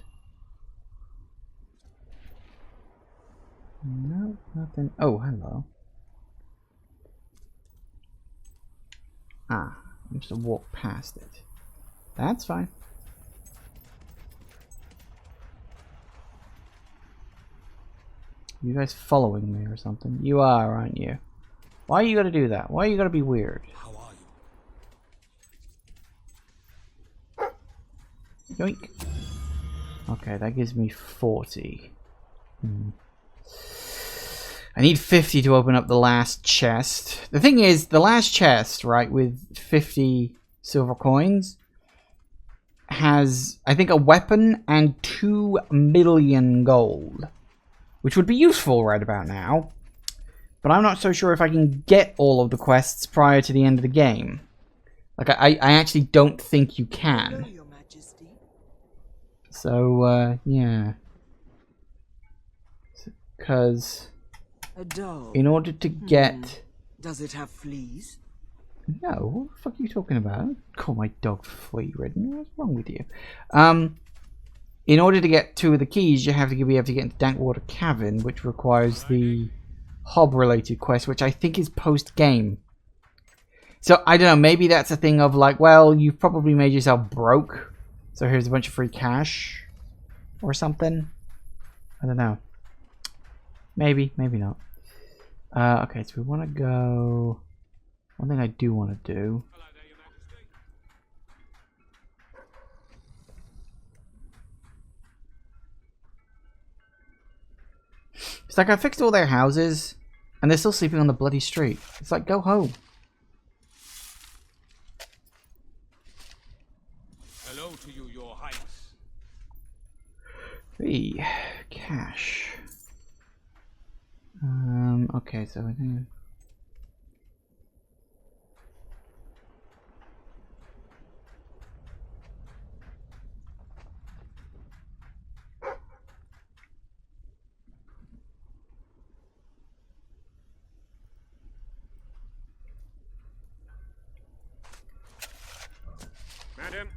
No, nothing. Oh, hello. I'm just gonna walk past it. That's fine. You guys following me or something? You are, aren't you? Why you gotta do that? Why you gotta be weird? How are you? Yoink. Okay, that gives me 40. I need 50 to open up the last chest. The thing is, the last chest, right, with 50 silver coins, has, I think, a weapon and 2 million gold. Which would be useful right about now. But I'm not so sure if I can get all of the quests prior to the end of the game. Like, I actually don't think you can. Hello, Your Majesty. So, yeah. Because A dog. in order to get... Does it have fleas? No, what the fuck are you talking about? Don't call my dog flea-ridden. What's wrong with you? In order to get 2 of the keys, you have to be able to get into Dankwater Cavern, which requires the Hob-related quest, which I think is post-game. So, I don't know, maybe that's a thing of like, well, you've probably made yourself broke, so here's a bunch of free cash, or something. I don't know. Maybe, maybe not. Okay, so we want to go... One thing I do want to do... It's like I fixed all their houses, and they're still sleeping on the bloody street. It's like, go home. Hello to you, Your Highness. Hey, cash. Okay, so I think... Madam.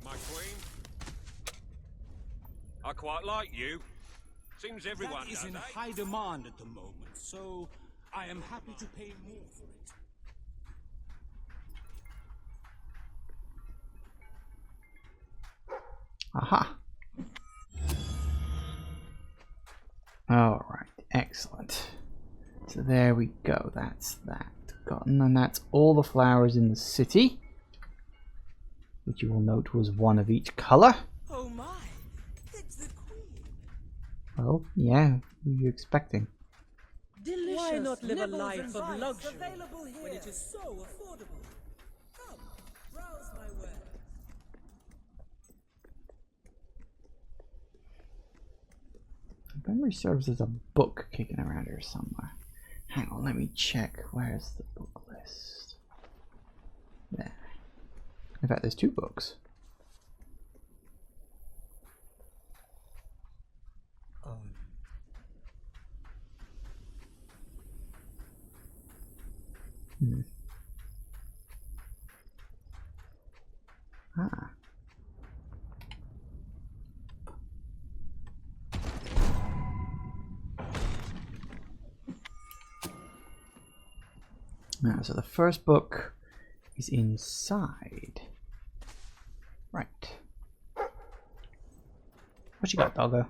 My queen. I quite like you. Seems everyone That is does, in eh? high demand at the moment, so I am happy to pay more for it. Aha. Alright, excellent. So there we go, that's that. Gotten, and that's all the flowers in the city. Which you will note was one of each colour. Oh my, it's the queen. Well, yeah, who are you expecting? Delicious. Why not live a nibbles life and of bites luxury available here when it is so affordable? Come, browse my wares. Memory serves as a book kicking around here somewhere. Hang on, let me check. Where's the book list? There. In fact, there's 2 books. Ah. Now, so the first book is inside. Right. What you got, doggo?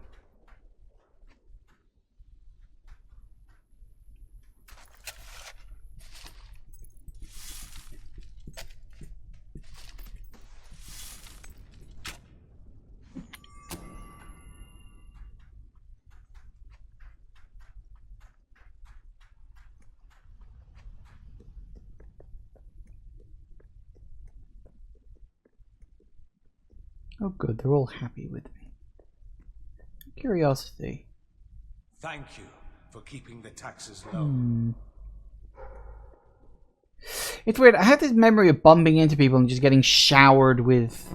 Oh good, they're all happy with me. Curiosity. Thank you for keeping the taxes low. It's weird, I have this memory of bumping into people and just getting showered with,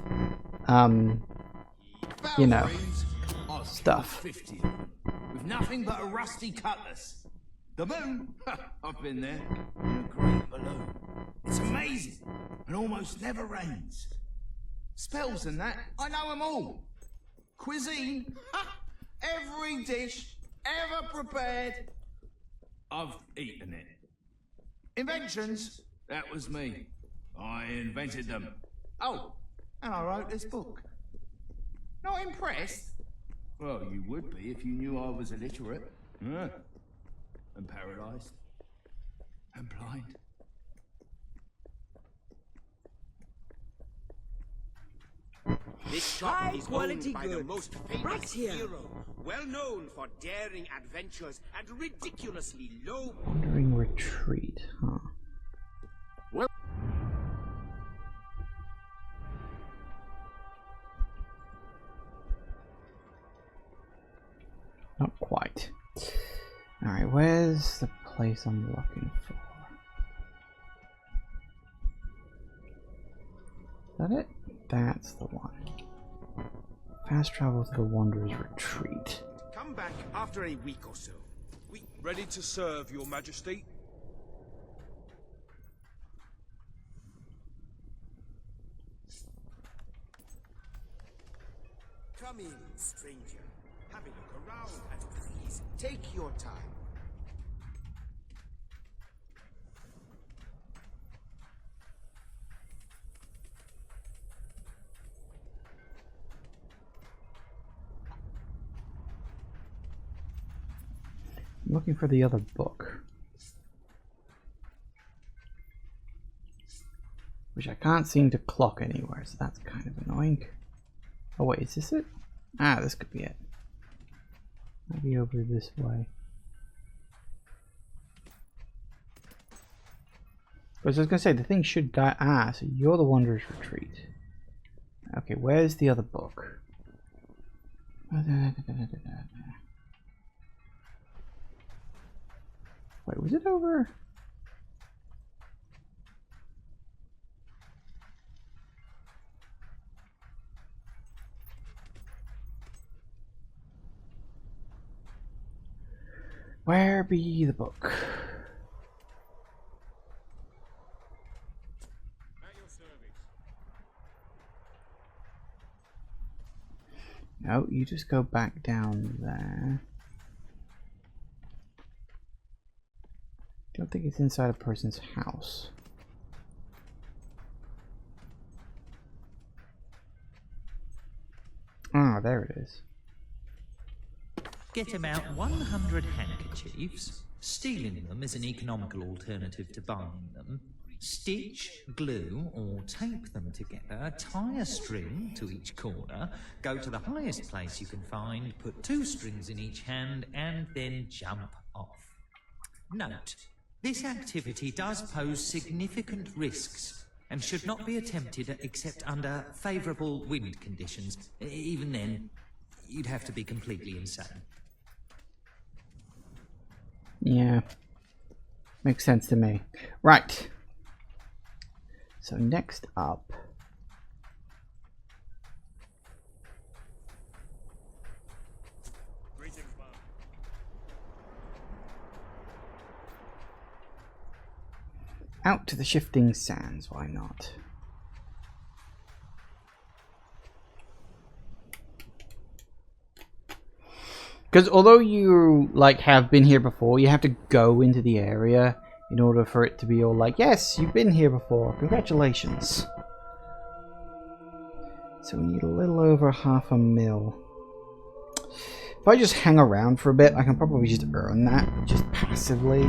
you know, stuff. 50 of them, with nothing but a rusty cutlass. The moon? I've been there, in a great balloon. It's amazing, and almost never rains. Spells and that, I know them all. Cuisine? Every dish ever prepared, I've eaten it. Inventions? That was me. I invented them. Oh, and I wrote this book. Not impressed? Well, you would be if you knew I was illiterate. Yeah. And paralyzed. And blind. This shop High is quality owned by the goods. most famous Right here. hero, well known for daring adventures and ridiculously low. Wandering retreat, huh? Well, Not quite. Alright, where's the place I'm looking for? Is that it? That's the one. Fast travel to the Wanderer's Retreat. come back after a week or so. We ready to serve, Your Majesty? Come in, stranger. Have a look around and please take your time. I'm looking for the other book. Which I can't seem to clock anywhere, so that's kind of annoying. Oh wait, is this it? Ah, this could be it. Maybe over this way. Because I was going to say, the thing should guide... Ah, so you're the Wanderer's Retreat. Okay, where's the other book? Wait, was it over? Where be the book? No, you just go back down there. Don't think it's inside a person's house. Ah, there it is. Get about 100 handkerchiefs. Stealing them is an economical alternative to buying them. Stitch, glue, or tape them together, tie a string to each corner, go to the highest place you can find, put 2 strings in each hand, and then jump off. Note, this activity does pose significant risks and should not be attempted except under favourable wind conditions. Even then, you'd have to be completely insane. Yeah, makes sense to me. Right. So next up, out to the shifting sands, why not? Because although you like have been here before, you have to go into the area in order for it to be all like, yes, you've been here before, congratulations. So we need a little over 500,000. If I just hang around for a bit, I can probably just earn that, just passively.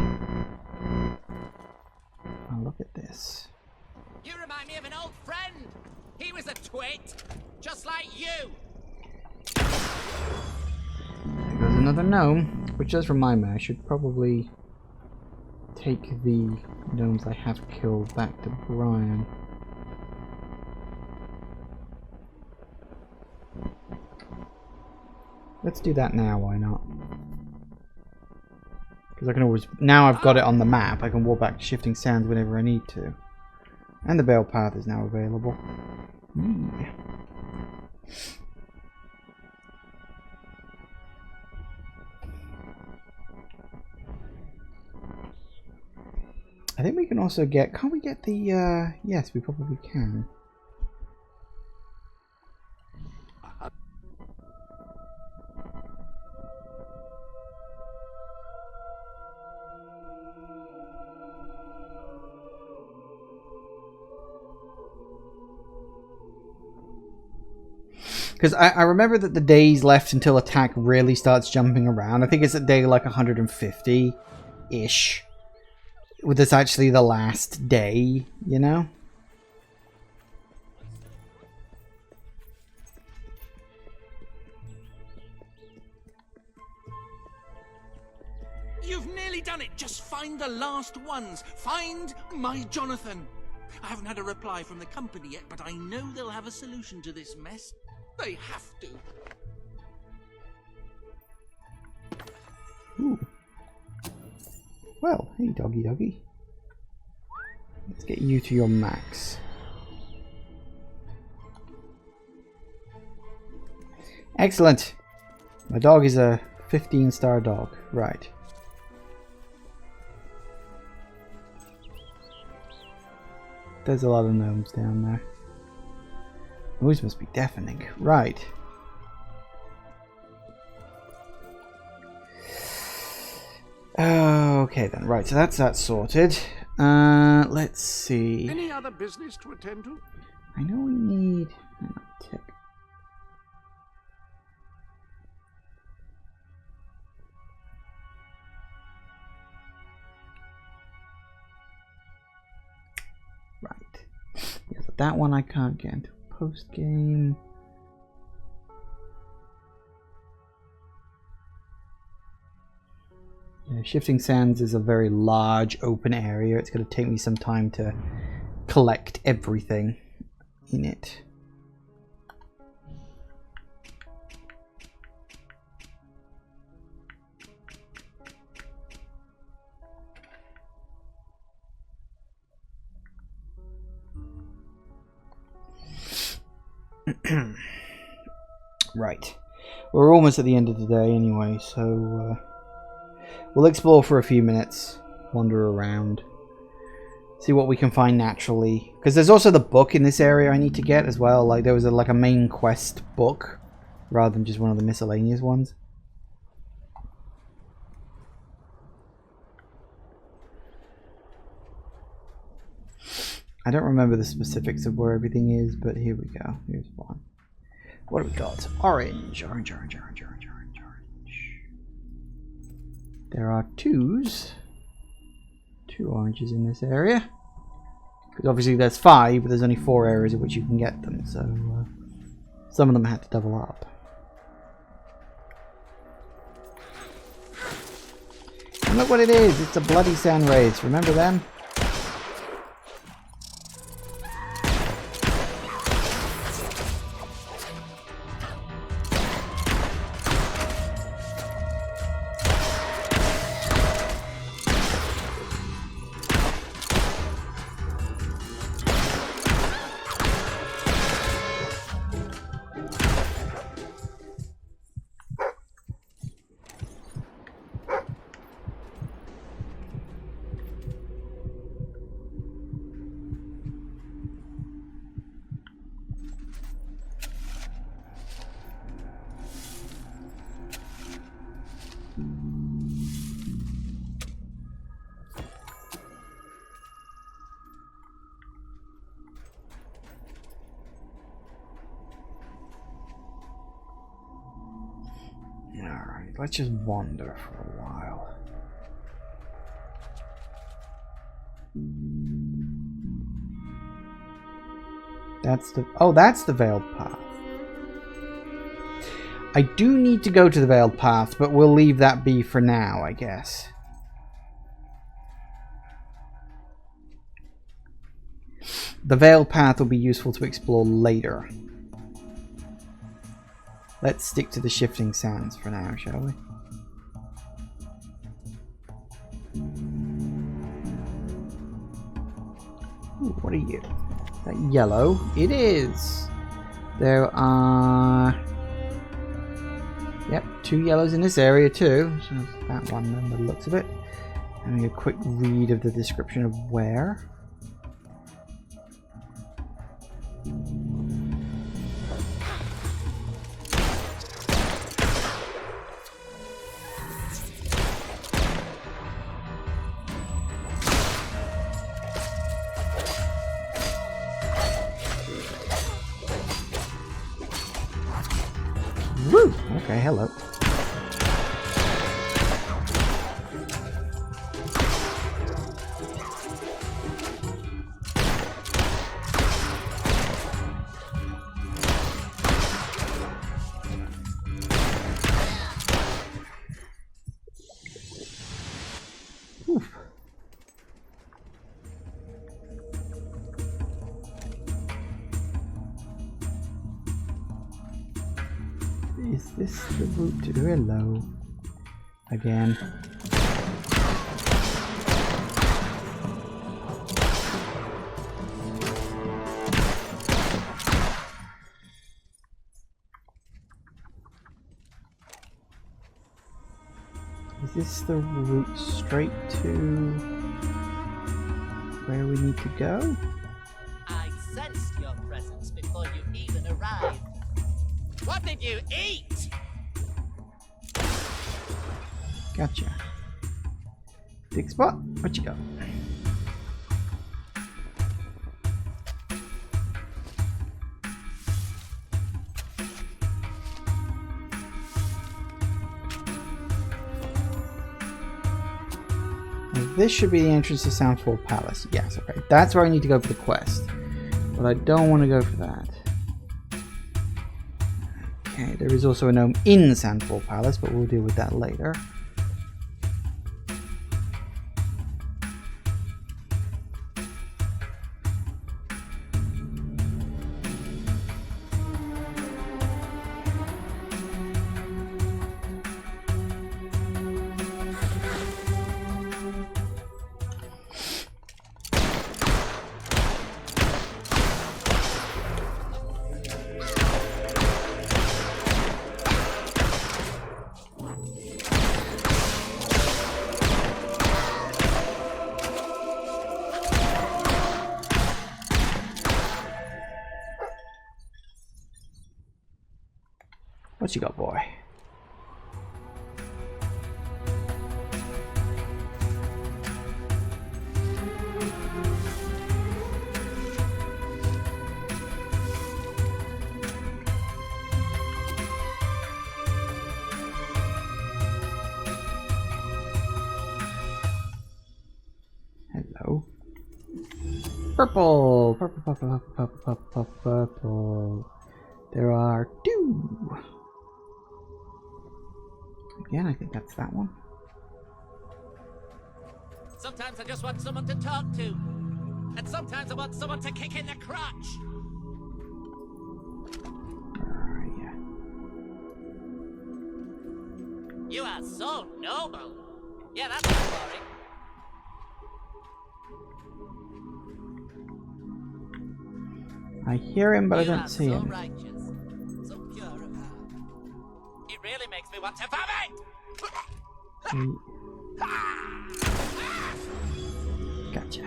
Oh, look at this. You remind me of an old friend. He was a twit, just like you. There goes another gnome, which does remind me, I should probably take the gnomes I have killed back to Brian. Let's do that now, why not? Because I can always... Now I've got it on the map, I can walk back to Shifting Sands whenever I need to. And the Bale Path is now available. I think we can also get... Can't we get the... Yes, we probably can. Because I remember that the days left until attack really starts jumping around. I think it's at day like 150-ish. With this actually the last day, you know? You've nearly done it. Just find the last ones. Find my Jonathan. I haven't had a reply from the company yet, but I know they'll have a solution to this mess. They have to. Ooh. Well, hey doggy doggy. Let's get you to your max. Excellent. My dog is a 15-star dog. Right. There's a lot of gnomes down there. Noise must be deafening. Right. Okay then. Right, so that's that sorted. Let's see. Any other business to attend to? I know we need... Hang on, tick. that one I can't get into. Post game. Yeah, Shifting Sands is a very large open area. It's going to take me some time to collect everything in it. Right. We're almost at the end of the day anyway, so we'll explore for a few minutes, wander around, see what we can find naturally. Because there's also the book in this area I need to get as well. Like there was like a main quest book rather than just one of the miscellaneous ones. I don't remember the specifics of where everything is, but here we go. Here's one. What have we got? Orange, orange, orange, orange, orange, orange, orange. There are two oranges in this area. Because obviously there's 5, but there's only 4 areas in which you can get them, so some of them had to double up. And look what it is! It's a bloody sand race. Remember them? Alright, let's just wander for a while. That's the Veiled Path. I do need to go to the Veiled Path, but we'll leave that be for now, I guess. The Veiled Path will be useful to explore later. Let's stick to the Shifting Sands for now, shall we? Ooh, what are you? Is that yellow? It is! There are... Yep, 2 yellows in this area too. So that one then by the looks of it. Having a quick read of the description of where. Woo! Okay, hello. Oof. Is this the route to hello? Again. Is this the route straight to where we need to go? I sensed your presence before you even arrived. What did you eat? Gotcha. Big spot. What you got? Now, this should be the entrance to Soundfall Palace. Yes, okay. That's where I need to go for the quest. But I don't want to go for that. Okay, there is also a gnome in Sandfall Palace, but we'll deal with that later. What you got, boy? Hello. Purple! Purple, purple, purple, purple, purple, purple. There are 2. Again, I think that's that one. Sometimes I just want someone to talk to. And sometimes I want someone to kick in the crotch. Yeah. You are so noble. Yeah, that's not boring. I hear him, but I don't see so him. Righteous, so pure of heart. It really makes me want to vomit! Gotcha.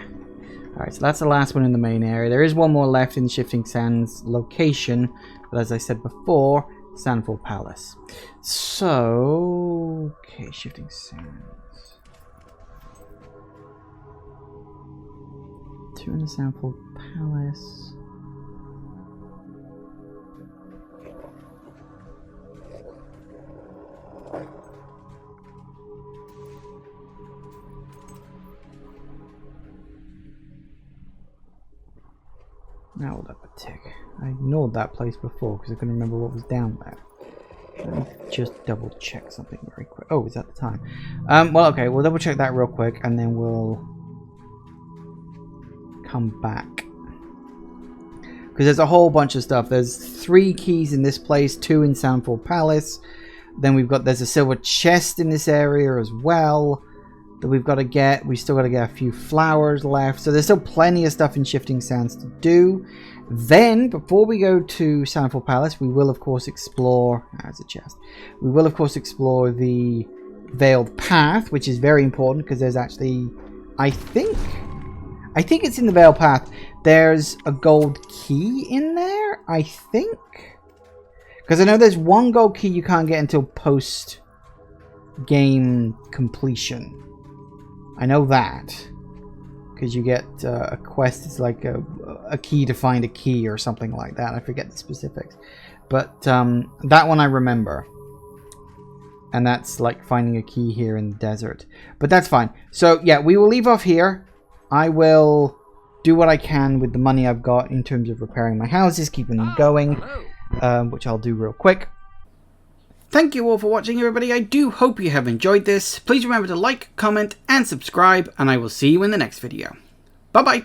Alright, so that's the last one in the main area. There is one more left in the Shifting Sands location, but as I said before, Sandfall Palace. So, okay, Shifting Sands. 2 in the Sandfall Palace. Now hold up a tick. I ignored that place before because I couldn't remember what was down there. Let me just double check something very quick. Oh, is that the time? Well, okay, we'll double check that real quick and then we'll come back. Because there's a whole bunch of stuff. There's 3 keys in this place, 2 in Sandfall Palace. Then there's a silver chest in this area as well that we've got to get. We still got to get a few flowers left. So there's still plenty of stuff in Shifting Sands to do. Then, before we go to Sandfall Palace, we will of course explore... There's a chest. We will of course explore the Veiled Path, which is very important because there's actually... I think it's in the Veiled Path. There's a gold key in there, I think. Because I know there's one gold key you can't get until post-game completion. I know that. Because you get a quest, it's like a key to find a key or something like that. I forget the specifics. But that one I remember. And that's like finding a key here in the desert. But that's fine. So yeah, we will leave off here. I will do what I can with the money I've got in terms of repairing my houses, keeping them going. Which I'll do real quick. Thank you all for watching, everybody. I do hope you have enjoyed this. Please remember to like, comment, and subscribe, and I will see you in the next video. Bye-bye.